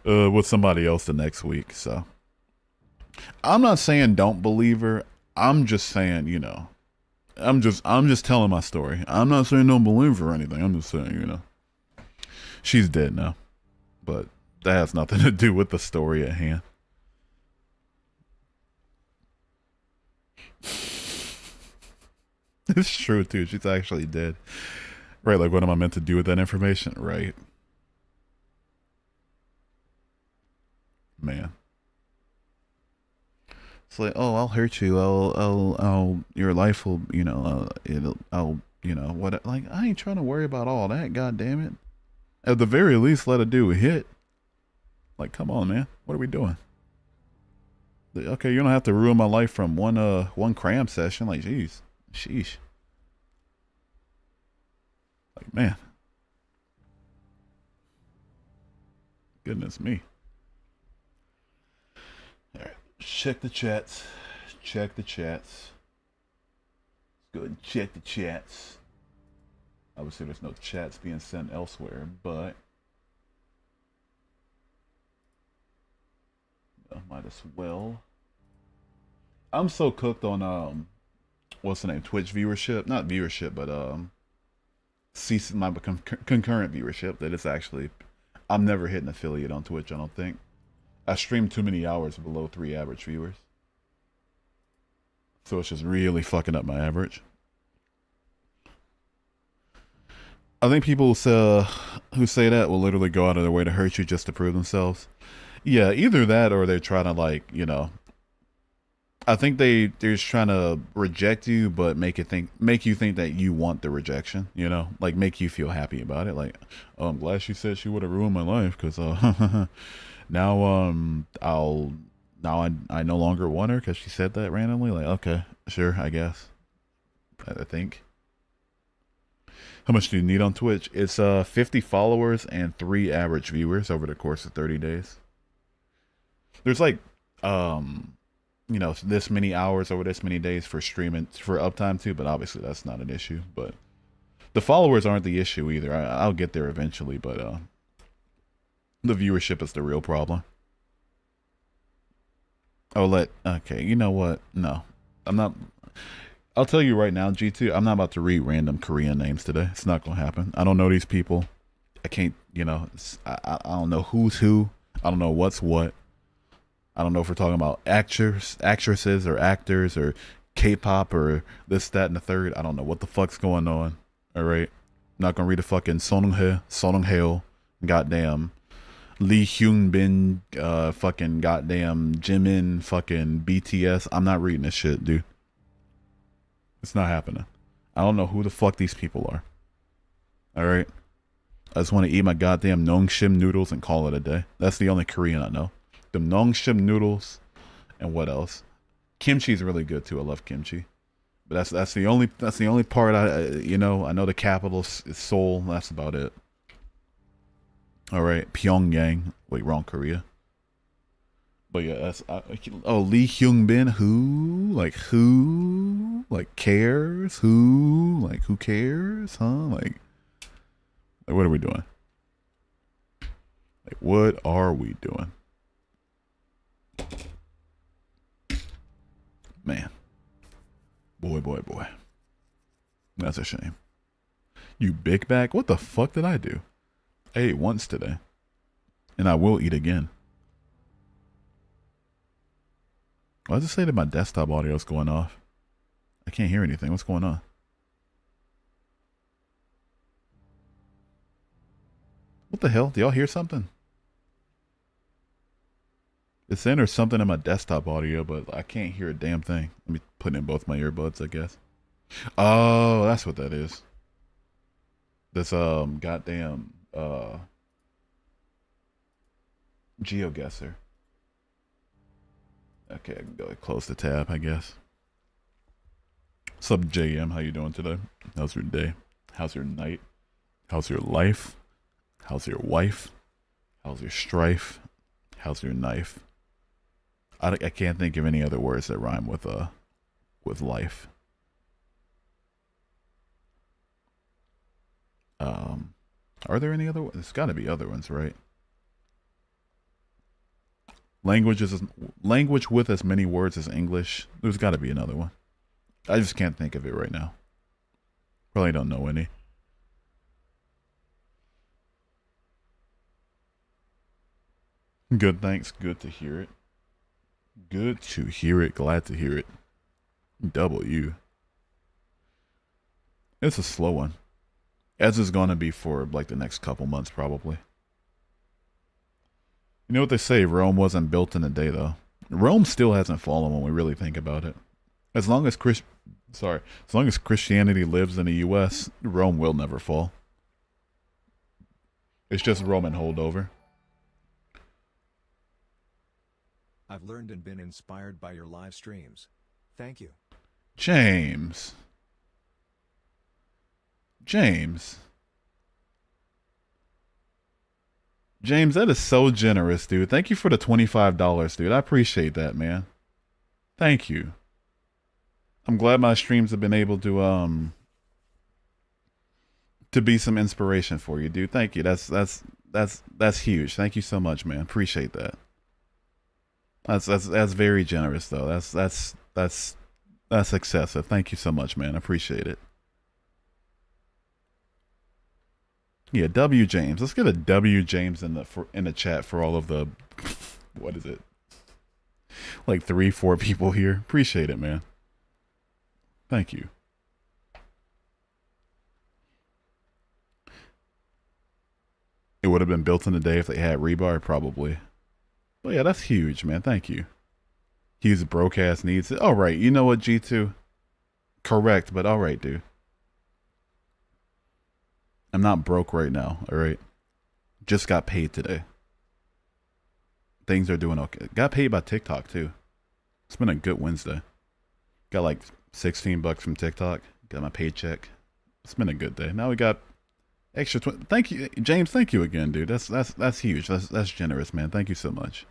With somebody else the next week. So I'm not saying don't believe her. I'm just saying, I'm just telling my story. I'm not saying don't believe her or anything. I'm just saying, she's dead now, but that has nothing to do with the story at hand. It's true too. She's actually dead. Right, like what am I meant to do with that information? Right. Man. It's like, oh, I'll hurt you. Your life will, what? Like, I ain't trying to worry about all that. God damn it. At the very least, let a dude hit. Like, come on, man. What are we doing? Okay, you don't have to ruin my life from one cram session. Like, jeez, sheesh. Like, man. Goodness me. All right, check the chats. Check the chats. Let's go ahead and check the chats. Obviously, there's no chats being sent elsewhere, but Might as well. I'm so cooked on what's the name? Twitch viewership, not viewership, but my concurrent viewership. That it's actually, I'm never hitting affiliate on Twitch. I don't think. I stream too many hours below 3 average viewers, so it's just really fucking up my average. I think people who say that will literally go out of their way to hurt you just to prove themselves. Yeah, either that or they're trying to like, you know, I think they're just trying to reject you, but make you think that you want the rejection. You know, like make you feel happy about it. Like, oh, I'm glad she said she would have ruined my life because now I no longer want her because she said that randomly. Like, okay, sure, I guess. I think. How much do you need on Twitch? It's 50 followers and 3 average viewers over the course of 30 days. There's like you know, this many hours over this many days for streaming for uptime too, but obviously that's not an issue. But the followers aren't the issue either. I'll get there eventually, but the viewership is the real problem. Okay, you know what? No, I'm not. I'll tell you right now, G2, I'm not about to read random Korean names today. It's not gonna happen. I don't know these people. I can't, you know, I don't know who's who. I don't know what's what. I don't know if we're talking about actresses or actors or K-pop or this, that, and the third. I don't know what the fuck's going on. All right, I'm not gonna read the fucking Sonung-hae, goddamn Lee Hyun-bin, fucking goddamn Jimin, fucking BTS. I'm not reading this shit, dude. It's not happening. I don't know who the fuck these people are. Alright? I just want to eat my goddamn nongshim noodles and call it a day. That's the only Korean I know. The nongshim noodles and what else? Kimchi's really good too. I love kimchi. But that's the only part I know the capital is Seoul. That's about it. Alright, Pyongyang. Wait, wrong Korea. But yeah, that's Lee Hyun-bin, who? Like who? Like cares? Who? Like who cares? Huh? Like what are we doing? Like what are we doing? Man. Boy. That's a shame. You big bag? What the fuck did I do? I ate once today. And I will eat again. Why does it say that my desktop audio is going off? I can't hear anything. What's going on? What the hell? Do y'all hear something? It's saying there's something in my desktop audio, but I can't hear a damn thing. Let me put in both my earbuds, I guess. Oh, that's what that is. This goddamn GeoGuessr. Okay, I can go close the tab, I guess. What's up, JM? How you doing today? How's your day? How's your night? How's your life? How's your wife? How's your strife? How's your knife? I can't think of any other words that rhyme with life. Are there any other? There's got to be other ones, right? Language with as many words as English. There's got to be another one. I just can't think of it right now. Probably don't know any. Good, thanks. Good to hear it. Good to hear it. Glad to hear it. W. It's a slow one. As is gonna be for like the next couple months, probably. You know what they say, Rome wasn't built in a day, though. Rome still hasn't fallen when we really think about it. As long as Christianity lives in the U.S., Rome will never fall. It's just Roman holdover. I've learned and been inspired by your live streams. Thank you. James. James, that is so generous, dude. Thank you for the $25, dude. I appreciate that, man. Thank you. I'm glad my streams have been able to be some inspiration for you, dude. Thank you. That's huge. Thank you so much, man. Appreciate that. That's very generous though. That's excessive. Thank you so much, man. I appreciate it. Yeah, W James. Let's get a W James in the chat for all of the what is it? Like 3, 4 people here. Appreciate it, man. Thank you. It would have been built in a day if they had rebar, probably. But yeah, that's huge, man. Thank you. He's broke ass needs it. All right, you know what, G2? Correct, but all right, dude. I'm not broke right now, all right? Just got paid today. Things are doing okay. Got paid by TikTok, too. It's been a good Wednesday. Got like $16 from TikTok. Got my paycheck. It's been a good day. Now we got extra. Thank you, James. Thank you again, dude. That's huge. That's generous, man. Thank you so much.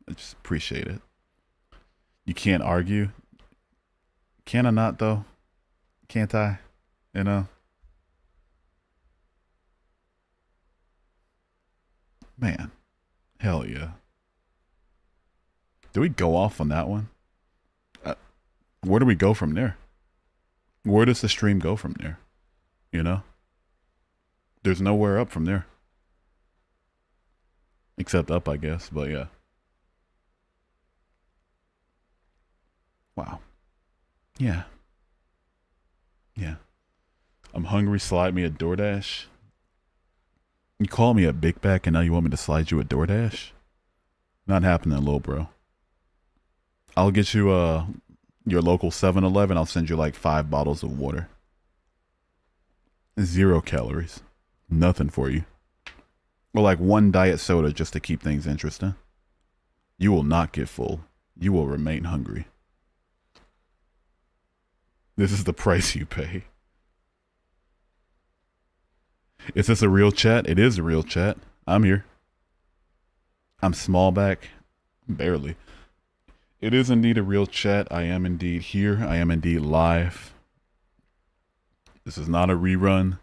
I just appreciate it. You can't argue. Can I not though? Can't I? You know. Man, hell yeah. Do we go off on that one? Where do we go from there? Where does the stream go from there? You know? There's nowhere up from there. Except up, I guess, but yeah. Wow. Yeah. Yeah. I'm hungry, slide me a DoorDash. You call me a big back and now you want me to slide you a DoorDash? Not happening, little bro. I'll get you your local 7-Eleven. I'll send you like 5 bottles of water. 0 calories. Nothing for you. Or like 1 diet soda just to keep things interesting. You will not get full. You will remain hungry. This is the price you pay. Is this a real chat? It is a real chat. I'm here. I'm small back. Barely. It is indeed a real chat. I am indeed here. I am indeed live. This is not a rerun.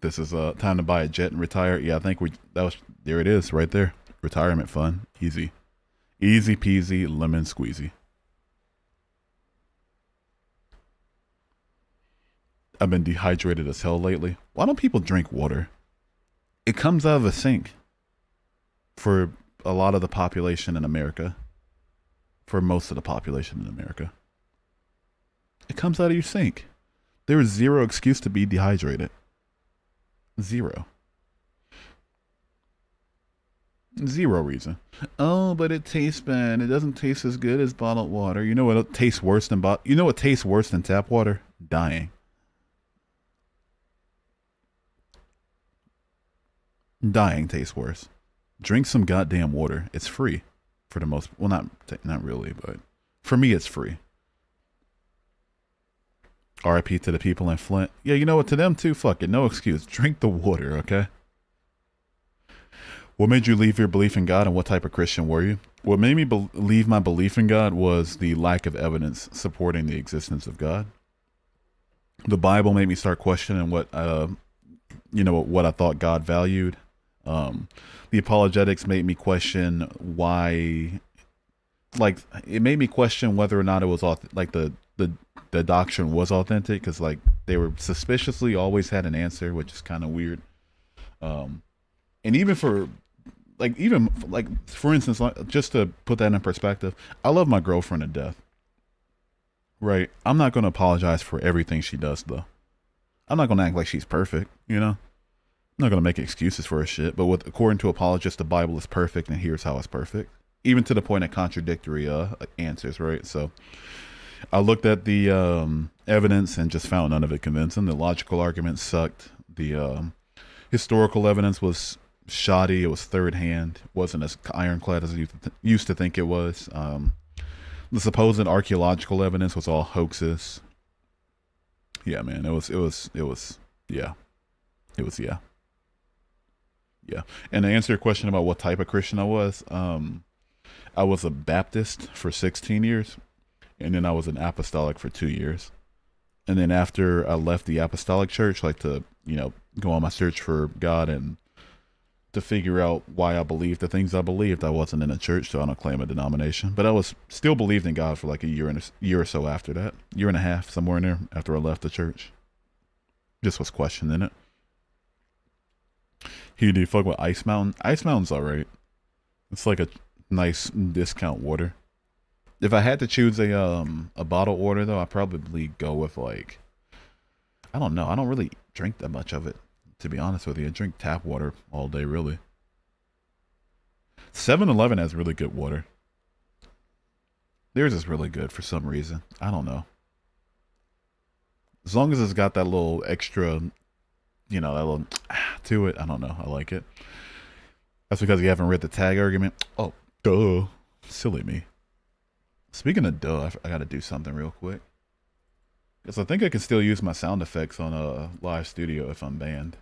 This is time to buy a jet and retire. Yeah, I think there it is right there. Retirement fund. Easy. Easy peasy lemon squeezy. I've been dehydrated as hell lately. Why don't people drink water? It comes out of a sink for a lot of the population in America. For most of the population in America. It comes out of your sink. There is 0 excuse to be dehydrated. 0. 0 reason. Oh, but it tastes bad. It doesn't taste as good as bottled water. You know what tastes worse than You know what tastes worse than tap water? Dying. Dying tastes worse. Drink some goddamn water. It's free, for the most. Well, not really, but for me, it's free. R.I.P. to the people in Flint. Yeah, you know what? To them too. Fuck it. No excuse. Drink the water, okay? What made you leave your belief in God, and what type of Christian were you? What made me leave my belief in God was the lack of evidence supporting the existence of God. The Bible made me start questioning what I thought God valued. The apologetics made me question why, like, it made me question whether or not it was the doctrine was authentic, because like they were suspiciously always had an answer, which is kind of weird. And even for instance, just to put that in perspective, I love my girlfriend to death. Right? I'm not going to apologize for everything she does, though. I'm not going to act like she's perfect, you know? I'm not going to make excuses for her shit, but according to apologists, the Bible is perfect, and here's how it's perfect. Even to the point of contradictory answers, right? So I looked at the evidence and just found none of it convincing. The logical arguments sucked. The historical evidence was shoddy. It was third hand. It wasn't as ironclad as I used to think it was. The supposed archaeological evidence was all hoaxes. Yeah, man, it was yeah. Yeah. And to answer your question about what type of Christian I was a Baptist for 16 years, and then I was an apostolic for 2 years. And then after I left the apostolic church, like to, go on my search for God and to figure out why I believed the things I believed. I wasn't in a church, so I don't claim a denomination. But I was still believed in God for like a year or so after that. Year and a half, somewhere in there, after I left the church. Just was questioning it. He do fuck with Ice Mountain. Ice Mountain's alright. It's like a nice discount water. If I had to choose a bottle order though, I'd probably go with like, I don't know. I don't really drink that much of it, to be honest with you. I drink tap water all day, really. 7-Eleven has really good water. Theirs is really good for some reason. I don't know. As long as it's got that little extra, you know, that little to it. I don't know. I like it. That's because you haven't read the tag argument. Oh, duh. Silly me. Speaking of duh, I gotta do something real quick. Because I think I can still use my sound effects on a live studio if I'm banned.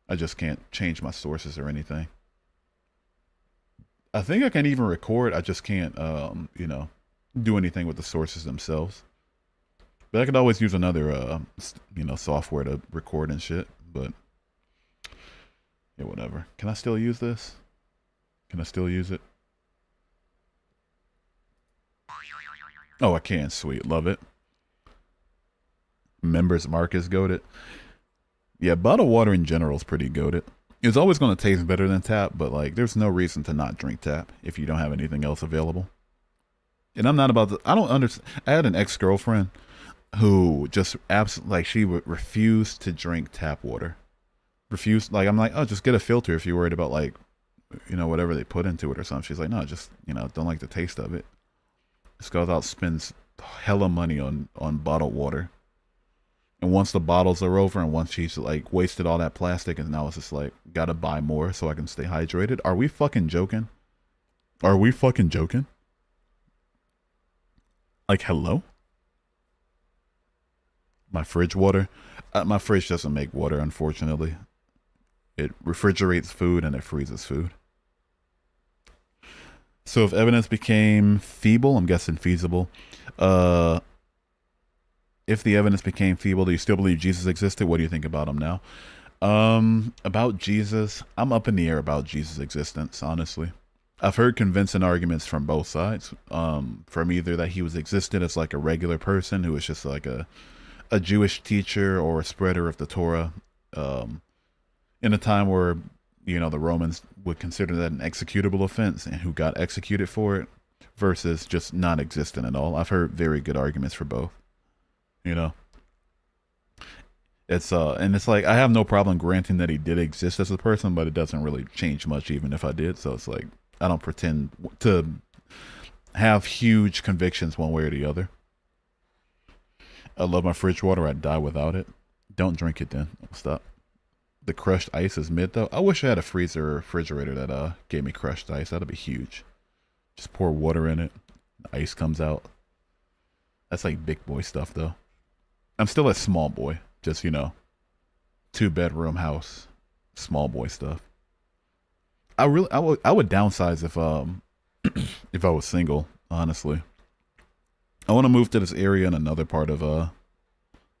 I just can't change my sources or anything. I think I can even record. I just can't, you know, do anything with the sources themselves. But I could always use another, you know, software to record and shit. But yeah, whatever. Can I still use this? Can I still use it? Oh, I can. Sweet. Love it. Members Marcus goated. Yeah, bottled water in general is pretty goated. It's always going to taste better than tap, but like there's no reason to not drink tap if you don't have anything else available. And I'm not about to, I don't understand. I had an ex-girlfriend who just absolutely, like, she would refuse to drink tap water. Refuse, like, I'm like, oh, just get a filter if you're worried about, like, you know, whatever they put into it or something. She's like, no, just, you know, don't like the taste of it. Just goes out, spends hella money on bottled water. And once the bottles are over and once she's like wasted all that plastic and now it's just like, gotta buy more so I can stay hydrated. Are we fucking joking? Are we fucking joking? Like, hello? My fridge water? My fridge doesn't make water, unfortunately. It refrigerates food and it freezes food. So if evidence became feeble, I'm guessing feasible. If the evidence became feeble, do you still believe Jesus existed? What do you think about him now? About Jesus, I'm up in the air about Jesus' existence, honestly. I've heard convincing arguments from both sides. From either that he was existed as like a regular person who was just like a Jewish teacher or a spreader of the Torah, in a time where, you know, the Romans would consider that an executable offense and who got executed for it, versus just non-existent at all. I've heard very good arguments for both. You know, it's and it's like I have no problem granting that he did exist as a person, but it doesn't really change much even if I did. So it's like I don't pretend to have huge convictions one way or the other. I love my fridge water. I'd die without it. Don't drink it then. Stop. The crushed ice is mid though. I wish I had a freezer or refrigerator that gave me crushed ice. That'd be huge. Just pour water in it. The ice comes out. That's like big boy stuff though. I'm still a small boy, just, you know, 2-bedroom house, small boy stuff. I would downsize if if I was single, honestly. I want to move to this area in another part of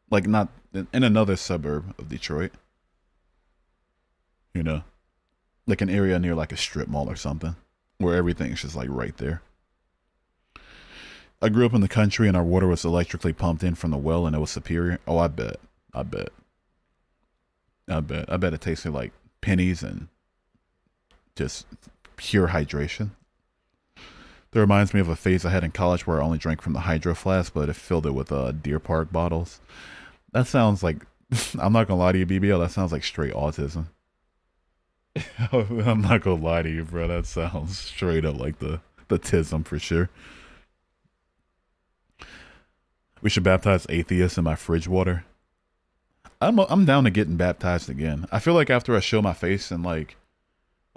like not in another suburb of Detroit. You know, like an area near like a strip mall or something where everything's just like right there. I grew up in the country and our water was electrically pumped in from the well and it was superior. Oh, I bet it tasted like pennies and just pure hydration. That reminds me of a phase I had in college where I only drank from the hydro flask, but it filled it with Deer Park bottles. That sounds like, I'm not gonna lie to you, BBL, that sounds like straight autism. I'm not gonna lie to you, bro. That sounds straight up like the tism for sure. We should baptize atheists in my fridge water. I'm down to getting baptized again. I feel like after I show my face and like,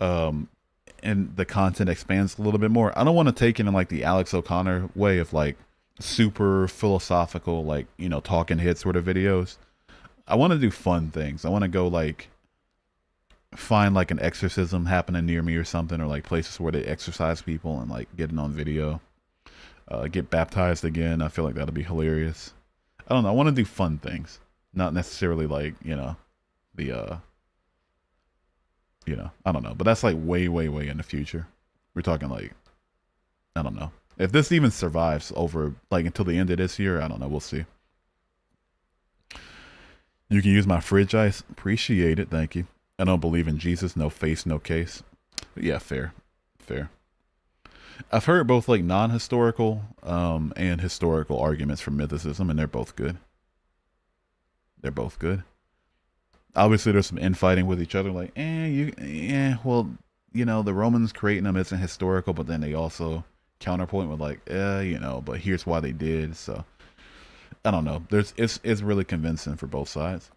and the content expands a little bit more, I don't want to take it in like the Alex O'Connor way of like super philosophical, like, you know, talking head sort of videos. I want to do fun things. I want to go like find like an exorcism happening near me or something, or like places where they exorcise people and like get it on video. Get baptized again. I feel like that'll be hilarious. I don't know. I want to do fun things, not necessarily like, you know, the I don't know, but that's like way, way, way in the future. We're talking like, I don't know. If this even survives over like until the end of this year, I don't know. We'll see. You can use my fridge ice. Appreciate it. Thank you. I don't believe in Jesus. No face, no case. But yeah, fair. Fair. I've heard both like non-historical and historical arguments for mythicism, and they're both good. They're both good. Obviously, there's some infighting with each other. Like, well, the Romans creating them isn't historical, but then they also counterpoint with like, but here's why they did. So I don't know. It's really convincing for both sides,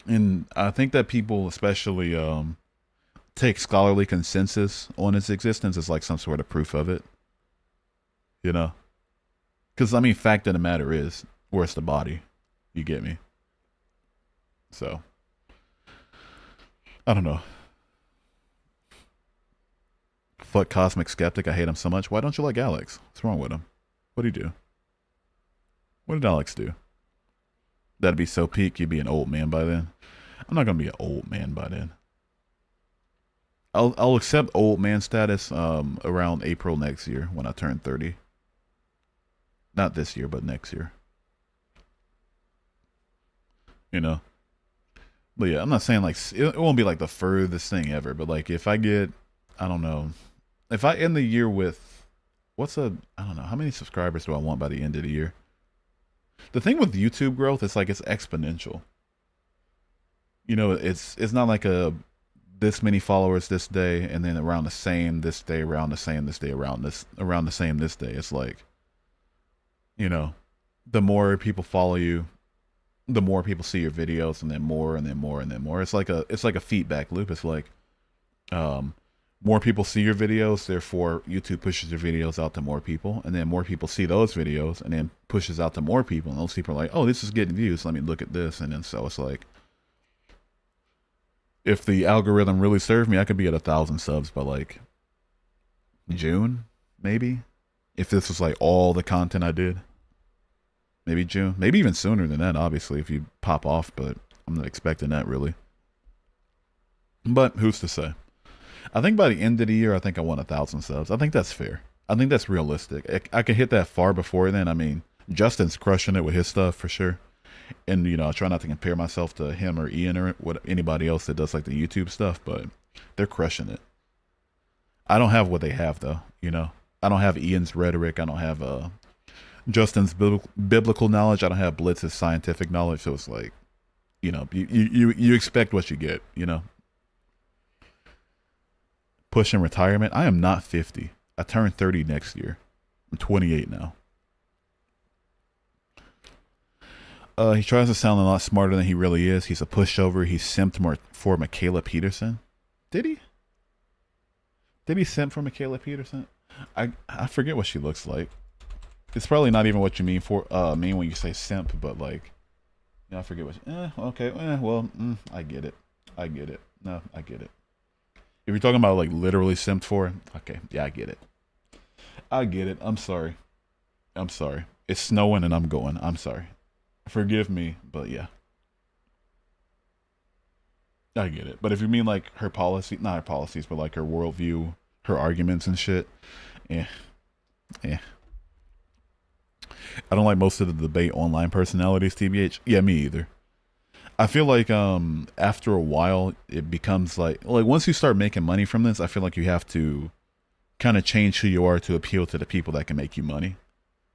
and I think that people, especially take scholarly consensus on its existence as like some sort of proof of it. Because I mean, fact of the matter is, where's the body? You get me? So I don't know. Fuck Cosmic Skeptic. I hate him so much. Why don't you like Alex? What's wrong with him? What'd he do? What did Alex do? That'd be so peak. You'd be an old man by then. I'm not gonna be an old man by then. I'll accept old man status around April next year when I turn 30. Not this year, but next year. But yeah, I'm not saying like it won't be like the furthest thing ever, but like if I get, I don't know, if I end the year with I don't know, how many subscribers do I want by the end of the year? The thing with YouTube growth is like it's exponential. It's not like this many followers this day and then around the same this day, around the same this day, around the same this day. It's like, the more people follow you, the more people see your videos, and then more and then more and then more. It's like a feedback loop. It's like more people see your videos, therefore YouTube pushes your videos out to more people, and then more people see those videos and then pushes out to more people, and those people are like, oh, this is getting views, let me look at this. And then so it's like, if the algorithm really served me, I could be at 1,000 subs by like June, maybe. If this was like all the content I did, maybe June, maybe even sooner than that, obviously, if you pop off, but I'm not expecting that really. But who's to say? I think by the end of the year, I think I want 1,000 subs. I think that's fair. I think that's realistic. I can hit that far before then. I mean, Justin's crushing it with his stuff for sure. And, I try not to compare myself to him or Ian or anybody else that does like the YouTube stuff, but they're crushing it. I don't have what they have though, I don't have Ian's rhetoric. I don't have Justin's biblical knowledge. I don't have Blitz's scientific knowledge. So it's like, you expect what you get, Pushing retirement. I am not 50. I turn 30 next year. I'm 28 now. He tries to sound a lot smarter than he really is. He's a pushover. He simped more for Michaela Peterson. Did he? Did he simp for Michaela Peterson? I forget what she looks like. It's probably not even what you mean when you say simp, but like, I forget what. Okay. I get it. No, I get it. If you're talking about like literally simped for, okay, yeah, I get it. I'm sorry. It's snowing and I'm going. I'm sorry. Forgive me, but yeah. I get it. But if you mean like her policy, not her policies, but like her worldview, her arguments and shit, yeah. I don't like most of the debate online personalities, TBH. Yeah, me either. I feel like after a while it becomes like once you start making money from this, I feel like you have to kind of change who you are to appeal to the people that can make you money.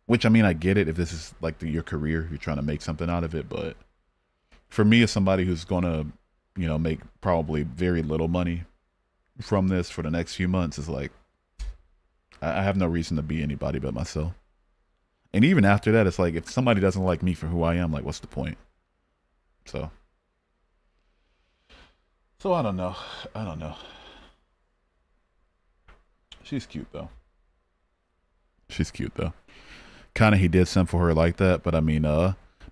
Which, I mean, I get it if this is like your career, you're trying to make something out of it, but for me as somebody who's gonna, make probably very little money from this for the next few months, is like I have no reason to be anybody but myself. And even after that, it's like if somebody doesn't like me for who I am, like what's the point? So I don't know. She's cute though. Kind of he did something for her like that, but I mean,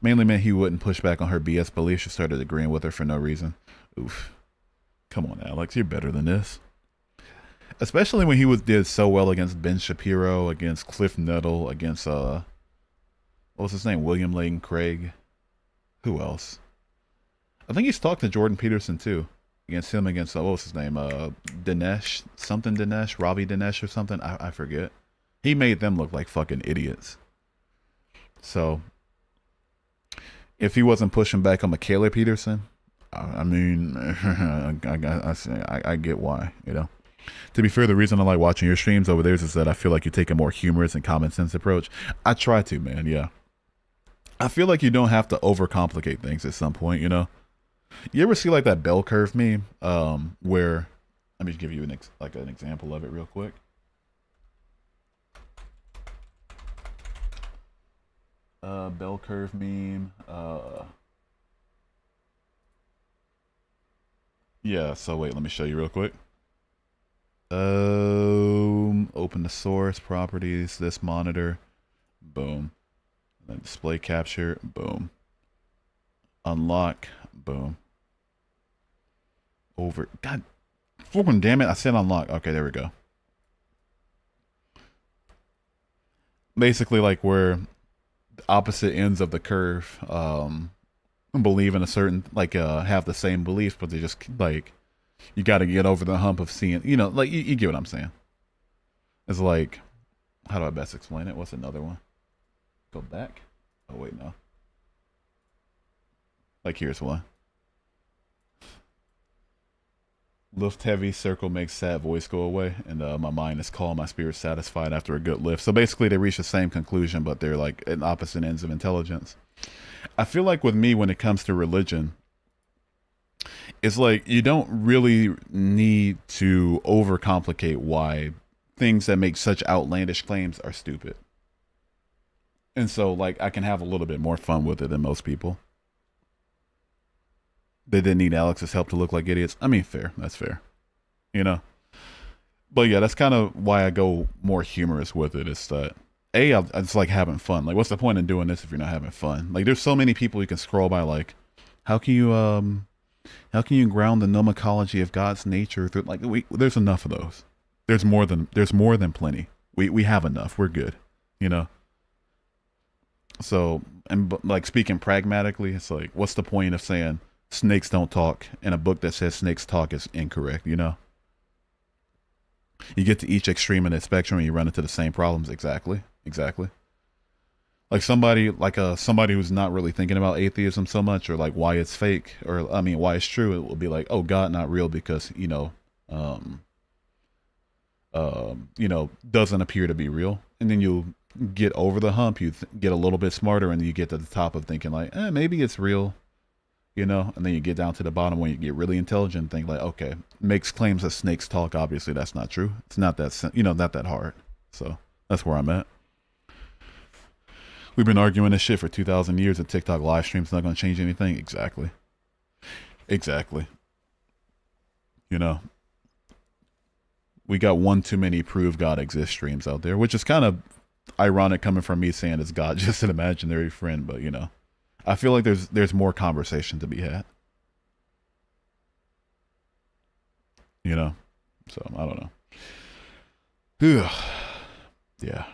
mainly meant he wouldn't push back on her BS beliefs. She started agreeing with her for no reason. Oof. Come on, Alex, you're better than this. Especially when he did so well against Ben Shapiro, against Cliff Nettle, against what was his name? William Lane Craig. Who else? I think he's talked to Jordan Peterson too. against him, against what was his name? Dinesh, something Dinesh, Ravi Dinesh or something. I forget. He made them look like fucking idiots. So if he wasn't pushing back on Michaela Peterson, I mean, I get why, you know. To be fair, the reason I like watching your streams over there is that I feel like you take a more humorous and common sense approach. I try to, man. Yeah, I feel like you don't have to overcomplicate things at some point, you know. You ever see like that bell curve meme, where let me give you an example of it real quick. Bell curve meme. Yeah. So wait, let me show you real quick. Open the source properties. This monitor. Boom. Then display capture. Boom. Unlock. Boom. Over. God. Fucking damn it! I said unlock. Okay, there we go. Basically, like where the opposite ends of the curve believe in a certain have the same beliefs, but they just like you got to get over the hump of seeing, you know, like you get what I'm saying. It's like, how do I best explain it? What's another one? Go back. Oh wait, no. Like here's one. Lift heavy, circle makes sad voice go away, and my mind is calm, my spirit satisfied after a good lift. So basically, they reach the same conclusion, but they're like at opposite ends of intelligence. I feel like with me, when it comes to religion, it's like you don't really need to overcomplicate why things that make such outlandish claims are stupid. And so, like, I can have a little bit more fun with it than most people. They didn't need Alex's help to look like idiots. I mean, fair. That's fair. You know? But yeah, that's kind of why I go more humorous with it. It's that, I just like having fun. Like, what's the point in doing this if you're not having fun? Like, there's so many people you can scroll by, like, how can you ground the nomicology of God's nature through, like, there's enough of those. There's more than plenty. We have enough. We're good. You know? So, and like speaking pragmatically, it's like, what's the point of saying snakes don't talk in a book that says snakes talk is incorrect, you know? You get to each extreme in the spectrum and you run into the same problems. Exactly. Like somebody who's not really thinking about atheism so much, or like why it's fake, or I mean why it's true, it will be like, oh, God not real because, doesn't appear to be real. And then you'll get over the hump, you get a little bit smarter, and you get to the top of thinking like, maybe it's real. You know, and then you get down to the bottom when you get really intelligent and think like, okay, makes claims that snakes talk. Obviously, that's not true. It's not that, not that hard. So that's where I'm at. We've been arguing this shit for 2,000 years, and TikTok live stream's not going to change anything. Exactly. You know, we got one too many prove God exists streams out there, which is kind of ironic coming from me saying it's God, just an imaginary friend, but you know. I feel like there's more conversation to be had. You know? So, I don't know. Yeah.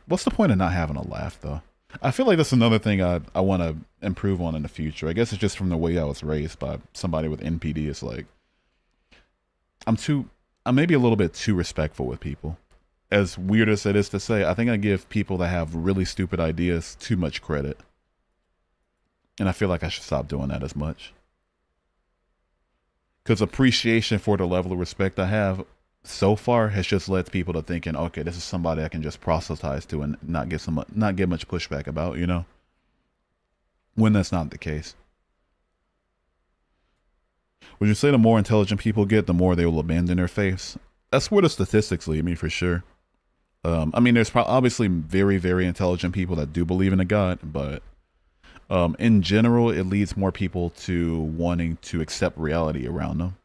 What's the point of not having a laugh, though? I feel like that's another thing I want to improve on in the future. I guess it's just from the way I was raised by somebody with NPD. It's like, I'm maybe a little bit too respectful with people. As weird as it is to say, I think I give people that have really stupid ideas too much credit. And I feel like I should stop doing that as much. Because appreciation for the level of respect I have so far has just led people to thinking, okay, this is somebody I can just proselytize to and not get much pushback about, you know? When that's not the case. Would you say the more intelligent people get, the more they will abandon their faiths? That's where the statistics lead me for sure. I mean, there's obviously very, very intelligent people that do believe in a God, but in general, it leads more people to wanting to accept reality around them.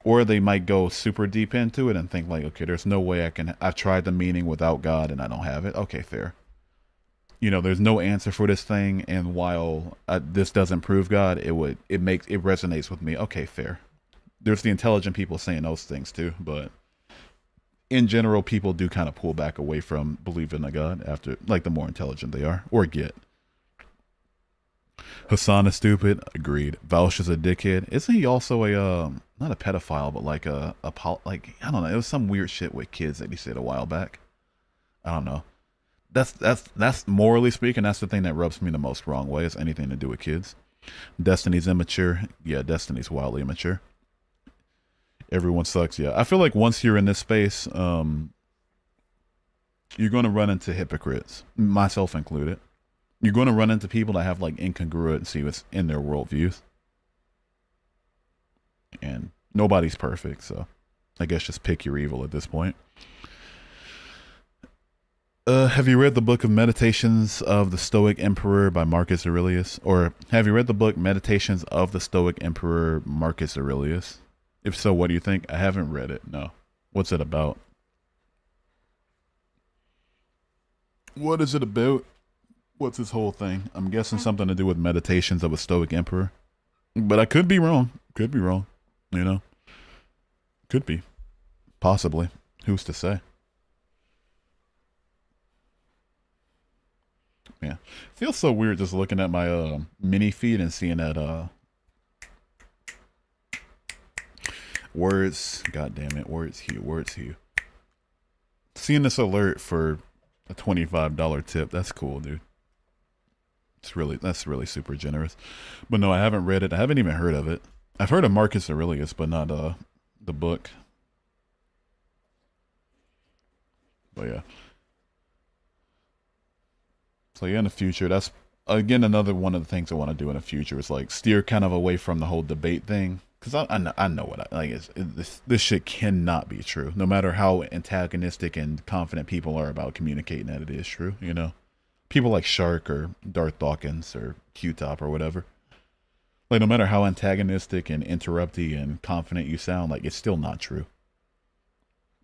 Or they might go super deep into it and think like, okay, there's no way I've tried the meaning without God and I don't have it. Okay, fair. You know, there's no answer for this thing, and while this doesn't prove God, it resonates with me. Okay, fair. There's the intelligent people saying those things too, but in general, people do kind of pull back away from believing in a God after, like, the more intelligent they are or get. Hassan is stupid. Agreed. Vaush is a dickhead. Isn't he also a not a pedophile, but like like I don't know. It was some weird shit with kids that he said a while back. I don't know. That's morally speaking, that's the thing that rubs me the most wrong way. Is anything to do with kids. Destiny's immature. Yeah, Destiny's wildly immature. Everyone sucks. Yeah, I feel like once you're in this space, you're going to run into hypocrites, myself included. You're going to run into people that have like incongruency with in their worldviews, and nobody's perfect. So, I guess just pick your evil at this point. Have you read the book of Meditations of the Stoic Emperor by Marcus Aurelius? Or have you read the book Meditations of the Stoic Emperor Marcus Aurelius? If so, what do you think? I haven't read it. No. What's it about? What is it about? What's his whole thing? I'm guessing something to do with Meditations of a Stoic Emperor. But I could be wrong. Could be wrong. You know? Could be. Possibly. Who's to say? Yeah. Feels so weird just looking at my mini feed and seeing that words, god damn it, words Hugh. Seeing this alert for a $25 tip, that's cool, dude. That's really super generous. But no, I haven't read it. I haven't even heard of it. I've heard of Marcus Aurelius, but not the book. But yeah. So yeah, in the future, that's again another one of the things I want to do in the future is like steer kind of away from the whole debate thing, because I know what I like. This shit cannot be true, no matter how antagonistic and confident people are about communicating that it is true. You know, people like Shark or Darth Dawkins or Q-Top or whatever. Like no matter how antagonistic and interrupty and confident you sound, like it's still not true.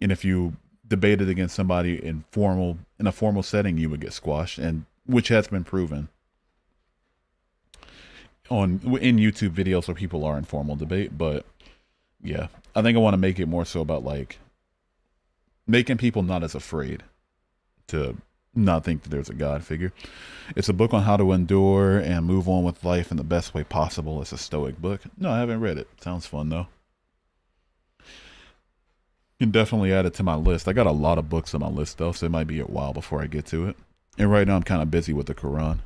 And if you debated against somebody in a formal setting, you would get squashed, and which has been proven in YouTube videos where people are in formal debate. But yeah, I think I want to make it more so about like making people not as afraid to not think that there's a God figure. It's a book on how to endure and move on with life in the best way possible. It's a Stoic book. No, I haven't read it. Sounds fun though. Can definitely add it to my list. I got a lot of books on my list though, so it might be a while before I get to it. And right now I'm kind of busy with the Quran.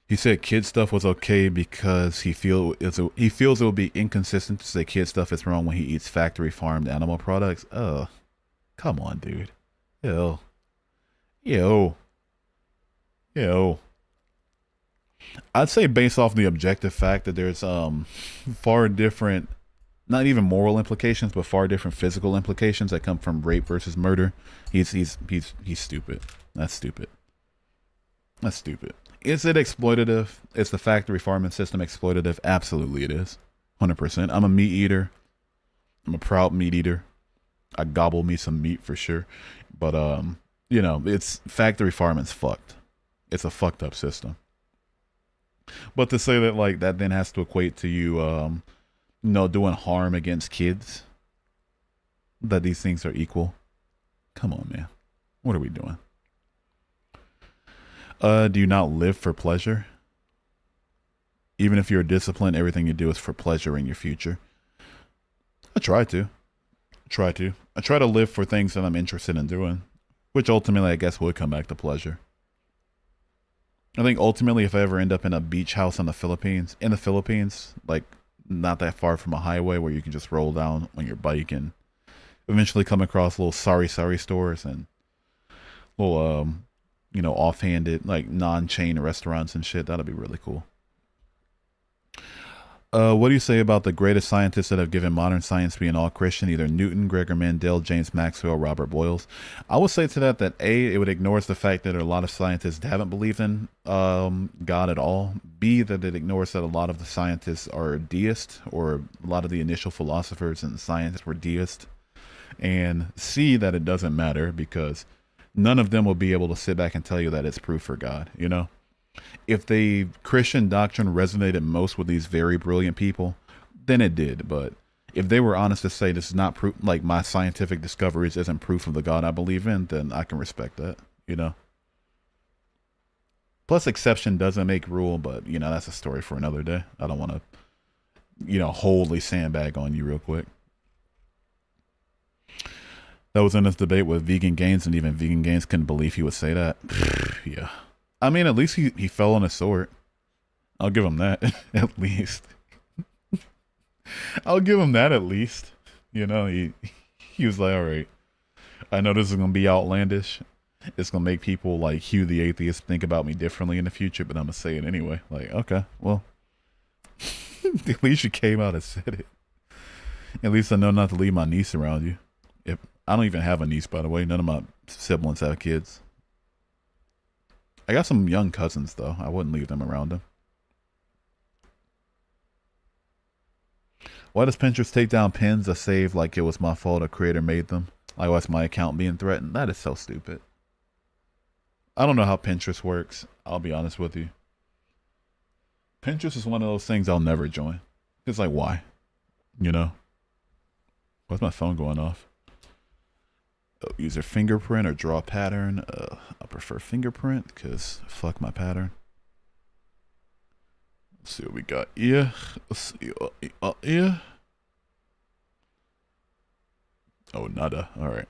He said kid stuff was okay because he feels it would be inconsistent to say kid stuff is wrong when he eats factory farmed animal products. Come on, dude. Yo. I'd say based off the objective fact that there's far different, not even moral implications, but far different physical implications that come from rape versus murder. He's stupid. That's stupid. Is it exploitative? Is the factory farming system exploitative? Absolutely it is. 100%. I'm a meat eater. I'm a proud meat eater. I gobble me some meat for sure. But you know, it's factory farming's fucked. It's a fucked up system. But to say that like that then has to equate to you doing harm against kids, that these things are equal. Come on, man. What are we doing? Do you not live for pleasure? Even if you're disciplined, everything you do is for pleasure in your future. I try to. I try to live for things that I'm interested in doing, which ultimately I guess would come back to pleasure. I think ultimately if I ever end up in a beach house in the Philippines, like not that far from a highway where you can just roll down on your bike and eventually come across little sari stores and little offhanded like non-chain restaurants and shit, that'd be really cool. What do you say about the greatest scientists that have given modern science being all Christian, either Newton, Gregor Mendel, James Maxwell, Robert Boyles? I would say to that A, it would ignores the fact that a lot of scientists haven't believed in God at all. B, that it ignores that a lot of the scientists are deists, or a lot of the initial philosophers in science were deists. And C, that it doesn't matter because none of them will be able to sit back and tell you that it's proof for God, you know? If the Christian doctrine resonated most with these very brilliant people, then it did. But if they were honest to say this is not proof, like my scientific discoveries isn't proof of the God I believe in, then I can respect that, you know? Plus, exception doesn't make rule, but you know that's a story for another day. I don't want to, wholly sandbag on you real quick. That was in this debate with Vegan Gains, and even Vegan Gains couldn't believe he would say that. Yeah. I mean, at least he fell on his sword. I'll give him that. At least. I'll give him that at least. He was like, all right, I know this is going to be outlandish. It's going to make people like Hugh the Atheist think about me differently in the future, but I'm going to say it anyway. Like, okay, well, at least you came out and said it. At least I know not to leave my niece around you. If I don't even have a niece, by the way. None of my siblings have kids. I got some young cousins, though. I wouldn't leave them around them. Why does Pinterest take down pins that save like it was my fault a creator made them? Like, why's my account being threatened? That is so stupid. I don't know how Pinterest works. I'll be honest with you. Pinterest is one of those things I'll never join. It's like, why? Why's my phone going off? User fingerprint or draw pattern. I prefer fingerprint because fuck my pattern. Let's see what we got here. Let's see here. Oh, nada. All right.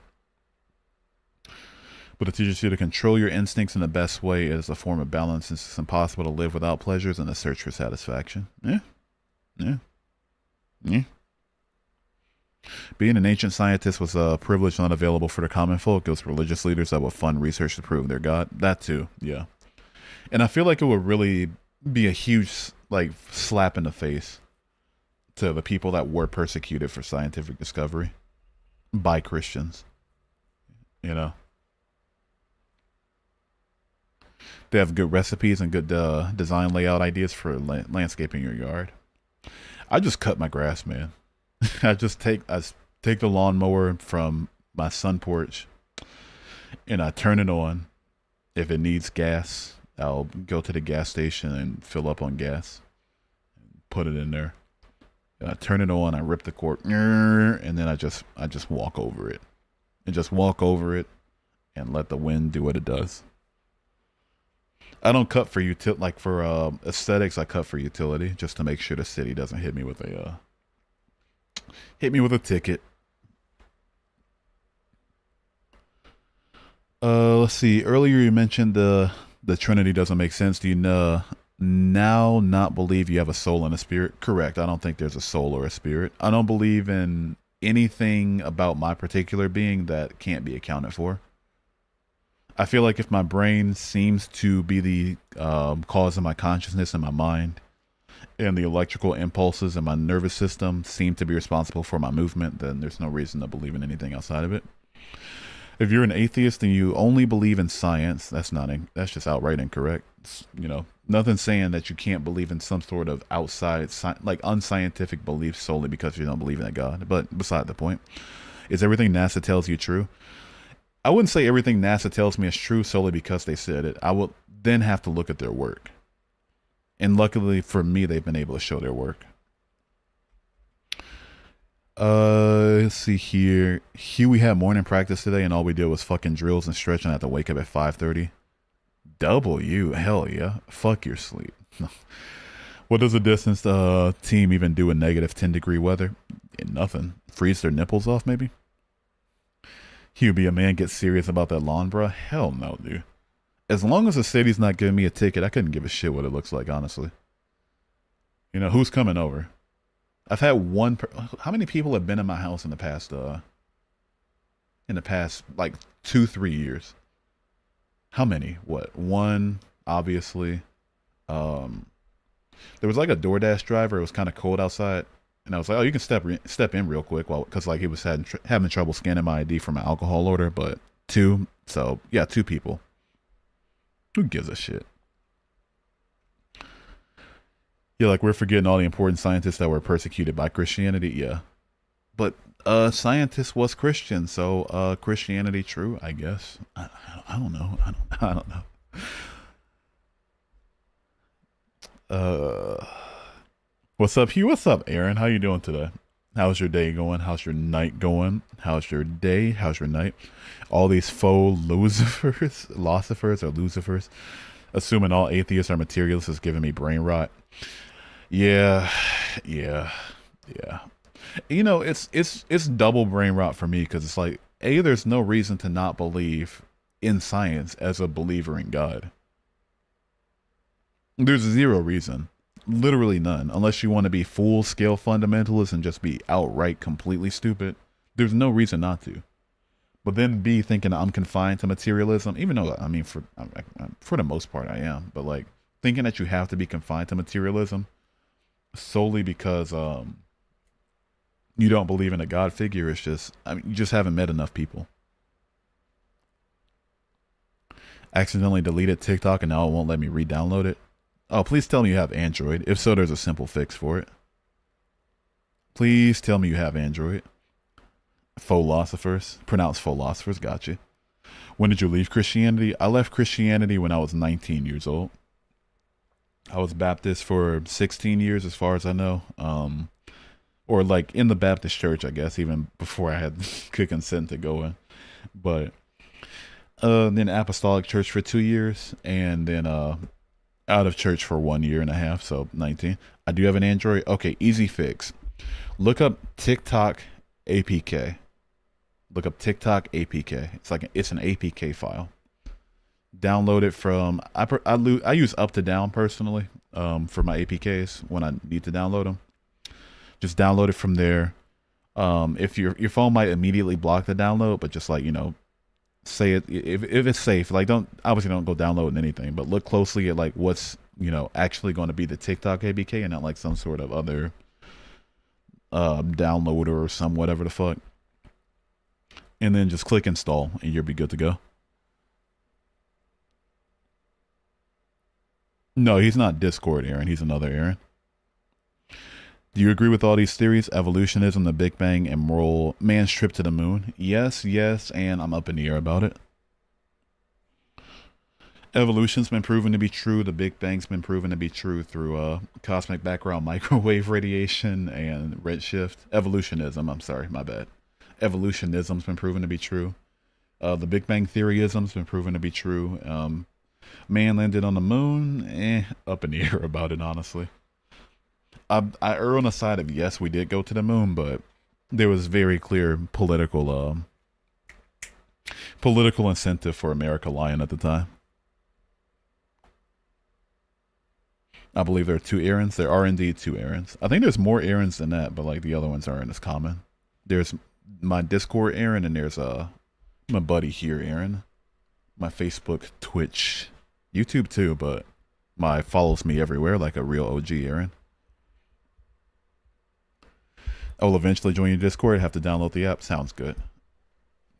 But it teaches you to control your instincts in the best way as a form of balance, since it's impossible to live without pleasures and a search for satisfaction. Yeah. Being an ancient scientist was a privilege not available for the common folk. It was religious leaders that would fund research to prove their God. That too, yeah. And I feel like it would really be a huge like slap in the face to the people that were persecuted for scientific discovery by Christians. They have good recipes and good design layout ideas for landscaping your yard. I just cut my grass, man. I take the lawnmower from my sun porch and I turn it on. If it needs gas, I'll go to the gas station and fill up on gas, put it in there. And I turn it on, I rip the cord, and then I just walk over it. And let the wind do what it does. I don't cut for aesthetics. I cut for utility, just to make sure the city doesn't hit me with a ticket. Let's see. Earlier you mentioned the Trinity doesn't make sense. Do you now not believe you have a soul and a spirit? Correct. I don't think there's a soul or a spirit. I don't believe in anything about my particular being that can't be accounted for. I feel like if my brain seems to be the cause of my consciousness and my mind, and the electrical impulses in my nervous system seem to be responsible for my movement, then there's no reason to believe in anything outside of it. If you're an atheist and you only believe in science, that's just outright incorrect. Nothing saying that you can't believe in some sort of outside, like unscientific beliefs solely because you don't believe in a God. But beside the point, is everything NASA tells you true? I wouldn't say everything NASA tells me is true solely because they said it. I would then have to look at their work. And luckily for me, they've been able to show their work. Let's see here. Huey had morning practice today, and all we did was fucking drills and stretching. I had to wake up at 5:30. W, hell yeah. Fuck your sleep. What does a distance team even do in negative 10-degree weather? Nothing. Freeze their nipples off, maybe? Hubie, a man gets serious about that lawn, bro? Hell no, dude. As long as the city's not giving me a ticket, I couldn't give a shit what it looks like, honestly. Who's coming over? I've had how many people have been in my house in the past like 2-3 years? How many? What? One, obviously. There was like a DoorDash driver. It was kind of cold outside. And I was like, oh, you can step in real quick. Well, because like he was having trouble scanning my ID for my alcohol order. But two people. Who gives a shit? Yeah, like we're forgetting all the important scientists that were persecuted by Christianity. Yeah. But scientist was Christian, so Christianity true, I guess. I don't know. I don't know. What's up, Hugh? What's up, Aaron? How you doing today? How's your day going? How's your night going? How's your day? How's your night? All these faux Lucifers, Assuming all atheists are materialists is giving me brain rot. Yeah, yeah, yeah. You know, it's double brain rot for me because it's like, A, there's no reason to not believe in science as a believer in God. There's zero reason. Literally none. Unless you want to be full scale fundamentalist and just be outright completely stupid. There's no reason not to. But then B, thinking I'm confined to materialism, even though, I mean, for the most part I am, but like thinking that you have to be confined to materialism solely because you don't believe in a God figure is just, I mean, you just haven't met enough people. Accidentally deleted TikTok and now it won't let me re-download it. Oh, please tell me you have Android. If so, there's a simple fix for it. Please tell me you have Android. Philosophers. Pronounced philosophers. Got you. When did you leave Christianity? I left Christianity when I was 19 years old. I was Baptist for 16 years as far as I know. Or like in the Baptist church, I guess, even before I had could consent to go in. But then Apostolic Church for 2 years, and then out of church for 1 year and a half, so 19. I do have an Android. Okay, easy fix. Look up TikTok APK. Look up TikTok APK. It's an APK file. Download it from I use up to down personally for my APKs when I need to download them. Just download it from there. If your phone might immediately block the download, but just like, you know, say it if it's safe. Like don't go downloading anything, but look closely at like what's, you know, actually going to be the TikTok APK and not like some sort of other downloader or some whatever the fuck. And then just click install and you'll be good to go. No, he's not Discord Aaron, he's another Aaron. Do you agree with all these theories? Evolutionism, the Big Bang, and moral man's trip to the moon? Yes, and I'm up in the air about it. Evolution's been proven to be true. The Big Bang's been proven to be true through cosmic background microwave radiation and redshift. Evolutionism, I'm sorry, my bad. Evolutionism's been proven to be true. The Big Bang theoryism's been proven to be true. Man landed on the moon, up in the air about it, honestly. I err on the side of yes, we did go to the moon, but there was very clear political incentive for America lying at the time. I believe there are 2 Aarons. There are indeed 2 Aarons. I think there's more Aarons than that, but like the other ones aren't as common. There's my Discord Aaron, and there's my buddy here Aaron. My Facebook, Twitch, YouTube too, but my follows me everywhere like a real OG Aaron. I will eventually join your Discord. Have to download the app. Sounds good.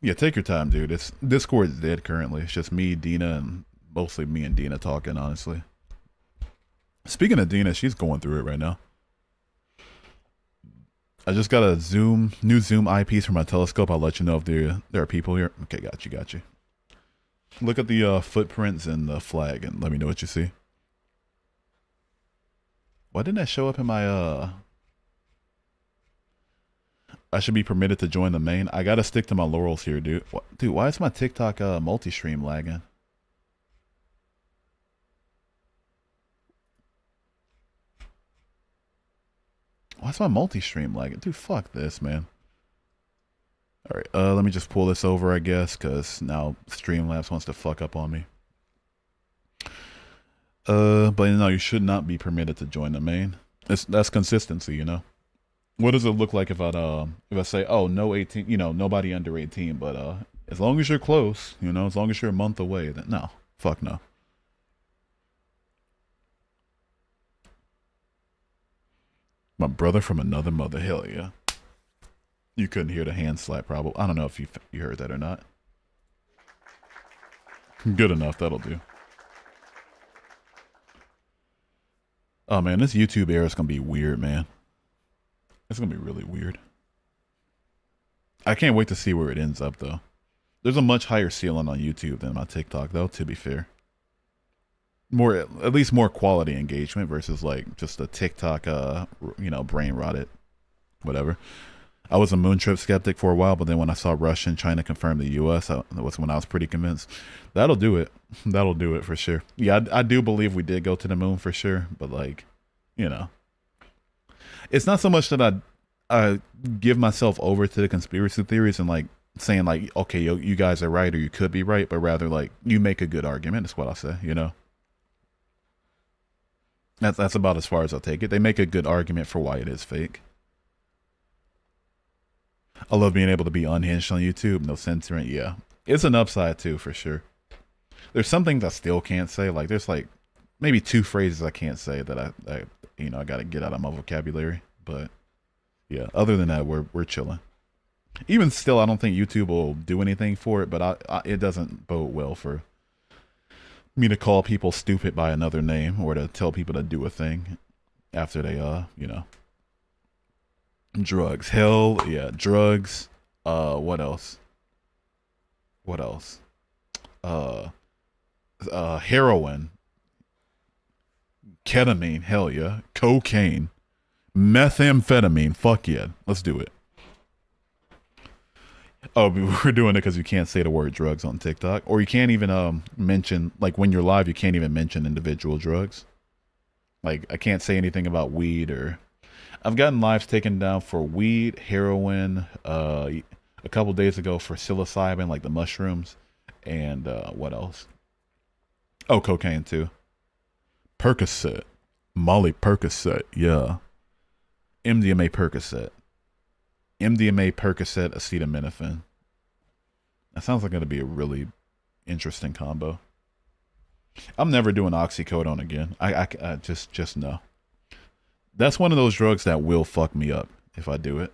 Yeah, take your time, dude. Discord is dead currently. It's just me, Dina, and mostly me and Dina talking, honestly. Speaking of Dina, she's going through it right now. I just got a new Zoom eyepiece for my telescope. I'll let you know if there are people here. Okay, got you. Look at the footprints and the flag and let me know what you see. Why didn't that show up in my I should be permitted to join the main. I gotta stick to my laurels here, dude. Dude, why is my TikTok multi-stream lagging? Why is my multi-stream lagging? Dude, fuck this, man. Alright, let me just pull this over, I guess, because now Streamlabs wants to fuck up on me. But no, you should not be permitted to join the main. That's consistency, you know? What does it look like if I say, oh, no 18, you know, nobody under 18, but as long as you're close, you know, as long as you're a month away, then no, fuck no. My brother from another mother, hell yeah. You couldn't hear the hand slap, probably. I don't know if you heard that or not. Good enough, that'll do. Oh man, this YouTube era is gonna be weird, man. It's gonna be really weird. I can't wait to see where it ends up, though. There's a much higher ceiling on YouTube than my TikTok, though, to be fair. At least more quality engagement versus like just a TikTok, you know, brain rotted, whatever. I was a moon trip skeptic for a while, but then when I saw Russia and China confirm the U.S., that was when I was pretty convinced. That'll do it. That'll do it for sure. Yeah, I do believe we did go to the moon for sure, but like, you know, it's not so much that I give myself over to the conspiracy theories and like saying like, okay, yo, you guys are right or you could be right, but rather like you make a good argument. Is what I say. You know, that's about as far as I'll take it. They make a good argument for why it is fake. I love being able to be unhinged on YouTube, no censoring. Yeah, it's an upside too, for sure. There's some things I still can't say. Like there's like maybe 2 phrases I can't say that I I got to get out of my vocabulary. But yeah, other than that, we're chilling. Even still, I don't think YouTube will do anything for it, but it doesn't bode well for me to call people stupid by another name or to tell people to do a thing after they drugs. Hell yeah, drugs. What else? What else? Heroin, ketamine, hell yeah, cocaine, methamphetamine, fuck yeah, let's do it. Oh, we're doing it because you can't say the word drugs on TikTok, or you can't even mention, like when you're live, you can't even mention individual drugs. Like I can't say anything about weed, or I've gotten lives taken down for weed, heroin, a couple days ago for psilocybin, like the mushrooms, and what else? Oh, cocaine too. Percocet, Molly Percocet, yeah. MDMA Percocet. MDMA Percocet acetaminophen. That sounds like going to be a really interesting combo. I'm never doing oxycodone again. I just no. That's one of those drugs that will fuck me up if I do it.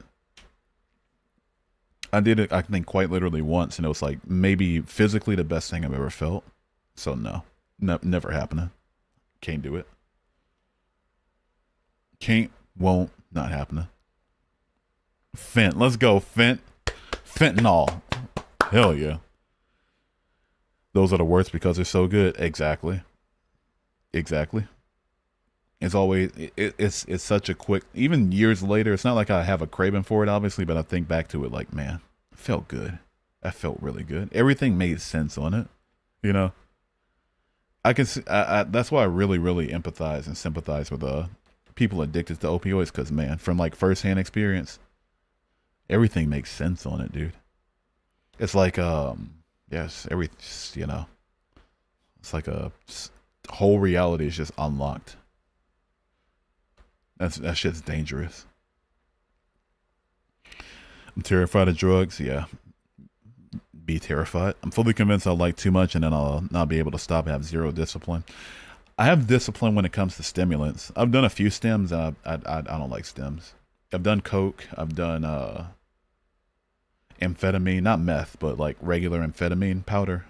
I did it, I think, quite literally once, and it was like maybe physically the best thing I've ever felt. So no, never happening. Can't do it. Can't, won't, not happening. Let's go, fentanyl. Hell yeah. Those are the worst because they're so good. Exactly. It's always it's such a quick. Even years later, it's not like I have a craving for it, obviously, but I think back to it like, man, it felt good. That felt really good. Everything made sense on it. You know. I can see. That's why I really empathize and sympathize with people addicted to opioids, because man, from like firsthand experience, everything makes sense on it, dude. It's like yes, it's like a whole reality is just unlocked. That shit's dangerous. I'm terrified of drugs. Yeah, be terrified. I'm fully convinced I'll like too much and then I'll not be able to stop. Have zero discipline. I have discipline when it comes to stimulants. I've done a few stims. And I don't like stims. I've done coke. I've done amphetamine, not meth, but like regular amphetamine powder.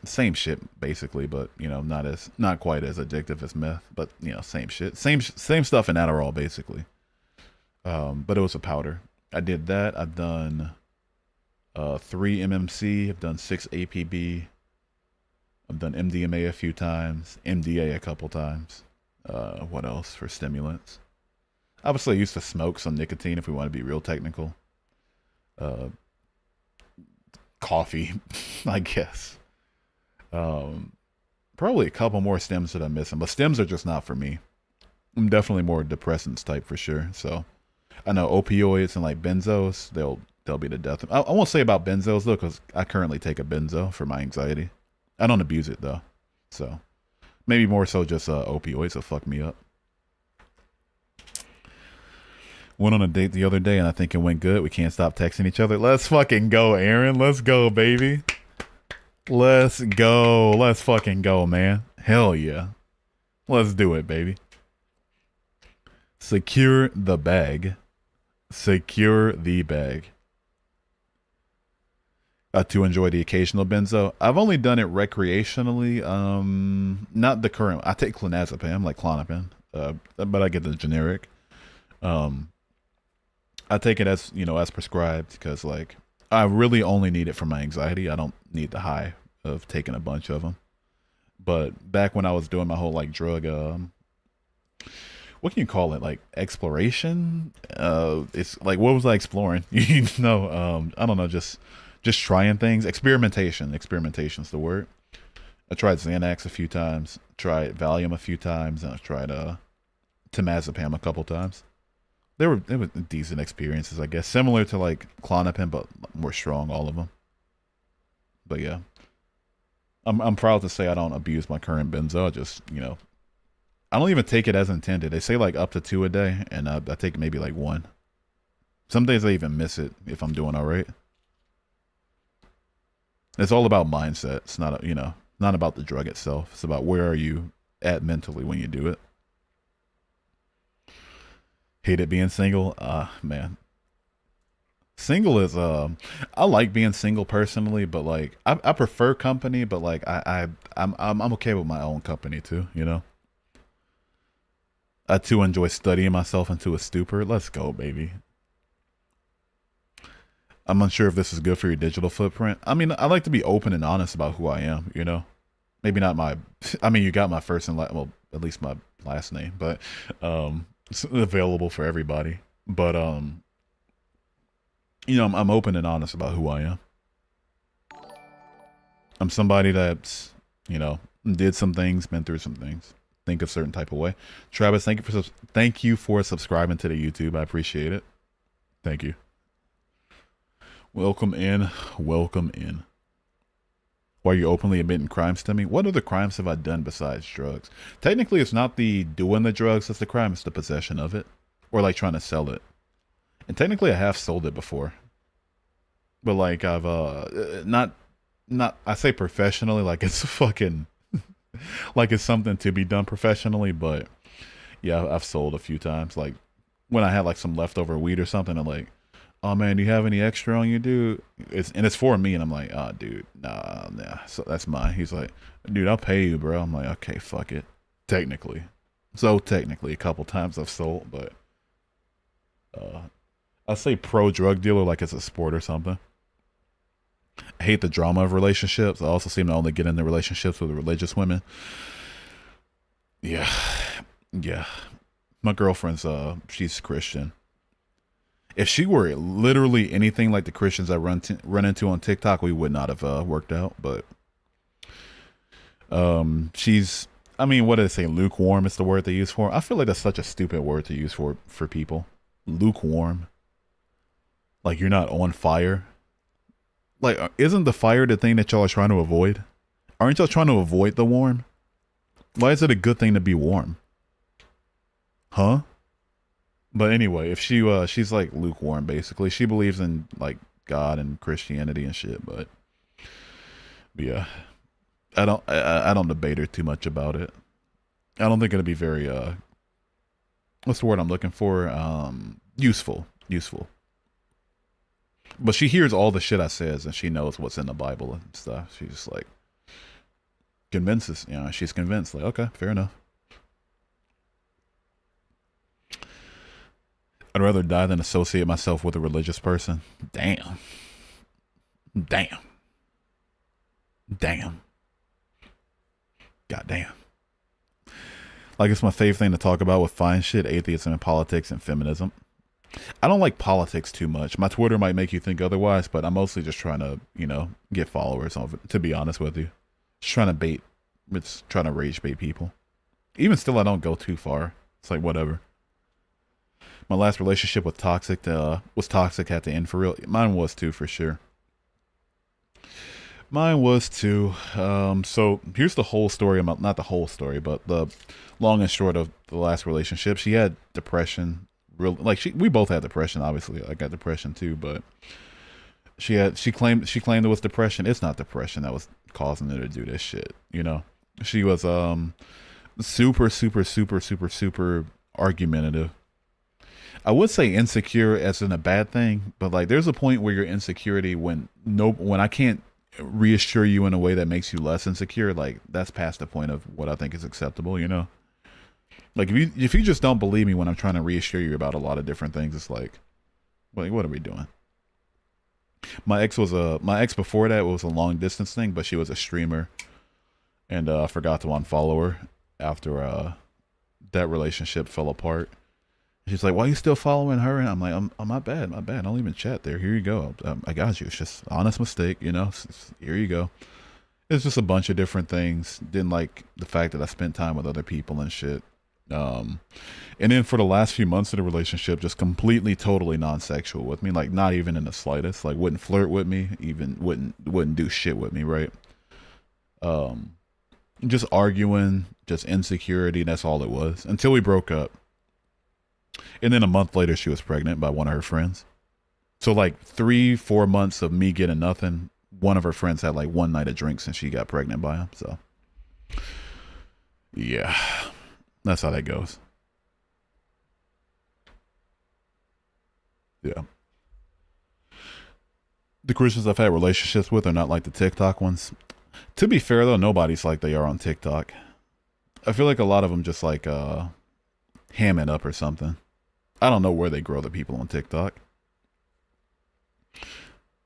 Same shit basically, but not quite as addictive as meth, but same shit, same stuff in Adderall basically. But it was a powder. I did that. I've done 3 MMC. I've done 6 APB. I've done MDMA a few times, MDA a couple times. What else for stimulants? Obviously, I used to smoke some nicotine if we want to be real technical. Coffee, I guess. Probably a couple more stems that I'm missing, but stems are just not for me. I'm definitely more depressants type for sure. So I know opioids and like benzos, they'll be the death. I won't say about benzos though, because I currently take a benzo for my anxiety. I don't abuse it though, so maybe more so just opioids will fuck me up. Went on a date the other day and I think it went good. We can't stop texting each other. Let's fucking go, Aaron. Let's go, baby. Let's go. Let's fucking go, man. Hell yeah. Let's do it, baby. Secure the bag. Secure the bag. To enjoy the occasional benzo. I've only done it recreationally. Not the current. I take clonazepam, like Klonopin, but I get the generic. I take it as as prescribed because like I really only need it for my anxiety. I don't need the high of taking a bunch of them. But back when I was doing my whole like drug what can you call it? Like exploration? It's like, what was I exploring? You know, I don't know, just trying things. Experimentation. Experimentation's the word. I tried Xanax a few times, tried Valium a few times, and I tried temazepam a couple times. They were decent experiences, I guess. Similar to like Klonopin, but more strong, all of them. But yeah, I'm proud to say I don't abuse my current benzo. I just, you know, I don't even take it as intended. They say like up to 2 a day, and I take maybe like 1. Some days I even miss it if I'm doing all right. It's all about mindset. It's not, you know, not about the drug itself. It's about where are you at mentally when you do it. Hate it being single. Man, single is I like being single personally, but like I prefer company, but like I'm okay with my own company too, you know. I too enjoy studying myself into a stupor. Let's go, baby. I'm unsure if this is good for your digital footprint. I mean, I like to be open and honest about who I am, you know. Maybe not my I mean, you got my first and last, well, at least my last name, but it's available for everybody. But you know, I'm open and honest about who I am. I'm somebody that's, you know, did some things, been through some things, think a certain type of way. Travis, thank you for subscribing to the YouTube. I appreciate it. Thank you. Welcome in. Welcome in. Why are you openly admitting crimes to me? What other crimes have I done besides drugs? Technically, it's not the doing the drugs that's the crime. It's the possession of it, or like trying to sell it. And technically, I have sold it before, but like I've not I say professionally, like it's fucking like it's something to be done professionally. But yeah, I've sold a few times. Like when I had like some leftover weed or something, I'm like, oh man, do you have any extra on you, dude? It's for me, and I'm like, oh dude, nah, so that's mine. He's like, dude, I'll pay you, bro. I'm like, okay, fuck it. Technically, a couple times I've sold, but I say pro drug dealer like it's a sport or something. I hate the drama of relationships. I also seem to only get into relationships with religious women. Yeah. My girlfriend's she's Christian. If she were literally anything like the Christians I run into on TikTok, we would not have worked out. But she's, I mean, what do they say? Lukewarm is the word they use for her. I feel like that's such a stupid word to use for people. Lukewarm. Like you're not on fire. Like, isn't the fire the thing that y'all are trying to avoid? Aren't y'all trying to avoid the warm? Why is it a good thing to be warm? Huh? But anyway, if she's like lukewarm basically. She believes in like God and Christianity and shit, but yeah. I don't debate her too much about it. I don't think it'll be very what's the word I'm looking for? Useful. But she hears all the shit I says and she knows what's in the Bible and stuff. She's just like convinces, you know, she's convinced, like, okay, fair enough. I'd rather die than associate myself with a religious person. Damn. Goddamn. Like, it's my favorite thing to talk about with fine shit, atheism and politics and feminism. I don't like politics too much. My Twitter might make you think otherwise, but I'm mostly just trying to, you know, get followers on it, to be honest with you. Just trying to rage bait people. Even still, I don't go too far. It's like, whatever. My last relationship was toxic, had to end for real. Mine was too, for sure. Mine was too. So here's the whole story about, not the whole story, but the long and short of the last relationship. She had depression. We both had depression, obviously. I got depression too, but she claimed it was depression. It's not depression that was causing her to do this shit, you know. She was super argumentative. I would say insecure as in a bad thing, but like there's a point where your insecurity when I can't reassure you in a way that makes you less insecure, like that's past the point of what I think is acceptable, you know. Like if you just don't believe me when I'm trying to reassure you about a lot of different things, it's like what are we doing? My ex before that was a long distance thing, but she was a streamer, and I forgot to unfollow her after that relationship fell apart. She's like, "Why are you still following her?" And I'm like, "I'm my bad, my bad. I don't even chat there. Here you go. I got you. It's just honest mistake, you know. Here you go." It's just a bunch of different things. Didn't like the fact that I spent time with other people and shit. Um, and then for the last few months of the relationship, just completely, totally non-sexual with me. Like not even in the slightest. Like wouldn't flirt with me. Even wouldn't do shit with me. Right. Um, just arguing, just insecurity. That's all it was until we broke up. And then a month later, she was pregnant by one of her friends. So like 3-4 months of me getting nothing. One of her friends had like one night of drinks and she got pregnant by him. So yeah, that's how that goes. Yeah. The Christians I've had relationships with are not like the TikTok ones. To be fair though, nobody's like they are on TikTok. I feel like a lot of them just like ham it up or something. I don't know where they grow the people on TikTok.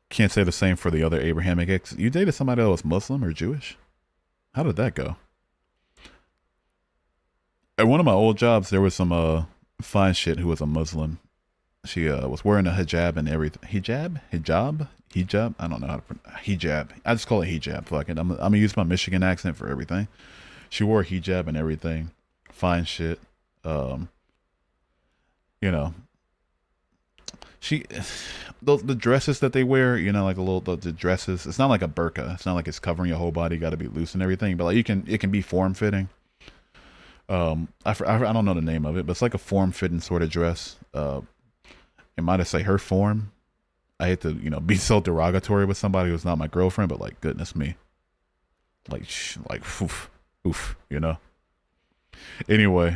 Can't say the same for the other Abrahamic ex. You dated somebody that was Muslim or Jewish? How did that go? At one of my old jobs, there was some fine shit who was a Muslim. She was wearing a hijab and everything. Hijab. I don't know how to pronounce hijab. I just call it hijab. Fuck it. I'm gonna use my Michigan accent for everything. She wore a hijab and everything. Fine shit. You know, she the dresses that they wear, you know, like the dresses. It's not like a burqa. It's not like it's covering your whole body. Got to be loose and everything. But like it can be form fitting. I don't know the name of it, but it's like a form fitting sort of dress. It might have say her form. I hate to be so derogatory with somebody who's not my girlfriend, but like goodness me, like oof. Anyway,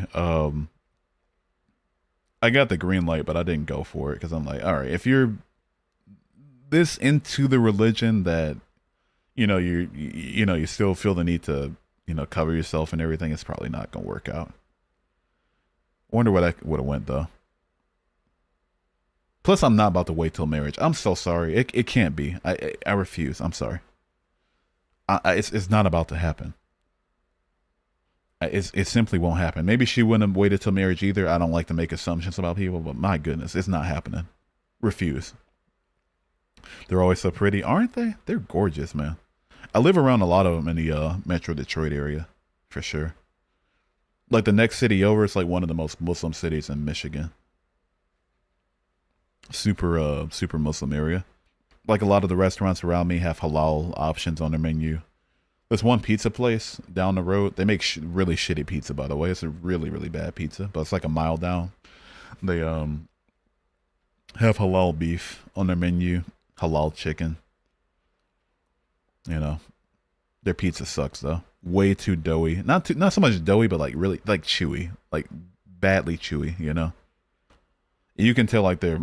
I got the green light, but I didn't go for it because I'm like, all right, if you're this into the religion that you still feel the need to cover yourself and everything, it's probably not gonna work out. I wonder what I would have went though. Plus, I'm not about to wait till marriage. I'm so sorry. It can't be. I refuse. I'm sorry. It's not about to happen. It simply won't happen. Maybe she wouldn't have waited till marriage either. I don't like to make assumptions about people, but my goodness, it's not happening. Refuse. They're always so pretty, aren't they? They're gorgeous, man. I live around a lot of them in the Metro Detroit area, for sure. Like the next city over, it's like one of the most Muslim cities in Michigan. Super Muslim area. Like a lot of the restaurants around me have halal options on their menu. There's one pizza place down the road. They make really shitty pizza, by the way. It's a really, really bad pizza, but it's like a mile down. They have halal beef on their menu, halal chicken. Their pizza sucks though. Way too doughy. Not so much doughy, but like really like chewy, like badly chewy. You can tell like they're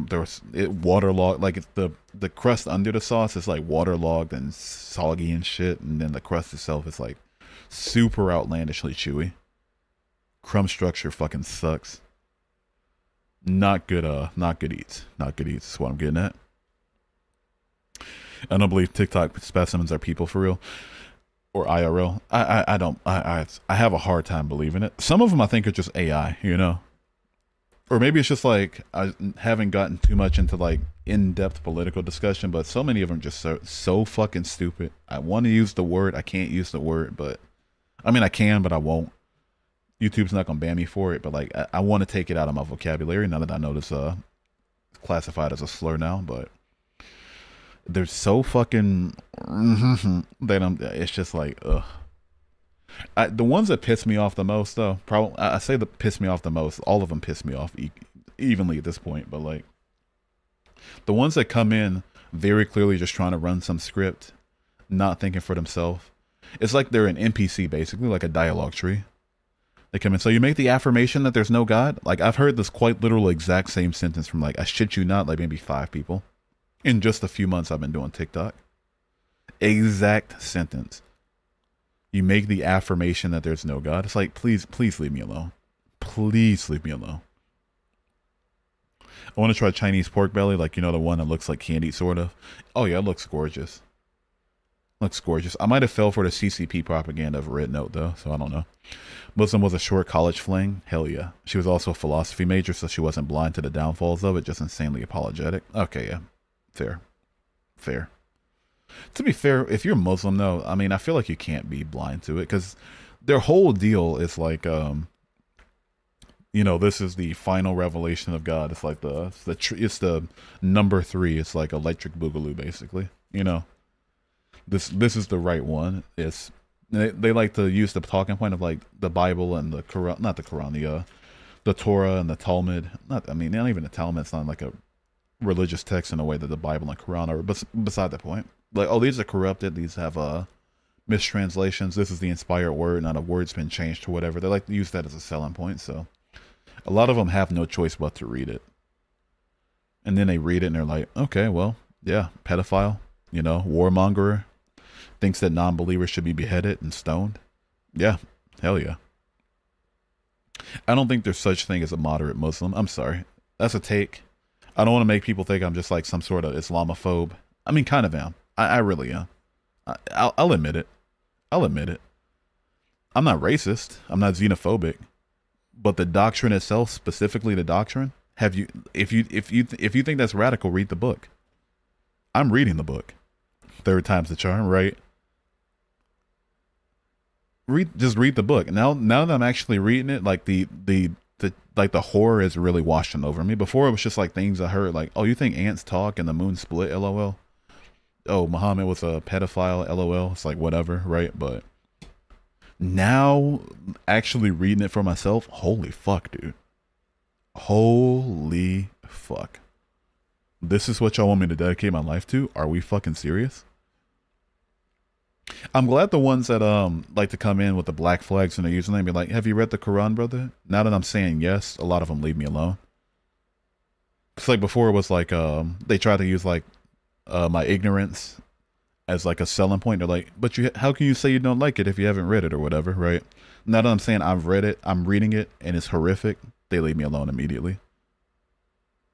waterlogged. Like it's the crust under the sauce is like waterlogged and soggy and shit, and then the crust itself is like super outlandishly chewy. Crumb structure fucking sucks. Not good. Not good eats. Not good eats. Is what I'm getting at. I don't believe TikTok specimens are people for real or IRL. I don't. I have a hard time believing it. Some of them I think are just AI. Or maybe it's just like I haven't gotten too much into like in-depth political discussion, but so many of them just so fucking stupid. I want to use the word, I can't use the word, but I mean I can, but I won't. YouTube's not gonna ban me for it, but like I want to take it out of my vocabulary now that I know it's classified as a slur now. But they're so fucking that it's just like ugh. The ones that piss me off the most, though, probably I say that piss me off the most. All of them piss me off evenly at this point. But like the ones that come in very clearly just trying to run some script, not thinking for themselves. It's like they're an NPC basically, like a dialogue tree. They come in. So you make the affirmation that there's no God. Like I've heard this quite literal exact same sentence from like I shit you not, like maybe 5 people in just a few months I've been doing TikTok. Exact sentence. You make the affirmation that there's no God. It's like, please leave me alone. Please leave me alone. I want to try Chinese pork belly, like, the one that looks like candy, sort of. Oh, yeah, it looks gorgeous. Looks gorgeous. I might have fell for the CCP propaganda of Red Note though, so I don't know. Muslim was a short college fling. Hell yeah. She was also a philosophy major, so she wasn't blind to the downfalls of it, just insanely apologetic. Okay, yeah. Fair. Fair. To be fair, if you're Muslim though, I mean, I feel like you can't be blind to it because their whole deal is like, this is the final revelation of God. It's like it's the number 3. It's like electric boogaloo, basically. This is the right one. They like to use the talking point of like the Bible and the Quran, not the Quran, the Torah and the Talmud. Not even the Talmud. It's not like a religious text in a way that the Bible and Quran are. But beside the point, like, oh, these are corrupted. These have mistranslations. This is the inspired word, not a word's been changed to whatever. They like to use that as a selling point. So a lot of them have no choice but to read it. And then they read it and they're like, okay, well, yeah, pedophile, warmonger, thinks that non-believers should be beheaded and stoned. Yeah, hell yeah. I don't think there's such thing as a moderate Muslim. I'm sorry. That's a take. I don't want to make people think I'm just like some sort of Islamophobe. I mean, kind of am. I really am. I'll admit it. I'll admit it. I'm not racist. I'm not xenophobic. But the doctrine itself, specifically the doctrine, if you think that's radical, read the book. I'm reading the book. Third time's the charm, right? Just read the book. Now that I'm actually reading it, like the horror is really washing over me. Before it was just like things I heard, like, oh, you think ants talk and the moon split, LOL. Oh, Muhammad was a pedophile, LOL. It's like whatever, right? But now actually reading it for myself, holy fuck, dude. Holy fuck. This is what y'all want me to dedicate my life to? Are we fucking serious? I'm glad the ones that like to come in with the black flags in their username be like, have you read the Quran, brother? Now that I'm saying yes, a lot of them leave me alone. Cause like before it was like they try to use like my ignorance as like a selling point. They're like, but how can you say you don't like it if you haven't read it or whatever, right? Now that I'm saying I've read it, I'm reading it, and it's horrific, they leave me alone immediately.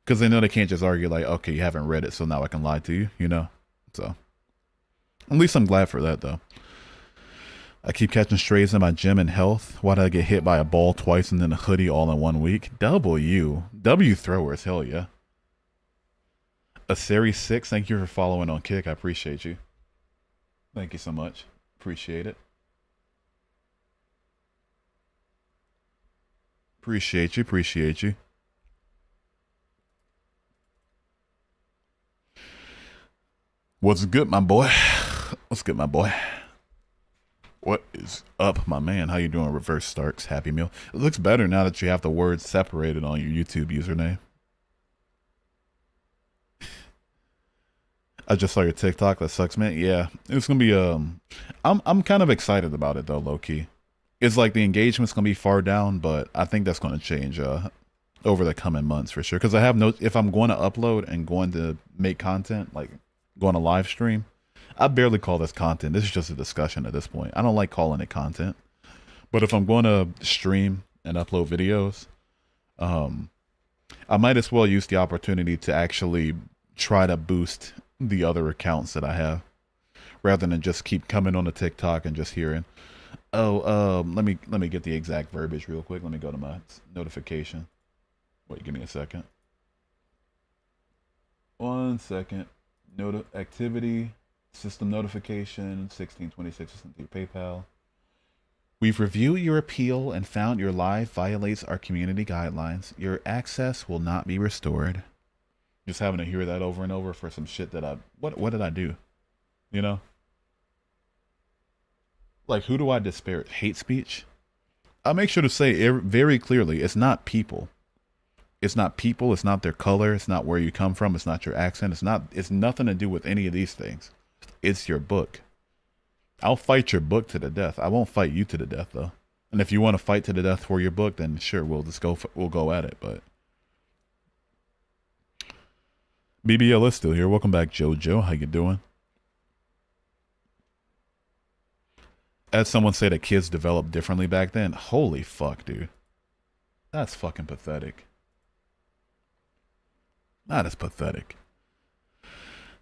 Because they know they can't just argue like, okay, you haven't read it, so now I can lie to you, So at least I'm glad for that though. I keep catching strays in my gym and health. Why did I get hit by a ball twice and then a hoodie all in 1 week? W throwers, hell yeah. A Series 6, thank you for following on Kick. I appreciate you. Thank you so much. Appreciate it. Appreciate you. What's good, my boy? What's good, my boy? What is up, my man? How you doing, Reverse Starks? Happy Meal. It looks better now that you have the words separated on your YouTube username. I just saw your TikTok. That sucks, man. Yeah, it's gonna be I'm kind of excited about it though, low key. It's like the engagement's gonna be far down, but I think that's gonna change over the coming months for sure. Because I have no, if I'm going to upload and going to make content, like going to live stream, I barely call this content. This is just a discussion at this point. I don't like calling it content. But if I'm going to stream and upload videos, I might as well use the opportunity to actually try to boost the other accounts that I have, rather than just keep coming on the TikTok and just hearing, oh, let me get the exact verbiage real quick. Let me go to my notification. Wait, give me a second. 1 second. Activity, system notification, 1626 is through PayPal. We've reviewed your appeal and found your live violates our community guidelines. Your access will not be restored. Just having to hear that over and over for some shit that what did I do? Like, who do I disparage? Hate speech? I make sure to say very clearly, it's not people. It's not people. It's not their color. It's not where you come from. It's not your accent. It's nothing to do with any of these things. It's your book. I'll fight your book to the death. I won't fight you to the death though. And if you want to fight to the death for your book, then sure, we'll go at it. But BBL is still here. Welcome back, JoJo. How you doing? As someone said, that kids developed differently back then. Holy fuck, dude. That's fucking pathetic. That is pathetic.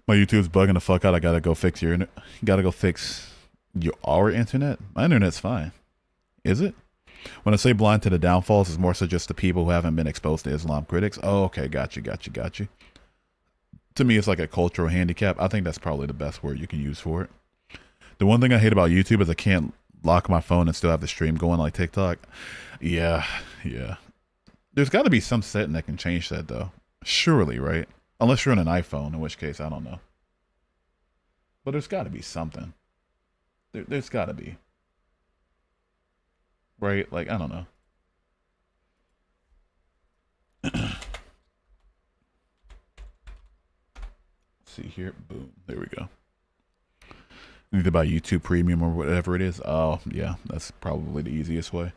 My YouTube's bugging the fuck out. I gotta go fix your internet. Gotta go fix our internet. My internet's fine. Is it? When I say blind to the downfalls, it's more so just the people who haven't been exposed to Islam critics. Oh, okay, got you. To me, it's like a cultural handicap. I think that's probably the best word you can use for it. The one thing I hate about YouTube is I can't lock my phone and still have the stream going like TikTok. Yeah. There's got to be some setting that can change that, though. Surely, right? Unless you're on an iPhone, in which case, I don't know. But there's got to be something. There's got to be. Right? Like, I don't know. See here. Boom. There we go. Need to buy YouTube Premium or whatever it is. Oh, yeah. That's probably the easiest way.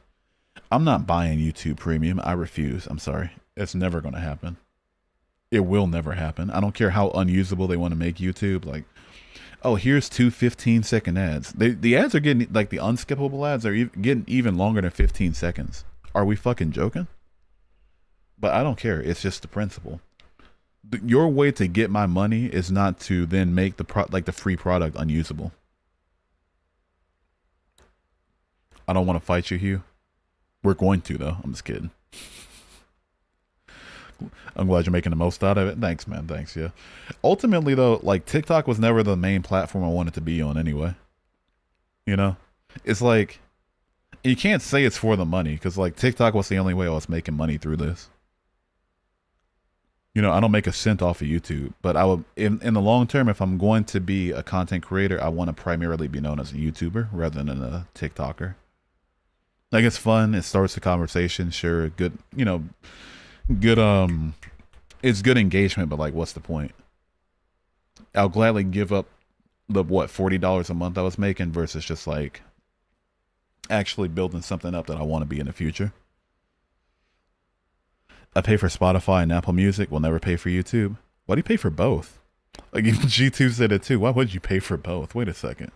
I'm not buying YouTube Premium. I refuse. I'm sorry. It's never going to happen. It will never happen. I don't care how unusable they want to make YouTube. Like, oh, here's two 15-second ads. The ads are getting, like, the unskippable ads are getting even longer than 15 seconds. Are we fucking joking? But I don't care. It's just the principle. Your way to get my money is not to then make the free product unusable. I don't want to fight you, Hugh. We're going to, though. I'm just kidding. I'm glad you're making the most out of it. Thanks, man. Thanks, yeah. Ultimately, though, like, TikTok was never the main platform I wanted to be on anyway. You know? It's like, you can't say it's for the money, because, like, TikTok was the only way I was making money through this. You know, I don't make a cent off of YouTube, but I would, in the long term, if I'm going to be a content creator, I want to primarily be known as a YouTuber rather than a TikToker. Like, it's fun. It starts the conversation. Sure. Good, you know, it's good engagement, but like, what's the point? I'll gladly give up the, what, $40 a month I was making versus just like actually building something up that I want to be in the future. I pay for Spotify and Apple Music. Will never pay for YouTube. Why do you pay for both? Like, G2 said it too. Why would you pay for both? Wait a second.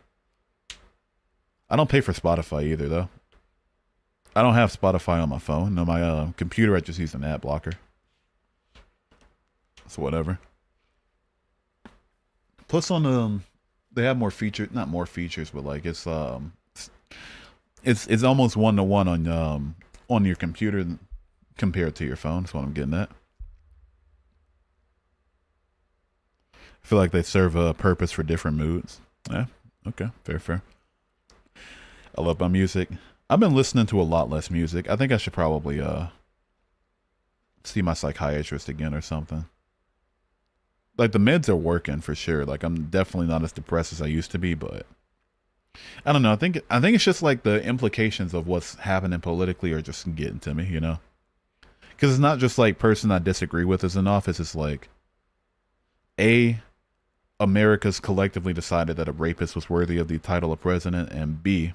I don't pay for Spotify either, though. I don't have Spotify on my phone. No, my computer, I just use an ad blocker. So whatever. Plus on they have more features, not more features, but like it's almost 1-to-1 on your computer compared to your phone. That's what I'm getting at. I feel like they serve a purpose for different moods. Yeah, okay, fair. I love my music. I've been listening to a lot less music. I think I should probably see my psychiatrist again or something. Like, the meds are working for sure. Like, I'm definitely not as depressed as I used to be, but I don't know. I think it's just like the implications of what's happening politically are just getting to me, you know? Because it's not just like person I disagree with is in office. It's like, America's collectively decided that a rapist was worthy of the title of president, and B,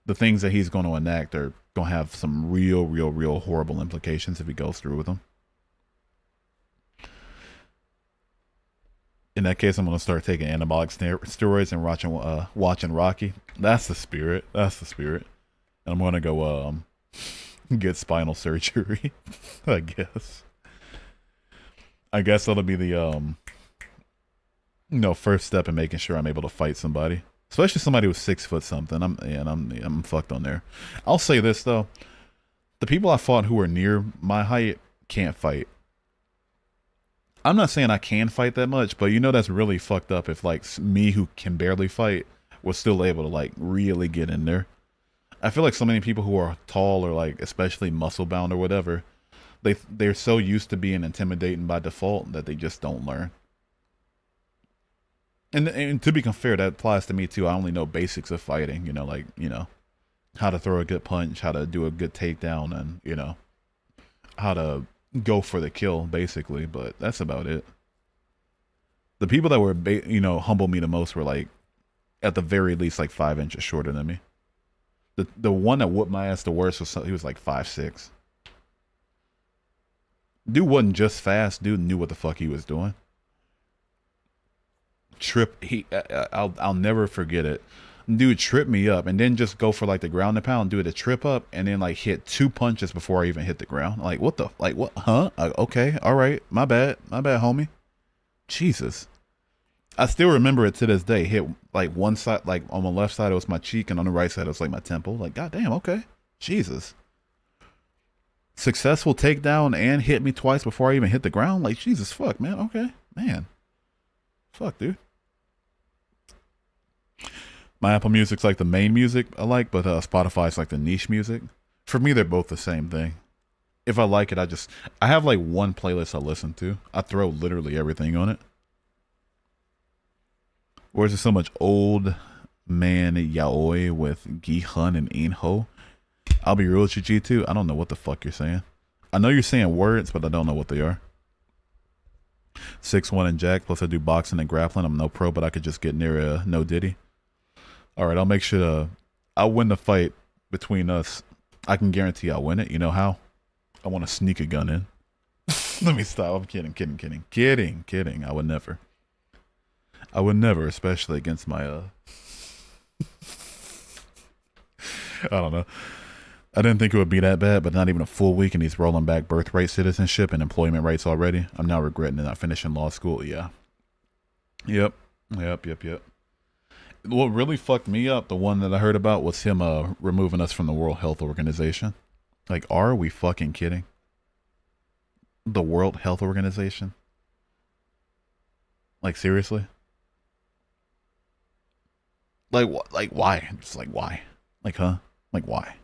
the things that he's going to enact are going to have some real horrible implications if he goes through with them. In that case, I'm going to start taking anabolic steroids and watching Rocky. That's the spirit. And I'm going to go get spinal surgery, I guess. I guess that'll be the first step in making sure I'm able to fight somebody. Especially somebody who's 6 foot something. I'm fucked on there. I'll say this though. The people I fought who were near my height can't fight. I'm not saying I can fight that much, but you know that's really fucked up if like me who can barely fight was still able to like really get in there. I feel like so many people who are tall or like especially muscle bound or whatever, they're so used to being intimidating by default that they just don't learn. And to be fair, that applies to me too. I only know basics of fighting, you know, like, you know, how to throw a good punch, how to do a good takedown, and, you know, how to go for the kill, basically. But that's about it. The people that were, humble me the most were like, at the very least, like 5 inches shorter than me. The one that whooped my ass the worst he was like 5'6". Dude wasn't just fast. Dude knew what the fuck he was doing. I'll never forget it. Dude tripped me up and then just go for like the ground and pound, do it a trip up, and then like hit 2 punches before I even hit the ground. Like, what? Huh? Okay, all right, my bad, homie. Jesus. I still remember it to this day. Hit like one side, like on my left side it was my cheek, and on the right side it was like my temple. Like, goddamn, okay. Jesus. Successful takedown and hit me twice before I even hit the ground. Like, Jesus, fuck, man. Okay, man. Fuck, dude. My Apple Music's like the main music I like, but Spotify's like the niche music. For me, they're both the same thing. If I like it, I have like one playlist I listen to. I throw literally everything on it. Or is there so much old man yaoi with Gihun and Inho? I'll be real with you, G2. I don't know what the fuck you're saying. I know you're saying words, but I don't know what they are. 6'1" and Jack, plus I do boxing and grappling. I'm no pro, but I could just get near no Diddy. Alright, I'll make sure I'll win the fight between us. I can guarantee I'll win it. You know how? I want to sneak a gun in. Let me stop. I'm kidding. I would never. Especially against my I don't know. I didn't think it would be that bad, but not even a full week and he's rolling back birthright citizenship and employment rights already. I'm now regretting not finishing law school. Yeah. Yep. What really fucked me up, the one that I heard about, was him removing us from the World Health Organization. Like, are we fucking kidding? The World Health Organization? Like, seriously? Like, why? Just like, why? Like, huh? Like, why?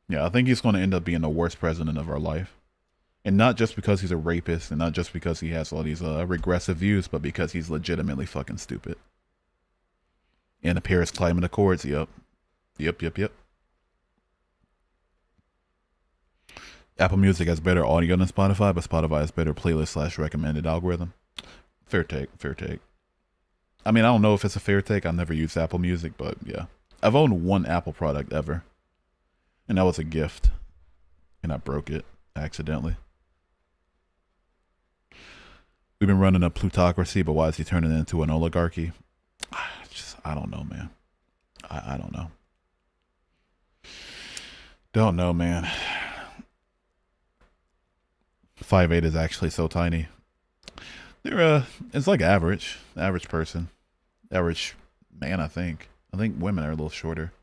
Yeah, I think he's going to end up being the worst president of our life. And not just because he's a rapist, and not just because he has all these regressive views, but because he's legitimately fucking stupid. And the Paris Climate Accords, yep. Apple Music has better audio than Spotify, but Spotify has better playlist / recommended algorithm. Fair take. I mean, I don't know if it's a fair take. I've never used Apple Music, but yeah. I've owned one Apple product ever. And that was a gift. And I broke it accidentally. We've been running a plutocracy, but why is he turning it into an oligarchy? I don't know, man. I don't know. Don't know, man. 5'8" is actually so tiny. They're it's like average person. Average man, I think. I think women are a little shorter.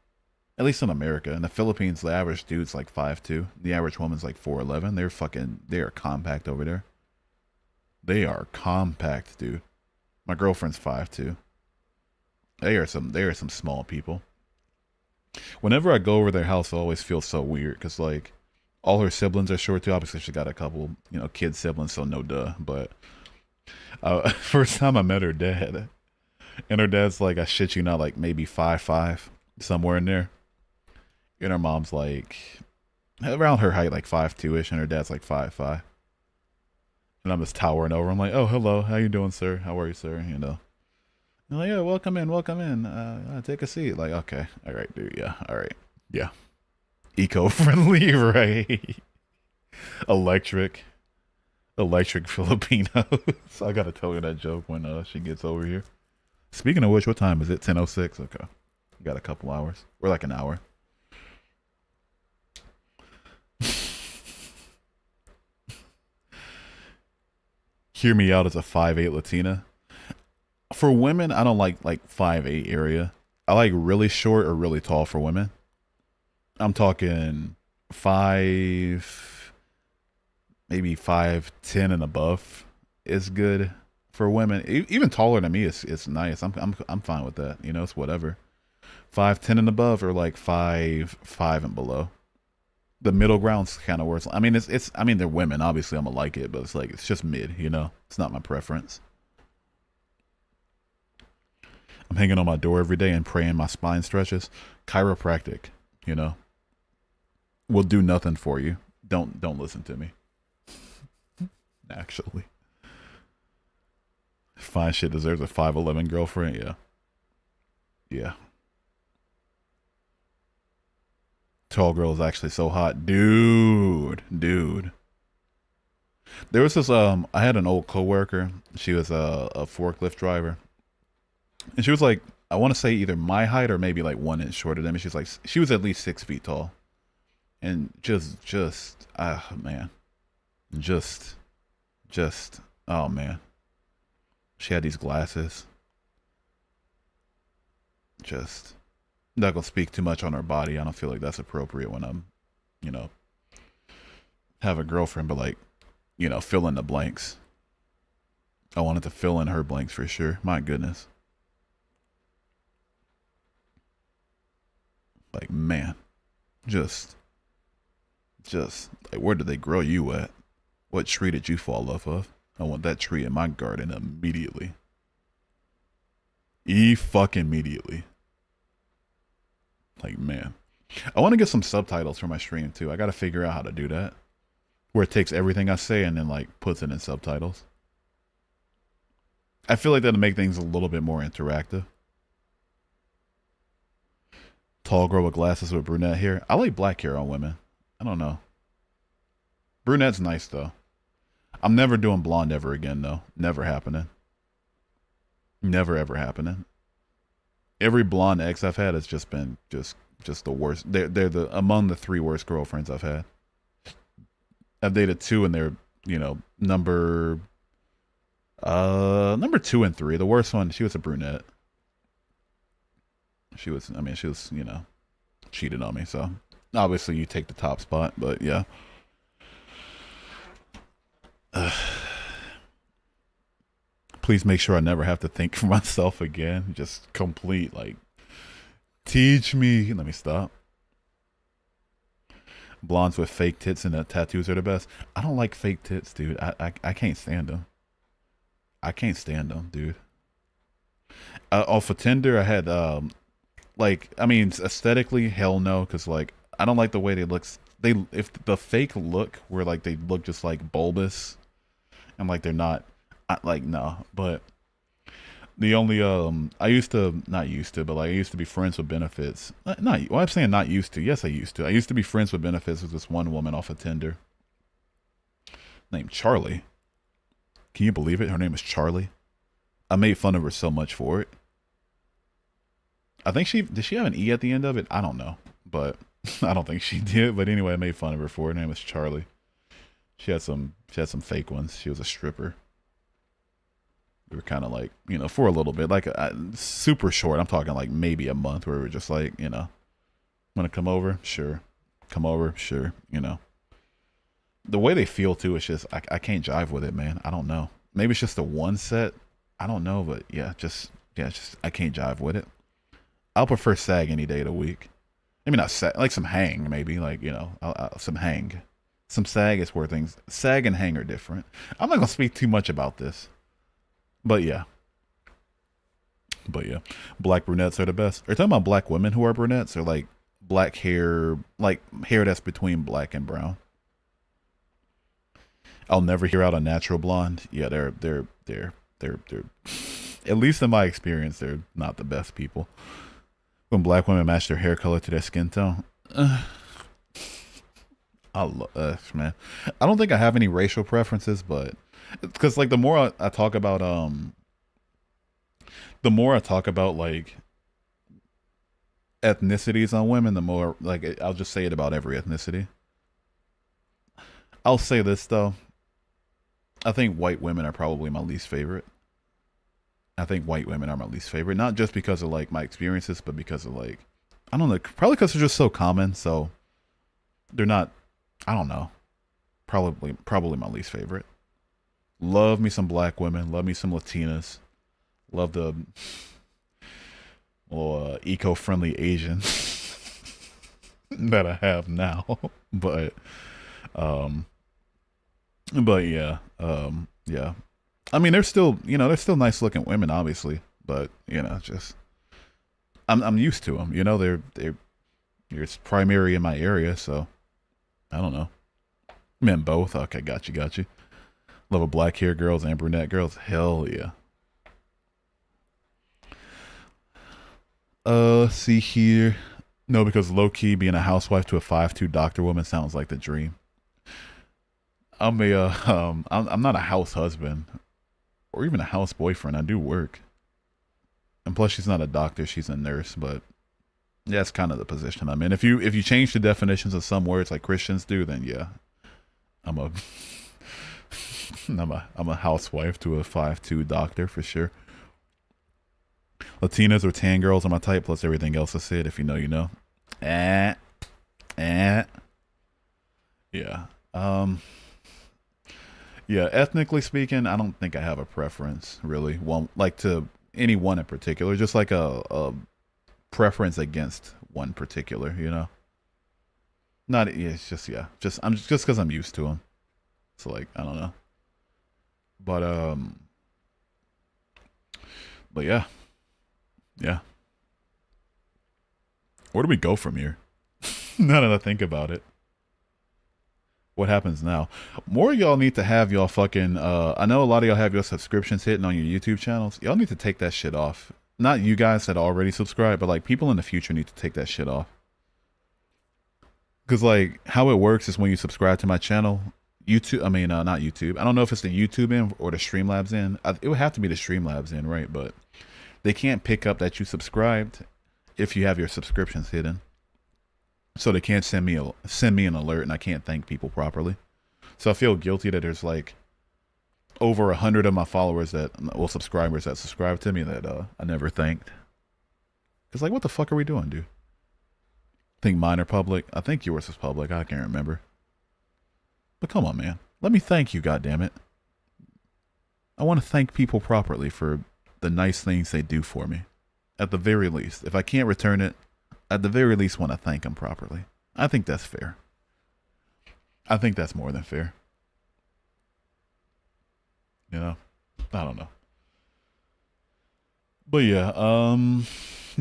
At least in America. In the Philippines, the average dude's like 5'2". The average woman's like 4'11". They are compact over there. They are compact, dude. My girlfriend's 5'2". They are some small people. Whenever I go over their house, I always feel so weird because like all her siblings are short too. Obviously, she got a couple, kid siblings, so no duh. But first time I met her dad, and her dad's like, I shit you not, like maybe 5'5", somewhere in there. And her mom's like around her height, like 5'2" and her dad's like 5'5". And I'm just towering over. I'm like, oh, hello, how you doing, sir? How are you, sir? And like, yeah, welcome in. Take a seat. Like, okay, all right, dude. Yeah, all right, yeah. Eco-friendly, right? Electric Filipinos. I gotta tell her that joke when she gets over here. Speaking of which, what time is it? 10:06. Okay, you got a couple hours. We're like an hour. Hear me out as a 5'8" Latina. For women, I don't like 5'8" area. I like really short or really tall for women. I'm talking 5, maybe 5'10" and above is good for women. Even taller than me is nice. I'm fine with that. It's whatever. 5'10" and above, or like 5'5" and below. The middle ground's kind of worse. I mean, they're women. Obviously, I'm gonna like it, but it's just mid. It's not my preference. I'm hanging on my door every day and praying my spine stretches. Chiropractic, will do nothing for you. Don't listen to me. Actually, fine shit deserves a 5'11" girlfriend. Yeah. Tall girl is actually so hot, dude. There was this I had an old coworker. She was a forklift driver, and she was like, I want to say either my height or maybe like 1 inch shorter than me. She was at least 6 feet tall, and just man, just Oh man, she had these glasses. Just not gonna speak too much on her body. I don't feel like that's appropriate when I'm, you know, have a girlfriend. But like, fill in the blanks. I wanted to fill in her blanks for sure. My goodness. Like man, just like where did they grow you at? What tree did you fall off of? I want that tree in my garden immediately. Fucking immediately. Like man. I want to get some subtitles for my stream too. I gotta figure out how to do that. Where it takes everything I say and then like puts it in subtitles. I feel like that'll make things a little bit more interactive. Tall girl with glasses with brunette hair. I like black hair on women. I don't know. Brunette's nice though. I'm never doing blonde ever again though. Never happening. Never ever happening. Every blonde ex I've had has just been just the worst. They're the among the 3 worst girlfriends I've had. I've dated 2 and they're, number 2 and 3. The worst one, she was a brunette. She was cheated on me, so obviously you take the top spot, but yeah. Please make sure I never have to think for myself again. Just complete, like, teach me. Let me stop. Blondes with fake tits and tattoos are the best. I don't like fake tits, dude. I can't stand them. I can't stand them, dude. Off of Tinder, I had, aesthetically, hell no, because, like, I don't like the way they look. If the fake look where, like, they look just, like, bulbous and, like, they're not, no. But the only, I used to be friends with benefits. I'm saying not used to. Yes, I used to. I used to be friends with benefits with this one woman off of Tinder named Charlie. Can you believe it? Her name is Charlie. I made fun of her so much for it. I think did she have an E at the end of it? I don't know, but I don't think she did. But anyway, I made fun of her for it. Her name was Charlie. She had some fake ones. She was a stripper. We were kind of like, for a little bit, like super short. I'm talking like maybe a month where we were just like, want to come over? Sure. Come over? Sure. The way they feel too, it's just, I can't jive with it, man. I don't know. Maybe it's just the one set. I don't know, but just I can't jive with it. I'll prefer SAG any day of the week. Maybe not SAG, like some hang, maybe, like, some hang. Some SAG is where things, SAG and hang are different. I'm not going to speak too much about this. But yeah. Black brunettes are the best. Are you talking about black women who are brunettes or like black hair, like hair that's between black and brown? I'll never hear out a natural blonde. Yeah, they're at least in my experience, they're not the best people. When black women match their hair color to their skin tone. I love man. I don't think I have any racial preferences, but because like the more I talk about like ethnicities on women, the more like I'll just say it about every ethnicity. I'll say this though. I think white women are probably my least favorite. Not just because of like my experiences, but because of like, I don't know, probably because they're just so common. So they're not, I don't know, probably my least favorite. Love me some black women. Love me some Latinas. Love the little eco-friendly Asian that I have now. But yeah. Yeah. I mean, they're still nice looking women, obviously, but just I'm used to them. They're primary in my area, so I don't know. Men both. Okay, got you. Love a black hair girls and brunette girls. Hell yeah. See here. No, because low key being a housewife to a 5'2" doctor woman sounds like the dream. I'm not a house husband or even a house boyfriend. I do work. And plus she's not a doctor, she's a nurse, but yeah, that's kind of the position I'm in. If you change the definitions of some words like Christians do, then yeah. I'm a housewife to a 5'2" doctor for sure. Latinas or tan girls are my type, plus everything else I said. If you know, you know. Eh, eh. Yeah. Yeah. Ethnically speaking, I don't think I have a preference really. One like to any one in particular, just like a preference against one particular. You know. Not. Yeah, it's just yeah. Just because I'm used to them. So like I don't know. But But yeah. Yeah. Where do we go from here? Now that I think about it. What happens now? More of y'all need to have y'all fucking I know a lot of y'all have your subscriptions hitting on your YouTube channels. Y'all need to take that shit off. Not you guys that already subscribe, but like people in the future need to take that shit off. Cause like how it works is when you subscribe to my channel, YouTube I mean not YouTube. I don't know if it's the YouTube in or the Streamlabs in. It would have to be the Streamlabs in, right? But they can't pick up that you subscribed if you have your subscriptions hidden. So they can't send me an alert, and I can't thank people properly. So I feel guilty that there's like over 100 of my followers subscribers that subscribe to me that I never thanked. Cause like, what the fuck are we doing, dude? I think mine are public. I think yours is public. I can't remember. But come on, man. Let me thank you, goddammit. I want to thank people properly for the nice things they do for me. At the very least, if I can't return it, at the very least want to thank them properly. I think that's fair. I think that's more than fair. You know? I don't know. But yeah,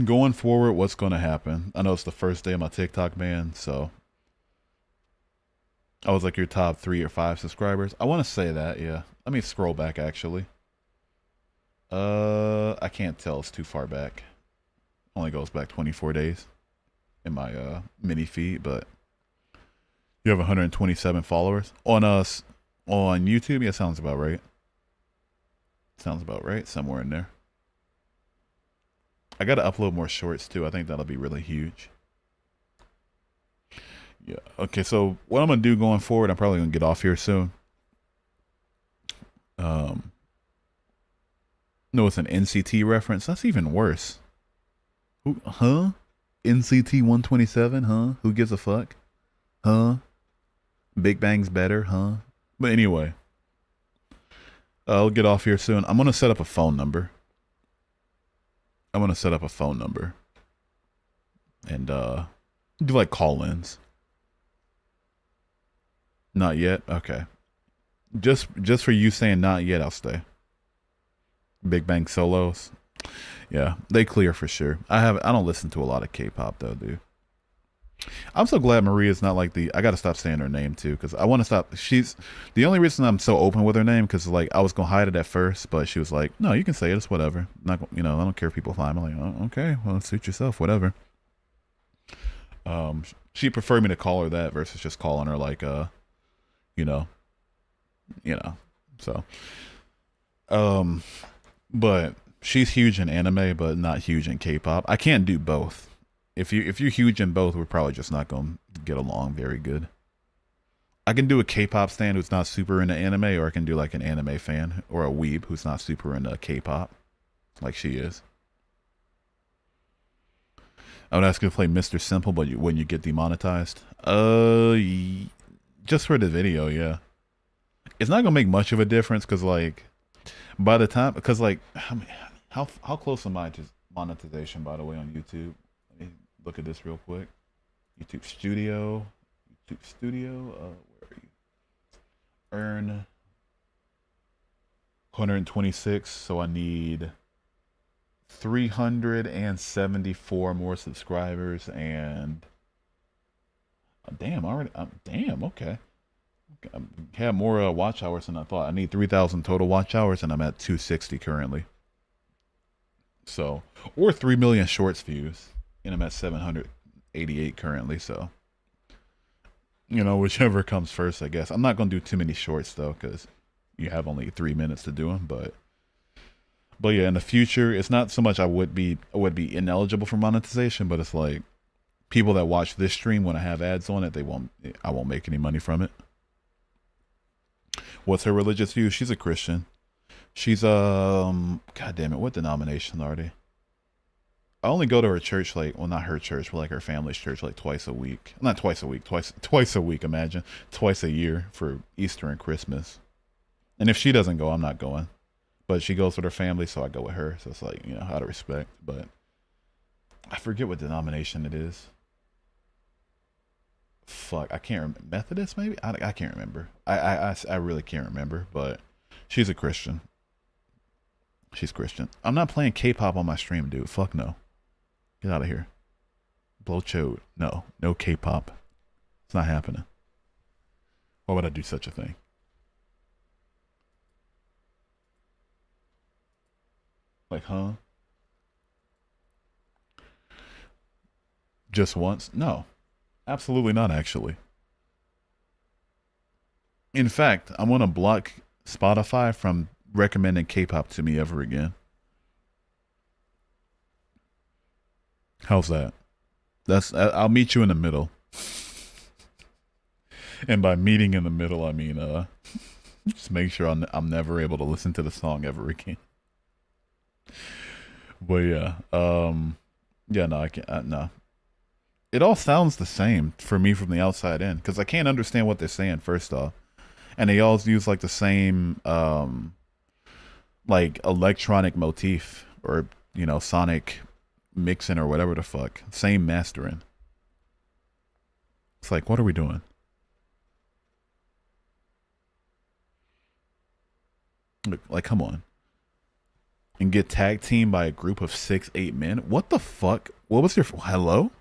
going forward, what's going to happen? I know it's the first day of my TikTok ban, so I was like your top 3 or 5 subscribers. I want to say that, yeah. Let me scroll back actually. I can't tell, it's too far back. Only goes back 24 days in my mini feed, but you have 127 followers on us on YouTube. Yeah, sounds about right. Sounds about right, somewhere in there. I got to upload more shorts too. I think that'll be really huge. Yeah. Okay, so what I'm gonna do going forward, I'm probably gonna get off here soon. No, it's an NCT reference. That's even worse. Who, huh? NCT 127, huh? Who gives a fuck? Huh? Big Bang's better, huh? But anyway, I'll get off here soon. I'm gonna set up a phone number. And do like call-ins. Not yet? Okay. Just for you saying not yet, I'll stay. Big Bang solos. Yeah, they clear for sure. I don't listen to a lot of K-pop though, dude. I'm so glad Maria's not like I gotta stop saying her name too, because I want to stop. She's the only reason I'm so open with her name, because like I was gonna hide it at first, but she was like, "No, you can say it. It's whatever. Not, I don't care if people find me." I'm like, "Oh, okay, well, suit yourself, whatever." She preferred me to call her that versus just calling her like you know, So, but she's huge in anime, but not huge in K-pop. I can't do both. If you're huge in both, we're probably just not gonna get along very good. I can do a K-pop stan who's not super into anime, or I can do like an anime fan or a weeb who's not super into K-pop, like she is. I would ask you to play Mr. Simple, but when you get demonetized, just for the video, yeah. It's not gonna make much of a difference, because like by the time, because like how close am I to monetization, by the way, on YouTube? Let me look at this real quick. YouTube Studio, where are you? Earn 126, so I need 374 more subscribers, and damn, okay. I have more watch hours than I thought. I need 3,000 total watch hours, and I'm at 260 currently. So, or 3 million shorts views, and I'm at 788 currently. So, whichever comes first, I guess. I'm not gonna do too many shorts though, because you have only 3 minutes to do them. But yeah, in the future, it's not so much I would be ineligible for monetization, but it's like people that watch this stream when I have ads on it, I won't make any money from it. What's her religious view? She's a Christian. She's God damn it, what denomination are they? I only go to her church like, well, not her church, but like her family's church like twice a week. Not twice a week, twice a week. Imagine twice a year for Easter and Christmas. And if she doesn't go, I'm not going. But she goes with her family, so I go with her. So it's like, out of respect. But I forget what denomination it is. Fuck, I can't remember. Methodist, maybe? I can't remember. I really can't remember. But she's a Christian. She's Christian. I'm not playing K-pop on my stream, dude. Fuck no. Get out of here. Blow chode. No K-pop. It's not happening. Why would I do such a thing? Like, huh? Just once? No. Absolutely not, actually. In fact, I'm going to block Spotify from recommending K-pop to me ever again. How's that? I'll meet you in the middle. And by meeting in the middle, I mean just make sure I'm never able to listen to the song ever again. But yeah, no, I can't. No, it all sounds the same for me from the outside in because I can't understand what they're saying. First off, and they all use like the same like electronic motif or sonic mixing or whatever the fuck. Same mastering. It's like, what are we doing? Like, come on. And get tag teamed by a group of 6-8 men? What the fuck? What was your hello?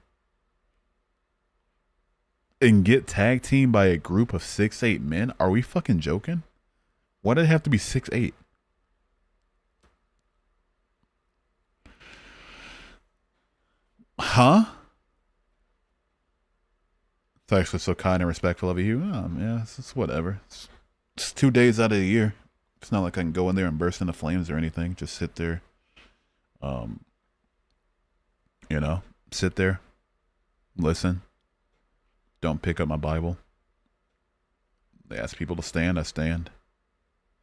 And get tag teamed by a group of 6-8 men? Are we fucking joking? Why did it have to be 6-8? Huh? It's actually so kind and respectful of you. Yeah, it's whatever. It's 2 days out of the year. It's not like I can go in there and burst into flames or anything. Just sit there. Sit there. Listen. Don't pick up my Bible. They ask people to stand, I stand.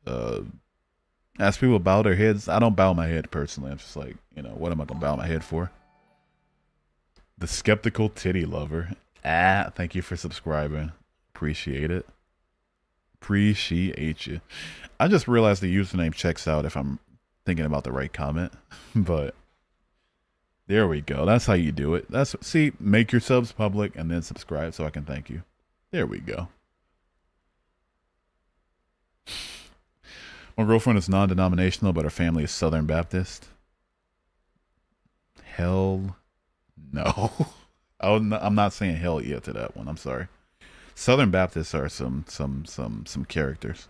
Ask people to bow their heads. I don't bow my head personally. I'm just like, what am I gonna bow my head for? The skeptical titty lover. Thank you for subscribing. Appreciate it. Appreciate you. I just realized the username checks out if I'm thinking about the right comment. But there we go. That's how you do it. See, make your subs public and then subscribe so I can thank you. There we go. My girlfriend is non-denominational, but her family is Southern Baptist. Hell no. I'm not saying hell yeah to that one. I'm sorry. Southern Baptists are some characters.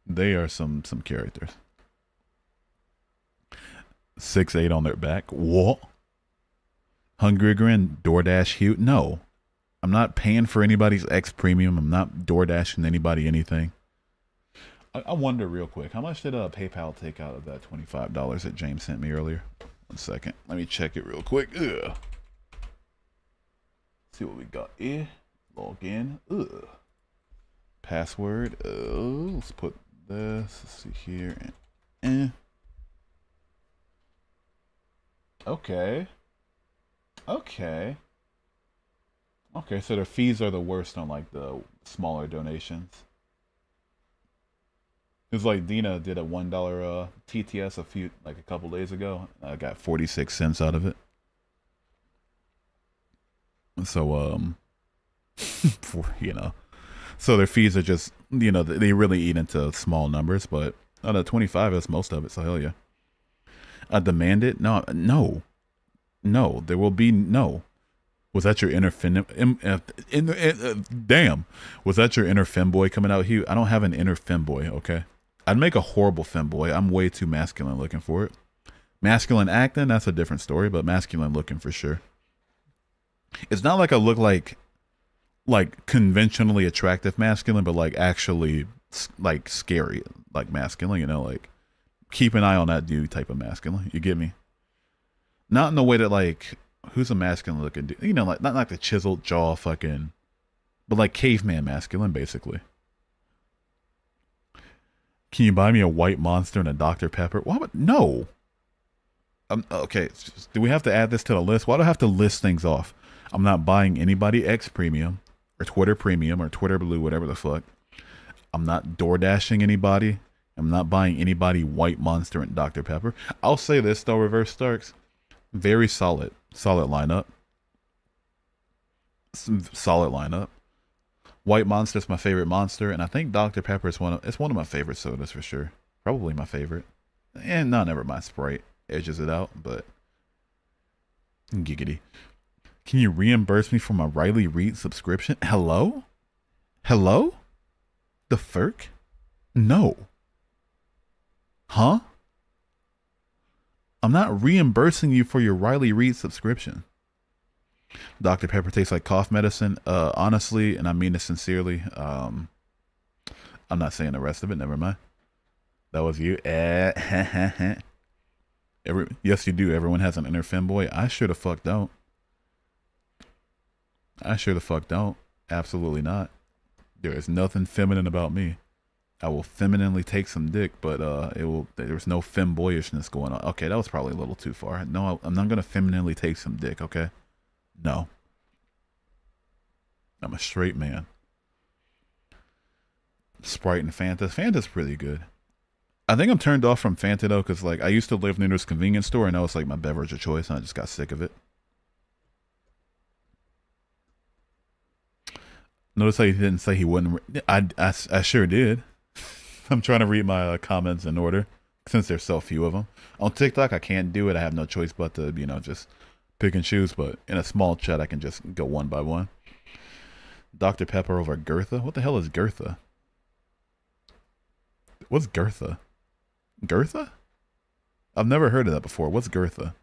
They are some characters. 6-8 on their back. What? Hungry Grin, DoorDash Hugh? No. I'm not paying for anybody's X premium. I'm not DoorDashing anybody anything. I wonder real quick, how much did PayPal take out of that $25 that James sent me earlier? 1 second. Let me check it real quick. Ugh. See what we got here. Log in. Ugh. Password. Let's put this. Let's see here. Okay. Okay, so their fees are the worst on like the smaller donations. It's like Dina did a $1 TTS a couple days ago. I got 46 cents out of it. So so their fees are just they really eat into small numbers, but out of 25 that's most of it. So hell yeah. I demand it. No, there will be no. Was that your inner damn? Was that your inner femboy coming out, Hugh? I don't have an inner femboy. Okay, I'd make a horrible femboy. I'm way too masculine looking for it. Masculine acting, that's a different story, but masculine looking for sure. It's not like I look like conventionally attractive masculine, but like actually like scary like masculine. Like keep an eye on that dude type of masculine. You get me? Not in the way that like who's a masculine looking dude? Like not like the chiseled jaw fucking, but like caveman masculine basically. Can you buy me a white monster and a Dr. Pepper? Why would no? Okay, do we have to add this to the list? Why do I have to list things off? I'm not buying anybody X Premium or Twitter Premium or Twitter Blue, whatever the fuck. I'm not door dashing anybody. I'm not buying anybody White Monster and Dr. Pepper. I'll say this though, Reverse Starks. Very solid. Solid lineup. Some solid lineup. White Monster is my favorite monster, and I think Dr. Pepper is one of my favorite sodas for sure. Probably my favorite. And no, never mind. Sprite edges it out, but giggity. Can you reimburse me for my Riley Reid subscription? Hello? Hello? The Ferk? No. Huh? I'm not reimbursing you for your Riley Reid subscription. Dr. Pepper tastes like cough medicine. Honestly, and I mean this sincerely, I'm not saying the rest of it. Never mind. That was you. Yes, you do. Everyone has an inner femboy. I sure the fuck don't. I sure the fuck don't. Absolutely not. There is nothing feminine about me. I will femininely take some dick, but there's no femboyishness going on. Okay, that was probably a little too far. No, I'm not gonna femininely take some dick, okay? No. I'm a straight man. Sprite and Fanta. Fanta's pretty good. I think I'm turned off from Fanta though, because like I used to live near this convenience store and that was like my beverage of choice and I just got sick of it. Notice how he didn't say he wouldn't. I sure did. I'm trying to read my comments in order since there's so few of them. On TikTok, I can't do it. I have no choice but to, just pick and choose. But in a small chat, I can just go one by one. Dr. Pepper over Gertha? What the hell is Gertha? What's Gertha? Gertha? I've never heard of that before. What's Gertha?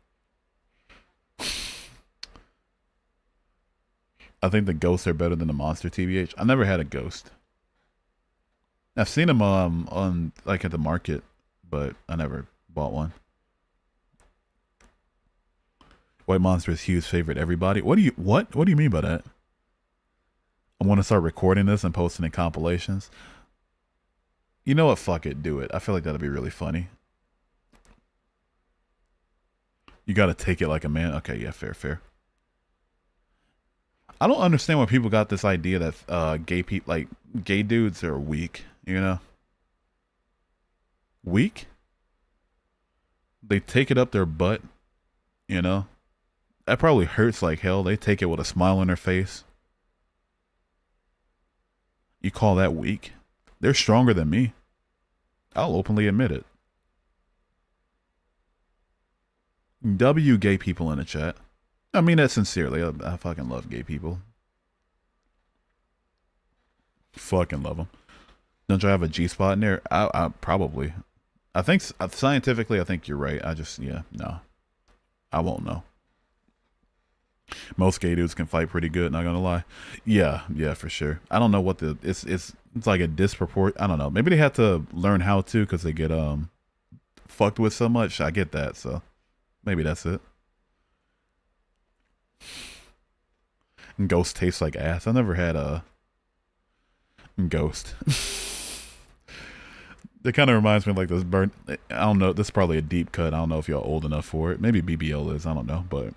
I think the ghosts are better than the monster, TBH. I never had a ghost. I've seen them on like at the market, but I never bought one. White Monster is Hugh's favorite. Everybody, what do you mean by that? I want to start recording this and posting in compilations. You know what? Fuck it, do it. I feel like that'd be really funny. You got to take it like a man. Okay, yeah, fair. I don't understand why people got this idea that gay dudes are weak. Weak? They take it up their butt. That probably hurts like hell. They take it with a smile on their face. You call that weak? They're stronger than me. I'll openly admit it. W gay people in the chat. I mean that sincerely. I fucking love gay people. Fucking love them. Don't you have a G-spot in there? I probably. I think scientifically, I think you're right. No. I won't know. Most gay dudes can fight pretty good, not gonna lie. Yeah, for sure. I don't know what it's like a disproportion. I don't know. Maybe they have to learn how to because they get fucked with so much. I get that, so maybe that's it. And Ghost tastes like ass. I never had a Ghost. It kind of reminds me of like this burn. I don't know. This is probably a deep cut. I don't know if y'all old enough for it. Maybe BBL is. I don't know, but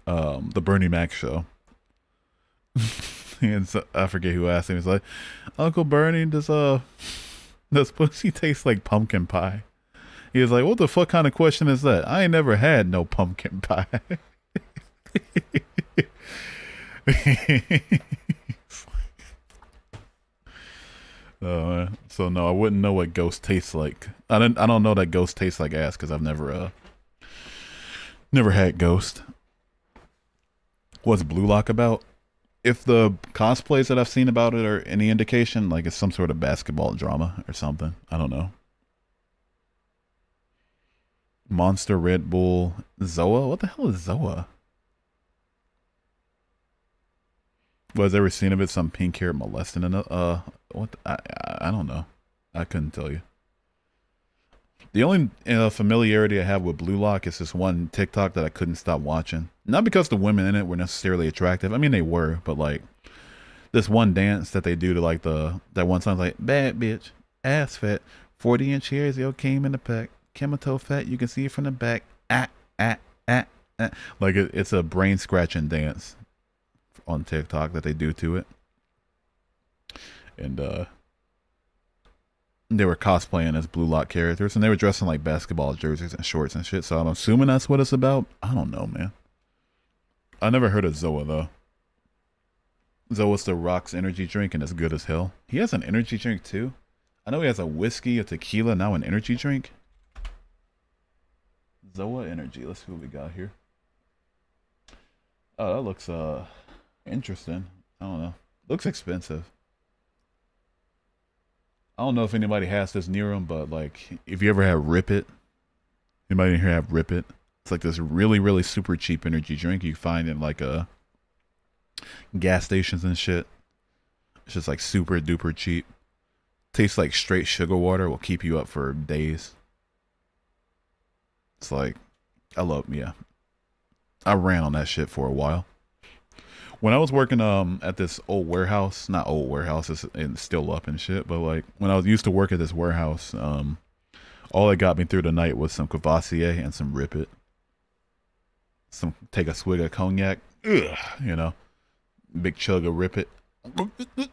the Bernie Mac show. And so, I forget who asked him. He's like, Uncle Bernie, does pussy taste like pumpkin pie? He was like, what the fuck kind of question is that? I ain't never had no pumpkin pie. So no, I wouldn't know what Ghost tastes like. I don't know that Ghost tastes like ass because I've never had Ghost. What's Blue Lock about? If the cosplays that I've seen about it are any indication, like it's some sort of basketball drama or something. I don't know. Monster, Red Bull, Zoa? What the hell is Zoa? Was ever seen of it? Some pink hair molesting another? What? I don't know. I couldn't tell you. The only familiarity I have with Blue Lock is this one TikTok that I couldn't stop watching. Not because the women in it were necessarily attractive. I mean, they were, but like this one dance that they do to like that one song, like bad bitch, Ass fat. 40-inch hairs, yo, came in the pack. Chemical fat, you can see it from the back. Ah, ah, ah, ah. Like it's a brain scratching dance on TikTok that they do to it. And they were cosplaying as Blue Lock characters, and they were dressed in like basketball jerseys and shorts and shit. So I'm assuming that's what it's about. I don't know, man. I never heard of Zoa though. Zoa's the Rock's energy drink, and it's good as hell. He has an energy drink too. I know he has a whiskey, a tequila, now an energy drink. Zoa Energy. Let's see what we got here. Oh, that looks interesting. I don't know. Looks expensive. I don't know if anybody has this near them, but like, if you ever have Rip It, anybody in here have Rip It? It's like this really, really super cheap energy drink you find in like gas stations and shit. It's just like super duper cheap. Tastes like straight sugar water. Will keep you up for days. It's like, yeah. I ran on that shit for a while. When I was working at this old warehouse, not old warehouse, it's still up and shit, but like when I was used to work at this warehouse, all that got me through the night was some Cavassier and some Rip It. Some take a swig of cognac, ugh, you know, big chug of Rip It,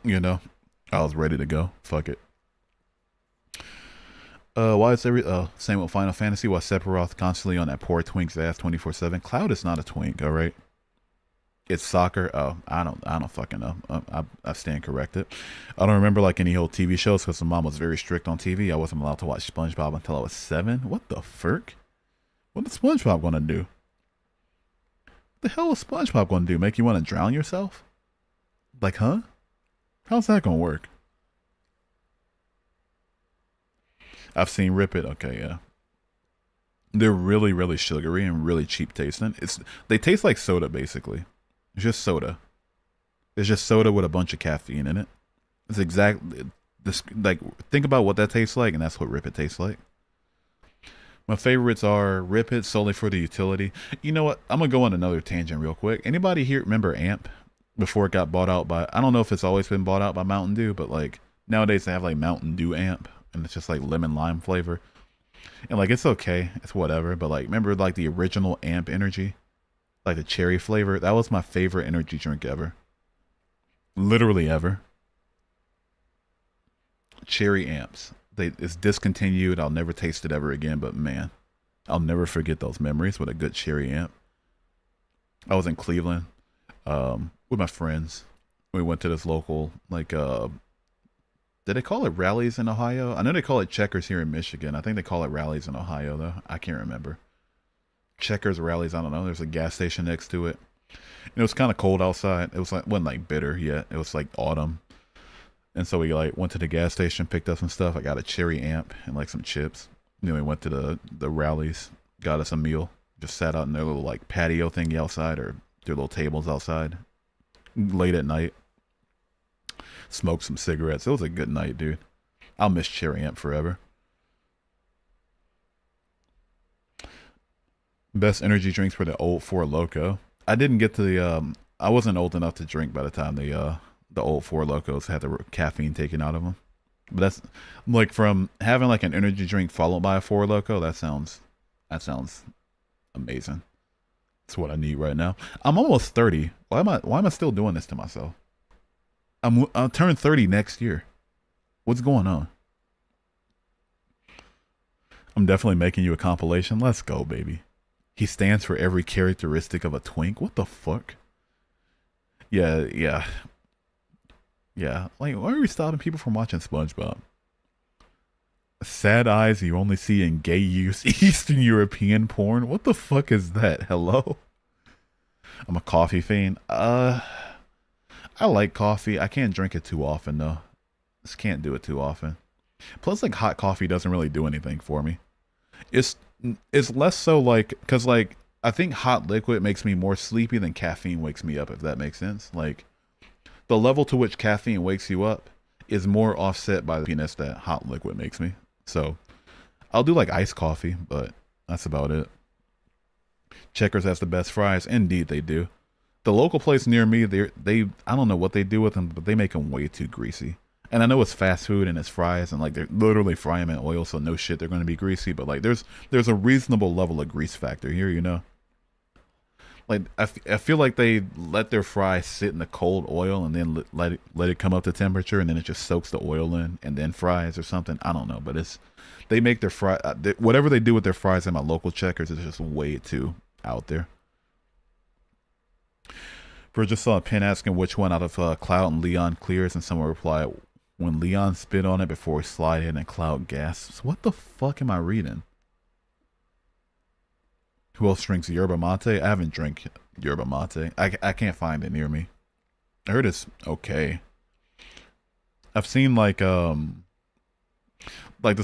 you know. I was ready to go. Fuck it. Why is same with Final Fantasy? Why Sephiroth constantly on that poor twink's ass 24/7? Cloud is not a twink, all right. It's soccer. Oh, I don't fucking know. I stand corrected. I don't remember like any old TV shows because my mom was very strict on TV. I wasn't allowed to watch SpongeBob until I was 7. What the frick? What is SpongeBob gonna do? What the hell is SpongeBob gonna do? Make you want to drown yourself? Like, huh? How's that gonna work? I've seen Rip It. Okay, yeah. They're really, really sugary and really cheap tasting. They taste like soda basically. It's just soda. It's just soda with a bunch of caffeine in it. It's exactly this. Like, think about what that tastes like, and that's what Rip It tastes like. My favorites are Rip It solely for the utility. You know what? I'm gonna go on another tangent real quick. Anybody here remember Amp before it got bought out by? I don't know if it's always been bought out by Mountain Dew, but like nowadays they have like Mountain Dew Amp, and it's just like lemon lime flavor. And like it's okay, it's whatever. But like, remember like the original Amp Energy? Like the cherry flavor, that was my favorite energy drink ever. Literally ever. Cherry Amps. It's discontinued. I'll never taste it ever again, but man, I'll never forget those memories with a good cherry amp. I was in Cleveland with my friends. We went to this local, like, did they call it rallies in Ohio? I know they call it Checkers here in Michigan. I think they call it rallies in Ohio, though. I can't remember. Checkers, rallies, I don't know. There's a gas station next to it. And it was kind of cold outside. It was like wasn't like bitter yet. It was like autumn. And so we like went to the gas station, picked up some stuff. I got a cherry amp and like some chips. And then we went to the rallies, got us a meal. Just sat out in their little like patio thingy outside or their little tables outside. Late at night. Smoked some cigarettes. It was a good night, dude. I'll miss cherry amp forever. Best energy drinks were the old Four Loko. I didn't get to the I wasn't old enough to drink by the time the old Four Locos had the caffeine taken out of them. But that's like from having like an energy drink followed by a Four Loko. That sounds amazing. That's what I need right now. I'm almost 30. Why am I still doing this to myself? I'll turn 30 next year. What's going on? I'm definitely making you a compilation. Let's go, baby. He stands for every characteristic of a twink. What the fuck? Yeah. Like, why are we stopping people from watching SpongeBob? Sad eyes you only see in gay Eastern European porn. What the fuck is that? Hello? I'm a coffee fiend. I like coffee. I can't drink it too often though. Just can't do it too often. Plus, like, hot coffee doesn't really do anything for me. It's less so like, because like I think hot liquid makes me more sleepy than caffeine wakes me up, if that makes sense. Like the level to which caffeine wakes you up is more offset by the penis that hot liquid makes me. So I'll do like iced coffee, but that's about it. Checkers has the best fries. Indeed they do. The local place near me, they I don't know what they do with them, but they make them way too greasy. And I know it's fast food and it's fries and like they're literally frying them in oil, so no shit they're going to be greasy. But like there's a reasonable level of grease factor here, you know. Like I feel like they let their fries sit in the cold oil and then let it come up to temperature and then it just soaks the oil in and then fries or something. I don't know, but it's they make their fry whatever they do with their fries in my local Checkers is just way too out there. Bro, just saw a pin asking which one out of Cloud and Leon clears, and someone replied, when Leon spit on it before he slide in and Cloud gasps. What the fuck am I reading? Who else drinks yerba mate? I haven't drank yerba mate. I can't find it near me. I heard it's okay. I've seen like this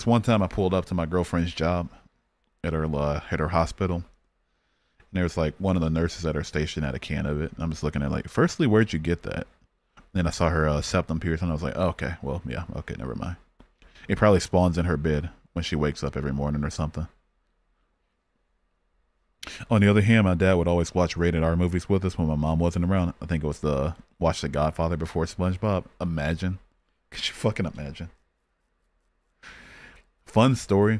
one time I pulled up to my girlfriend's job at her hospital. And there was like one of the nurses at her station had a can of it. And I'm just looking at like, firstly, where'd you get that? Then I saw her septum pierced, and I was like, oh, okay, well, yeah, okay, never mind. It probably spawns in her bed when she wakes up every morning or something. On the other hand, my dad would always watch rated R movies with us when my mom wasn't around. I think it was watch The Godfather before SpongeBob. Imagine. Could you fucking imagine? Fun story.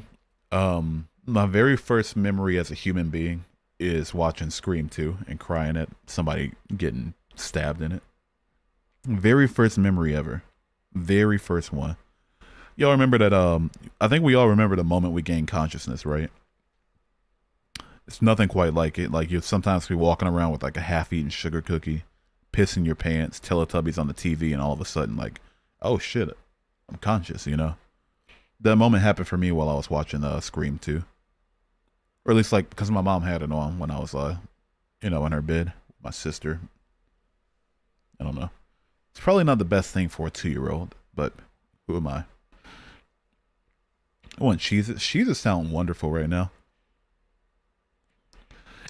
My very first memory as a human being is watching Scream 2 and crying at somebody getting stabbed in it. Very first memory ever. Very first one. Y'all remember that, I think we all remember the moment we gained consciousness, right? It's nothing quite like it. Like you'd sometimes be walking around with like a half-eaten sugar cookie, pissing your pants, Teletubbies on the TV, and all of a sudden like, oh shit, I'm conscious, you know? That moment happened for me while I was watching Scream 2. Or at least like, because my mom had it on when I was, in her bed. My sister. I don't know. It's probably not the best thing for a 2-year-old, but who am I? I want Cheez-It. Cheez-It sound wonderful right now.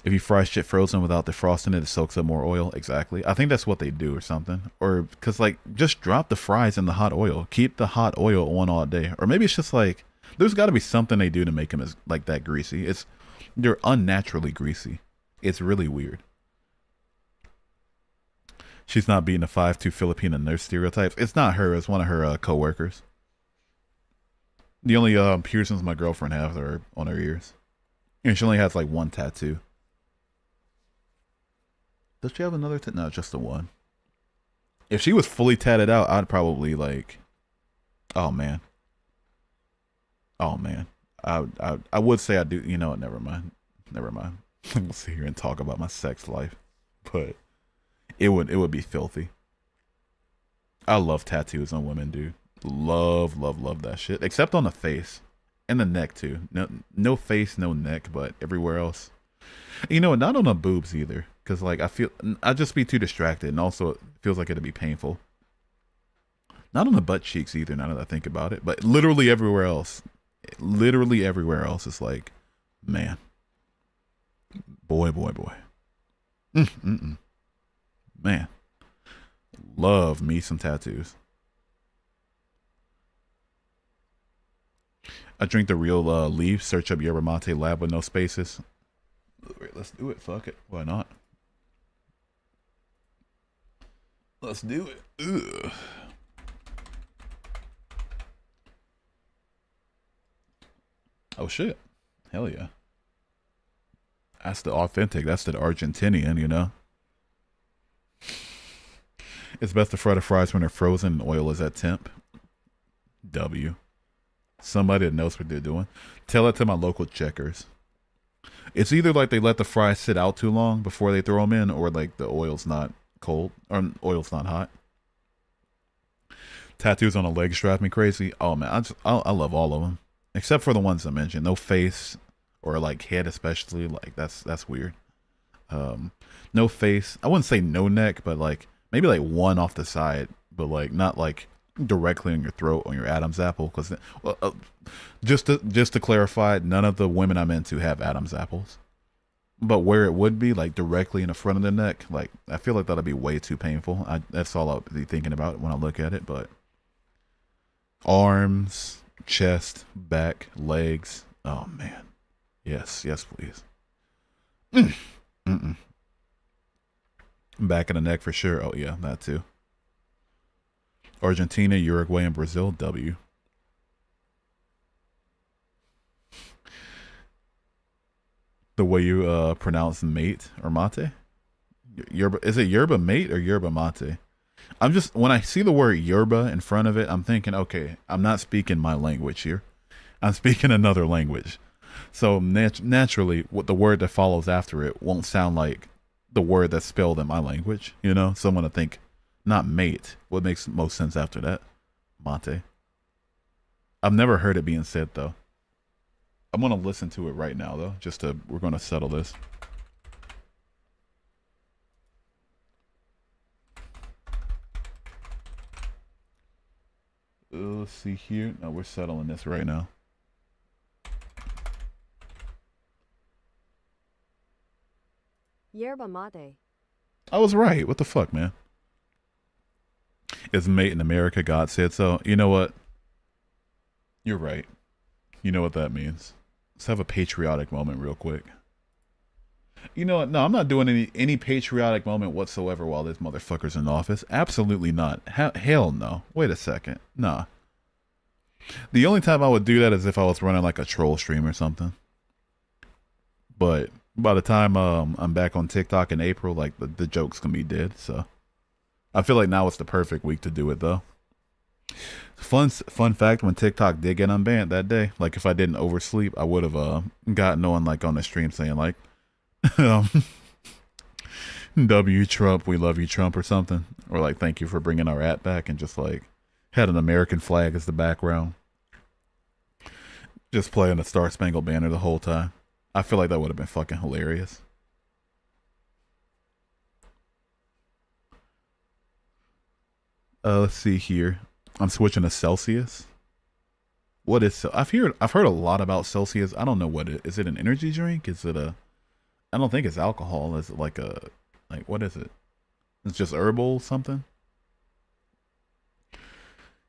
If you fry shit frozen without the frost in it, it soaks up more oil. Exactly. I think that's what they do or something. Or, because, like, just drop the fries in the hot oil. Keep the hot oil on all day. Or maybe it's just, like, there's got to be something they do to make them as, like, that greasy. They're unnaturally greasy. It's really weird. She's not being a 5'2" Filipina nurse stereotypes. It's not her. It's one of her co-workers. The only piercings my girlfriend has are on her ears. And she only has, like, one tattoo. Does she have another tattoo? No, just the one. If she was fully tatted out, I'd probably, like... Oh, man. Oh, man. I would say I do... You know what? Never mind. Never mind. We'll sit here and talk about my sex life. But it would be filthy. I love tattoos on women, dude. Love, love, love that shit. Except on the face. And the neck, too. No face, no neck, but everywhere else. You know what? Not on the boobs, either. Because, like, I'd just be too distracted. And also, it feels like it'd be painful. Not on the butt cheeks, either, now that I think about it. But literally everywhere else. Literally everywhere else is like, man. Boy, boy, boy. Man. Love me some tattoos. I drink the real leaf. Search up yerba mate lab with no spaces. Wait, let's do it. Fuck it. Why not? Let's do it. Ugh. Oh shit. Hell yeah. That's the authentic. That's the Argentinian, you know? It's best to fry the fries when they're frozen and oil is at temp. W. Somebody that knows what they're doing. Tell it to my local Checkers. It's either like they let the fries sit out too long before they throw them in, or like the oil's not cold, or oil's not hot. Tattoos on a leg drive me crazy. Oh man, I love all of them. Except for the ones I mentioned. No face, or like head especially. Like that's weird. No face. I wouldn't say no neck, but like maybe like one off the side, but like not like directly on your throat, on your Adam's apple. Because just to clarify, none of the women I'm into have Adam's apples. But where it would be, like directly in the front of the neck, like I feel like that'd be way too painful. That's all I'll be thinking about when I look at it. But arms, chest, back, legs. Oh man, yes, please. Back of the neck for sure. Oh yeah, that too. Argentina, Uruguay, and Brazil. W. The way you pronounce mate or mate. Yerba, is it yerba mate or yerba mate? I'm just, when I see the word yerba in front of it, I'm thinking, okay, I'm not speaking my language here. I'm speaking another language. So naturally, what the word that follows after it won't sound like the word that's spelled in my language. You know, so I'm gonna think, not mate. What makes most sense after that? Mate. I've never heard it being said though. I'm gonna listen to it right now though. We're gonna settle this. Let's see here. No, we're settling this right now. Yerba mate. I was right. What the fuck, man? It's mate in America. God said so. You know what? You're right. You know what that means. Let's have a patriotic moment real quick. You know what? No, I'm not doing any patriotic moment whatsoever while this motherfucker's in office. Absolutely not. Hell no. Wait a second. Nah. The only time I would do that is if I was running like a troll stream or something. But by the time I'm back on TikTok in April, like the joke's gonna be dead. So I feel like now it's the perfect week to do it though. Fun fact: when TikTok did get unbanned that day, like if I didn't oversleep, I would have gotten on like on the stream saying like, "W Trump, we love you, Trump," or something, or like "Thank you for bringing our at back," and just like had an American flag as the background, just playing the Star Spangled Banner the whole time. I feel like that would have been fucking hilarious. Let's see here. I'm switching to Celsius. What is I've heard a lot about Celsius. I don't know what it is. It an energy drink? Is it a? I don't think it's alcohol. Is it like what is it? It's just herbal something.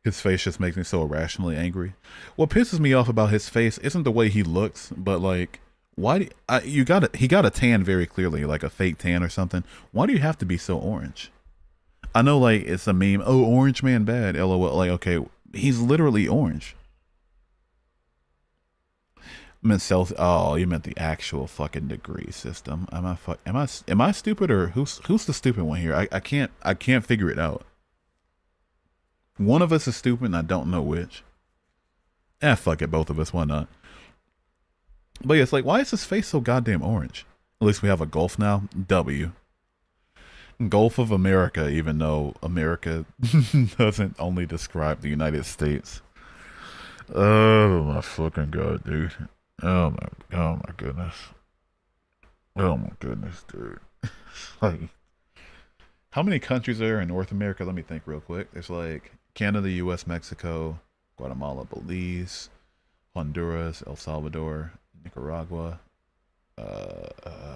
His face just makes me so irrationally angry. What pisses me off about his face isn't the way he looks, but like, why he got a tan very clearly, like a fake tan or something. Why do you have to be so orange? I know, like, it's a meme. Oh, orange man bad. LOL. Like, okay, he's literally orange. I meant Celsius. Oh, you meant the actual fucking degree system. Am I stupid, or who's the stupid one here? I can't figure it out. One of us is stupid, and I don't know which. Fuck it, both of us. Why not? But yeah, it's like, why is his face so goddamn orange? At least we have a Gulf now. W. Gulf of America, even though America doesn't only describe the United States. Oh my fucking god, dude. Oh my goodness. Oh my goodness, dude. Like, how many countries are there in North America? Let me think real quick. There's like Canada, US, Mexico, Guatemala, Belize, Honduras, El Salvador, Nicaragua,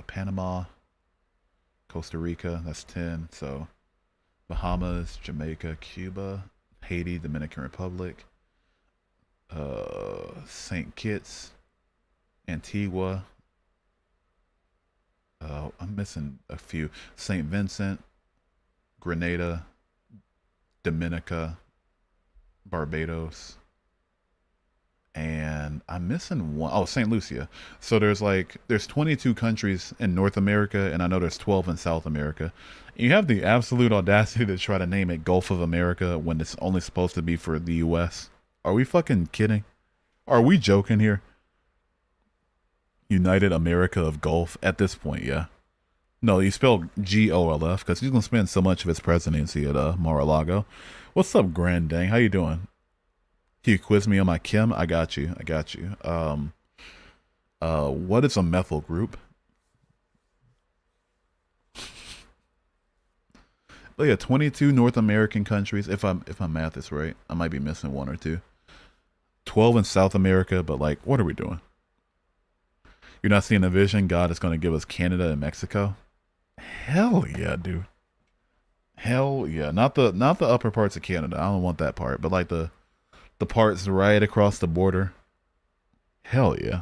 Panama, Costa Rica, that's 10. So Bahamas, Jamaica, Cuba, Haiti, Dominican Republic, St. Kitts, Antigua. I'm missing a few. St. Vincent, Grenada, Dominica, Barbados, and I'm missing one. Oh, St. Lucia. So there's 22 countries in North America, and I know there's 12 in South America. You have the absolute audacity to try to name it Gulf of America when it's only supposed to be for the US. Are we fucking kidding? Are we joking here? United America of Gulf at this point, yeah. No, you spell GOLF because he's gonna spend so much of his presidency at Mar-a-Lago. What's up, Grand Dang? How you doing? Can you quiz me on my chem? I got you. What is a methyl group? Oh yeah, 22 North American countries. If my math is right, I might be missing one or two. 12 in South America, but like, what are we doing? You're not seeing the vision? God is going to give us Canada and Mexico. Hell yeah, dude. Hell yeah. Not the upper parts of Canada. I don't want that part, but like the parts right across the border. Hell yeah.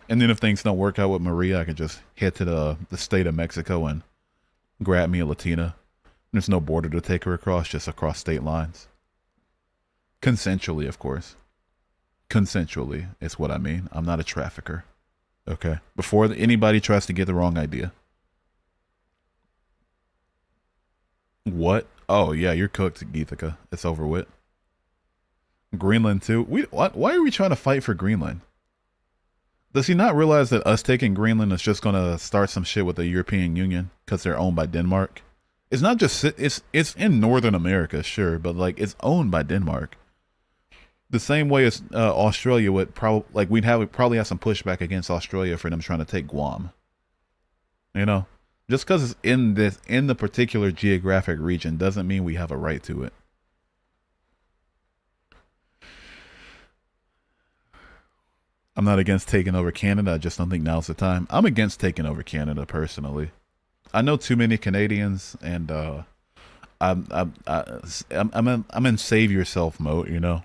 And then if things don't work out with Maria, I can just head to the state of Mexico and grab me a Latina. There's no border to take her across, just across state lines. Consensually, of course. Consensually is what I mean. I'm not a trafficker. Okay? Before anybody tries to get the wrong idea. What? Oh, yeah, you're cooked, Geethika. It's over with. Greenland, too? Why are we trying to fight for Greenland? Does he not realize that us taking Greenland is just going to start some shit with the European Union because they're owned by Denmark? It's not just it's in Northern America, sure, but like it's owned by Denmark. The same way as Australia would probably we'd probably have some pushback against Australia for them trying to take Guam. You know, just because it's in the particular geographic region doesn't mean we have a right to it. I'm not against taking over Canada. I just don't think now's the time. I'm against taking over Canada personally. I know too many Canadians, and I'm in save yourself mode. You know,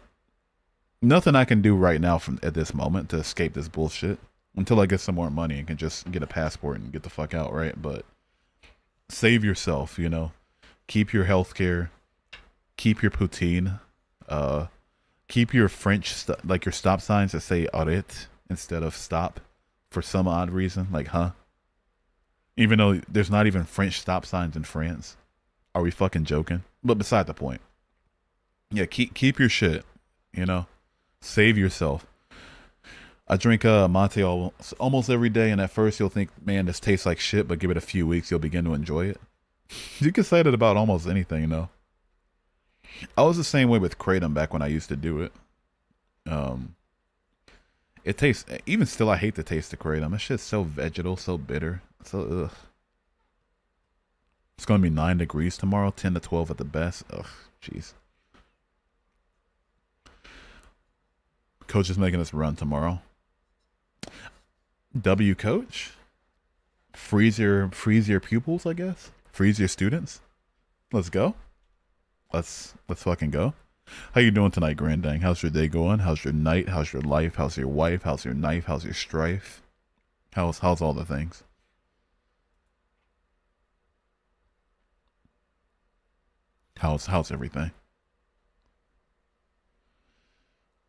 nothing I can do right now at this moment to escape this bullshit until I get some more money and can just get a passport and get the fuck out. Right, but save yourself. You know, keep your healthcare, keep your poutine, keep your French like your stop signs that say arrête instead of stop for some odd reason. Like, huh? Even though there's not even French stop signs in France. Are we fucking joking? But beside the point. Yeah, keep your shit. You know? Save yourself. I drink mate almost every day, and at first you'll think, man, this tastes like shit, but give it a few weeks, you'll begin to enjoy it. You can say that about almost anything, you know? I was the same way with Kratom back when I used to do it. It tastes, even still, I hate the taste of Kratom. That shit's so vegetal, so bitter. So, ugh. It's going to be 9 degrees tomorrow, 10 to 12 at the best. Ugh, jeez. Coach is making us run tomorrow. W coach? Freeze your pupils, I guess. Freeze your students. Let's go. Let's fucking go. How you doing tonight, Grandang? How's your day going? How's your night? How's your life? How's your wife? How's your knife? How's your strife? How's all the things? How's everything?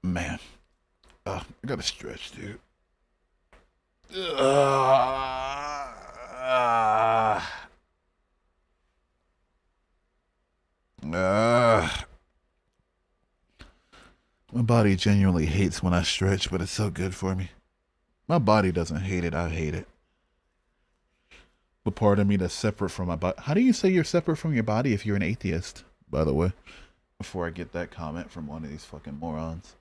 Man. I gotta stretch, dude. My body genuinely hates when I stretch, but it's so good for me. My body doesn't hate it, I hate it. The part of me that's separate from my body. How do you say you're separate from your body if you're an atheist, by the way? Before I get that comment from one of these fucking morons.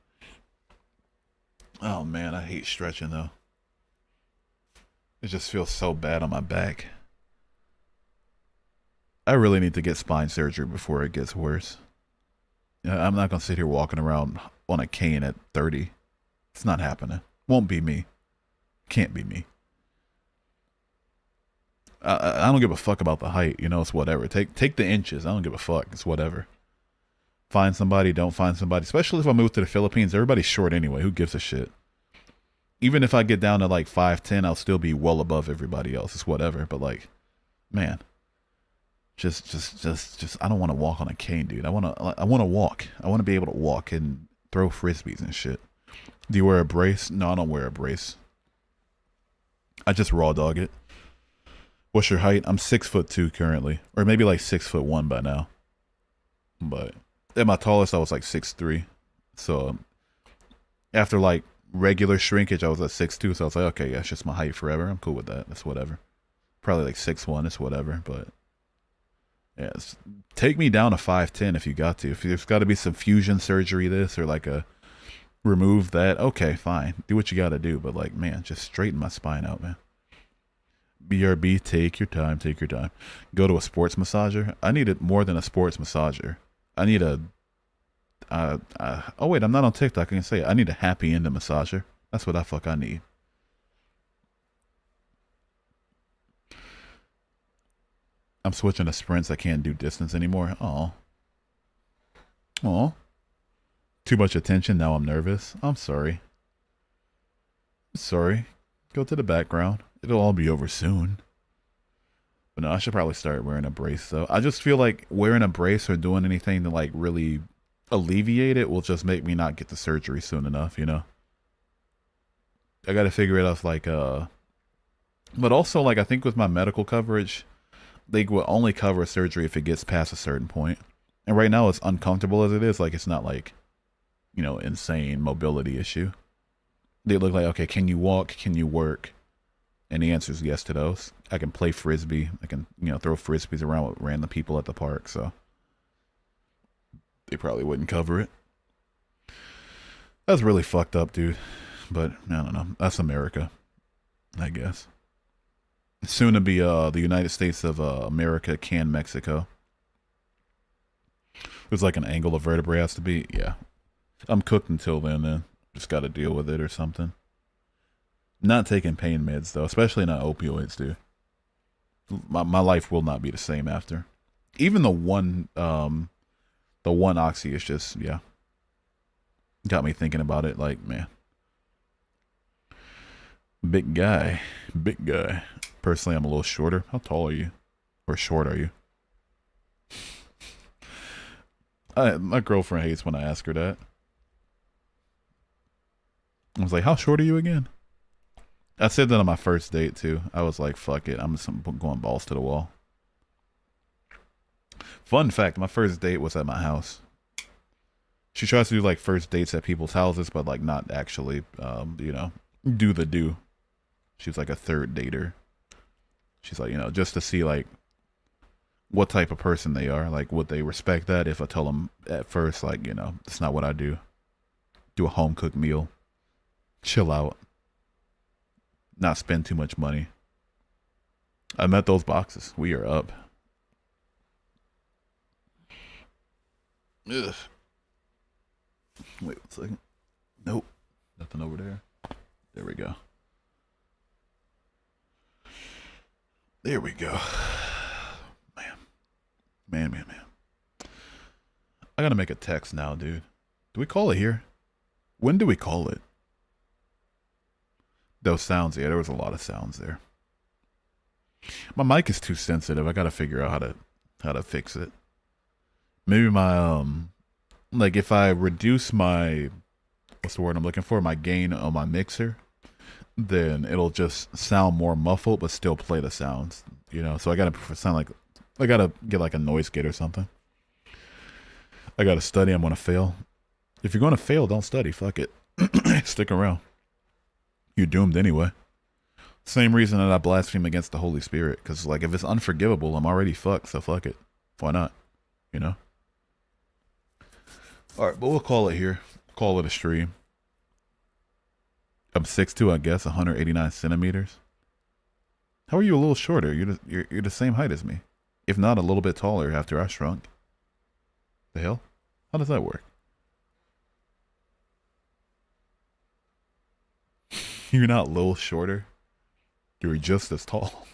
Oh man, I hate stretching though. It just feels so bad on my back. I really need to get spine surgery before it gets worse. I'm not gonna sit here walking around on a cane at 30. It's not happening. Won't be me. Can't be me. I don't give a fuck about the height. You know, it's whatever. Take the inches. I don't give a fuck. It's whatever. Find somebody, don't find somebody. Especially if I move to the Philippines. Everybody's short anyway. Who gives a shit? Even if I get down to like 5'10", I'll still be well above everybody else. It's whatever. But like, man, just I don't want to walk on a cane, dude. I want to walk. I want to be able to walk and throw frisbees and shit. Do you wear a brace? No, I don't wear a brace. I just raw dog it. What's your height? I'm 6'2" currently, or maybe like 6'1" by now. But at my tallest, I was like 6'3". So after like regular shrinkage, I was at 6'2". So I was like, okay, yeah, it's just my height forever. I'm cool with that. That's whatever. Probably like 6'1". It's whatever. But yeah, take me down to 5'10" if you got to. If there's got to be some fusion surgery, this or like a remove that. Okay, fine. Do what you got to do. But like, man, just straighten my spine out, man. BRB, take your time, take your time. Go to a sports massager. I need it more than a sports massager. I need a, oh wait, I'm not on TikTok. I can say it. I need a happy ending massager. That's what I need. I'm switching to sprints. I can't do distance anymore. Aw. Aw. Too much attention. Now I'm nervous. I'm sorry. Sorry. Go to the background. It'll all be over soon. But no, I should probably start wearing a brace though. I just feel like wearing a brace or doing anything to like really alleviate it will just make me not get the surgery soon enough, you know? I gotta figure it out like but also like I think with my medical coverage, they will only cover surgery if it gets past a certain point. And right now it's uncomfortable as it is, like it's not like, you know, insane mobility issue. They look like, okay, can you walk? Can you work? And the answer is yes to those. I can play frisbee. I can, you know, throw frisbees around with random people at the park. So they probably wouldn't cover it. That's really fucked up, dude. But I don't know. That's America, I guess. Soon to be the United States of America, can Mexico. There's like an angle of vertebrae has to be. Yeah, I'm cooked until then. Just got to deal with it or something. Not taking pain meds though, especially not opioids, dude. My life will not be the same after. Even the one oxy is just, yeah, got me thinking about it. Like, man, big guy. Personally, I'm a little shorter. How tall are you? Or short are you? My girlfriend hates when I ask her that. I was like, how short are you again? I said that on my first date too. I was like, fuck it. I'm just going balls to the wall. Fun fact, my first date was at my house. She tries to do like first dates at people's houses, but like not actually, you know, do the do. She was like a third dater. She's like, you know, just to see like what type of person they are. Like, would they respect that if I tell them at first, like, you know, that's not what I do. Do a home cooked meal. Chill out. Not spend too much money. I met those boxes. We are up. Ugh. Wait 1 second. Nope. Nothing over there. There we go. There we go. Man. I gotta make a text now, dude. Do we call it here? When do we call it? Those sounds, yeah, there was a lot of sounds there. My mic is too sensitive. I gotta figure out how to fix it. Maybe my like if I reduce my, what's the word I'm looking for? My gain on my mixer, then it'll just sound more muffled but still play the sounds. You know, so I gotta sound like, I gotta get like a noise gate or something. I gotta study. I'm gonna fail. If you're gonna fail, don't study. Fuck it. Stick around. You're doomed anyway. Same reason that I blaspheme against the Holy Spirit. Because, like, if it's unforgivable, I'm already fucked. So fuck it. Why not? You know? Alright, but we'll call it here. Call it a stream. I'm 6'2", I guess. 189 centimeters. How are you a little shorter? You're the same height as me. If not, a little bit taller after I shrunk. The hell? How does that work? You're not a little shorter. You're just as tall.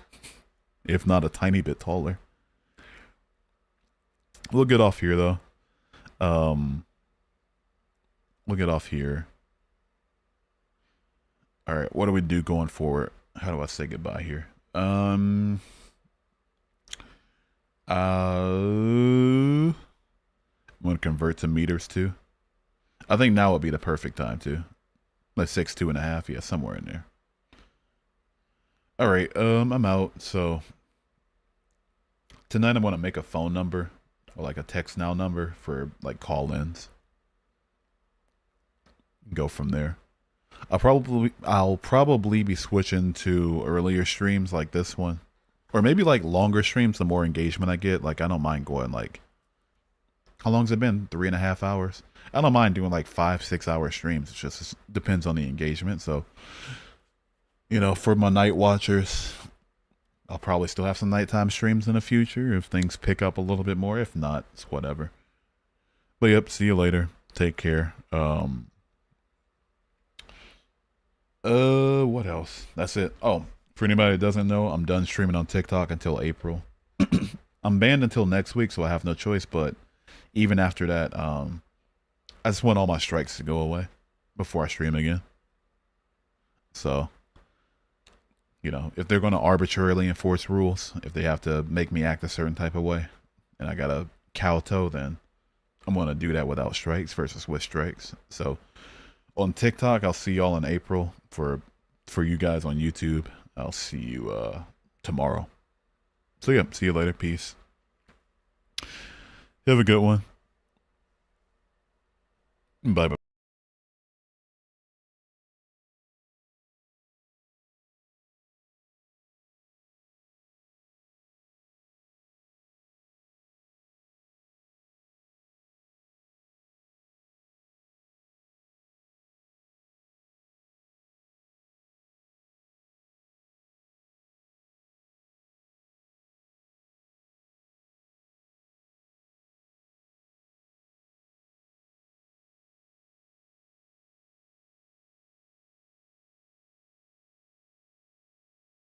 If not a tiny bit taller. We'll get off here though. We'll get off here. Alright, what do we do going forward? How do I say goodbye here? I'm gonna convert to meters too. I think now would be the perfect time too. Like 6'2.5", yeah, somewhere in there. All right, I'm out. So tonight I'm gonna make a phone number or like a text now number for like call-ins. Go from there. I'll probably be switching to earlier streams like this one, or maybe like longer streams. The more engagement I get, like I don't mind going like, how long's it been? 3.5 hours. I don't mind doing like 5-6 hour streams. It just depends on the engagement. So, you know, for my night watchers, I'll probably still have some nighttime streams in the future if things pick up a little bit more. If not, it's whatever. But yep, see you later. Take care. What else? That's it. Oh, for anybody that doesn't know, I'm done streaming on TikTok until April. I'm banned until next week, so I have no choice. But even after that, I just want all my strikes to go away before I stream again. So, You know, if they're going to arbitrarily enforce rules, if they have to make me act a certain type of way, and I gotta kowtow, then I'm going to do that without strikes versus with strikes. So on TikTok, I'll see y'all in April. For you guys on YouTube, I'll see you tomorrow. So yeah, see you later. Peace. Have a good one. Bye bye.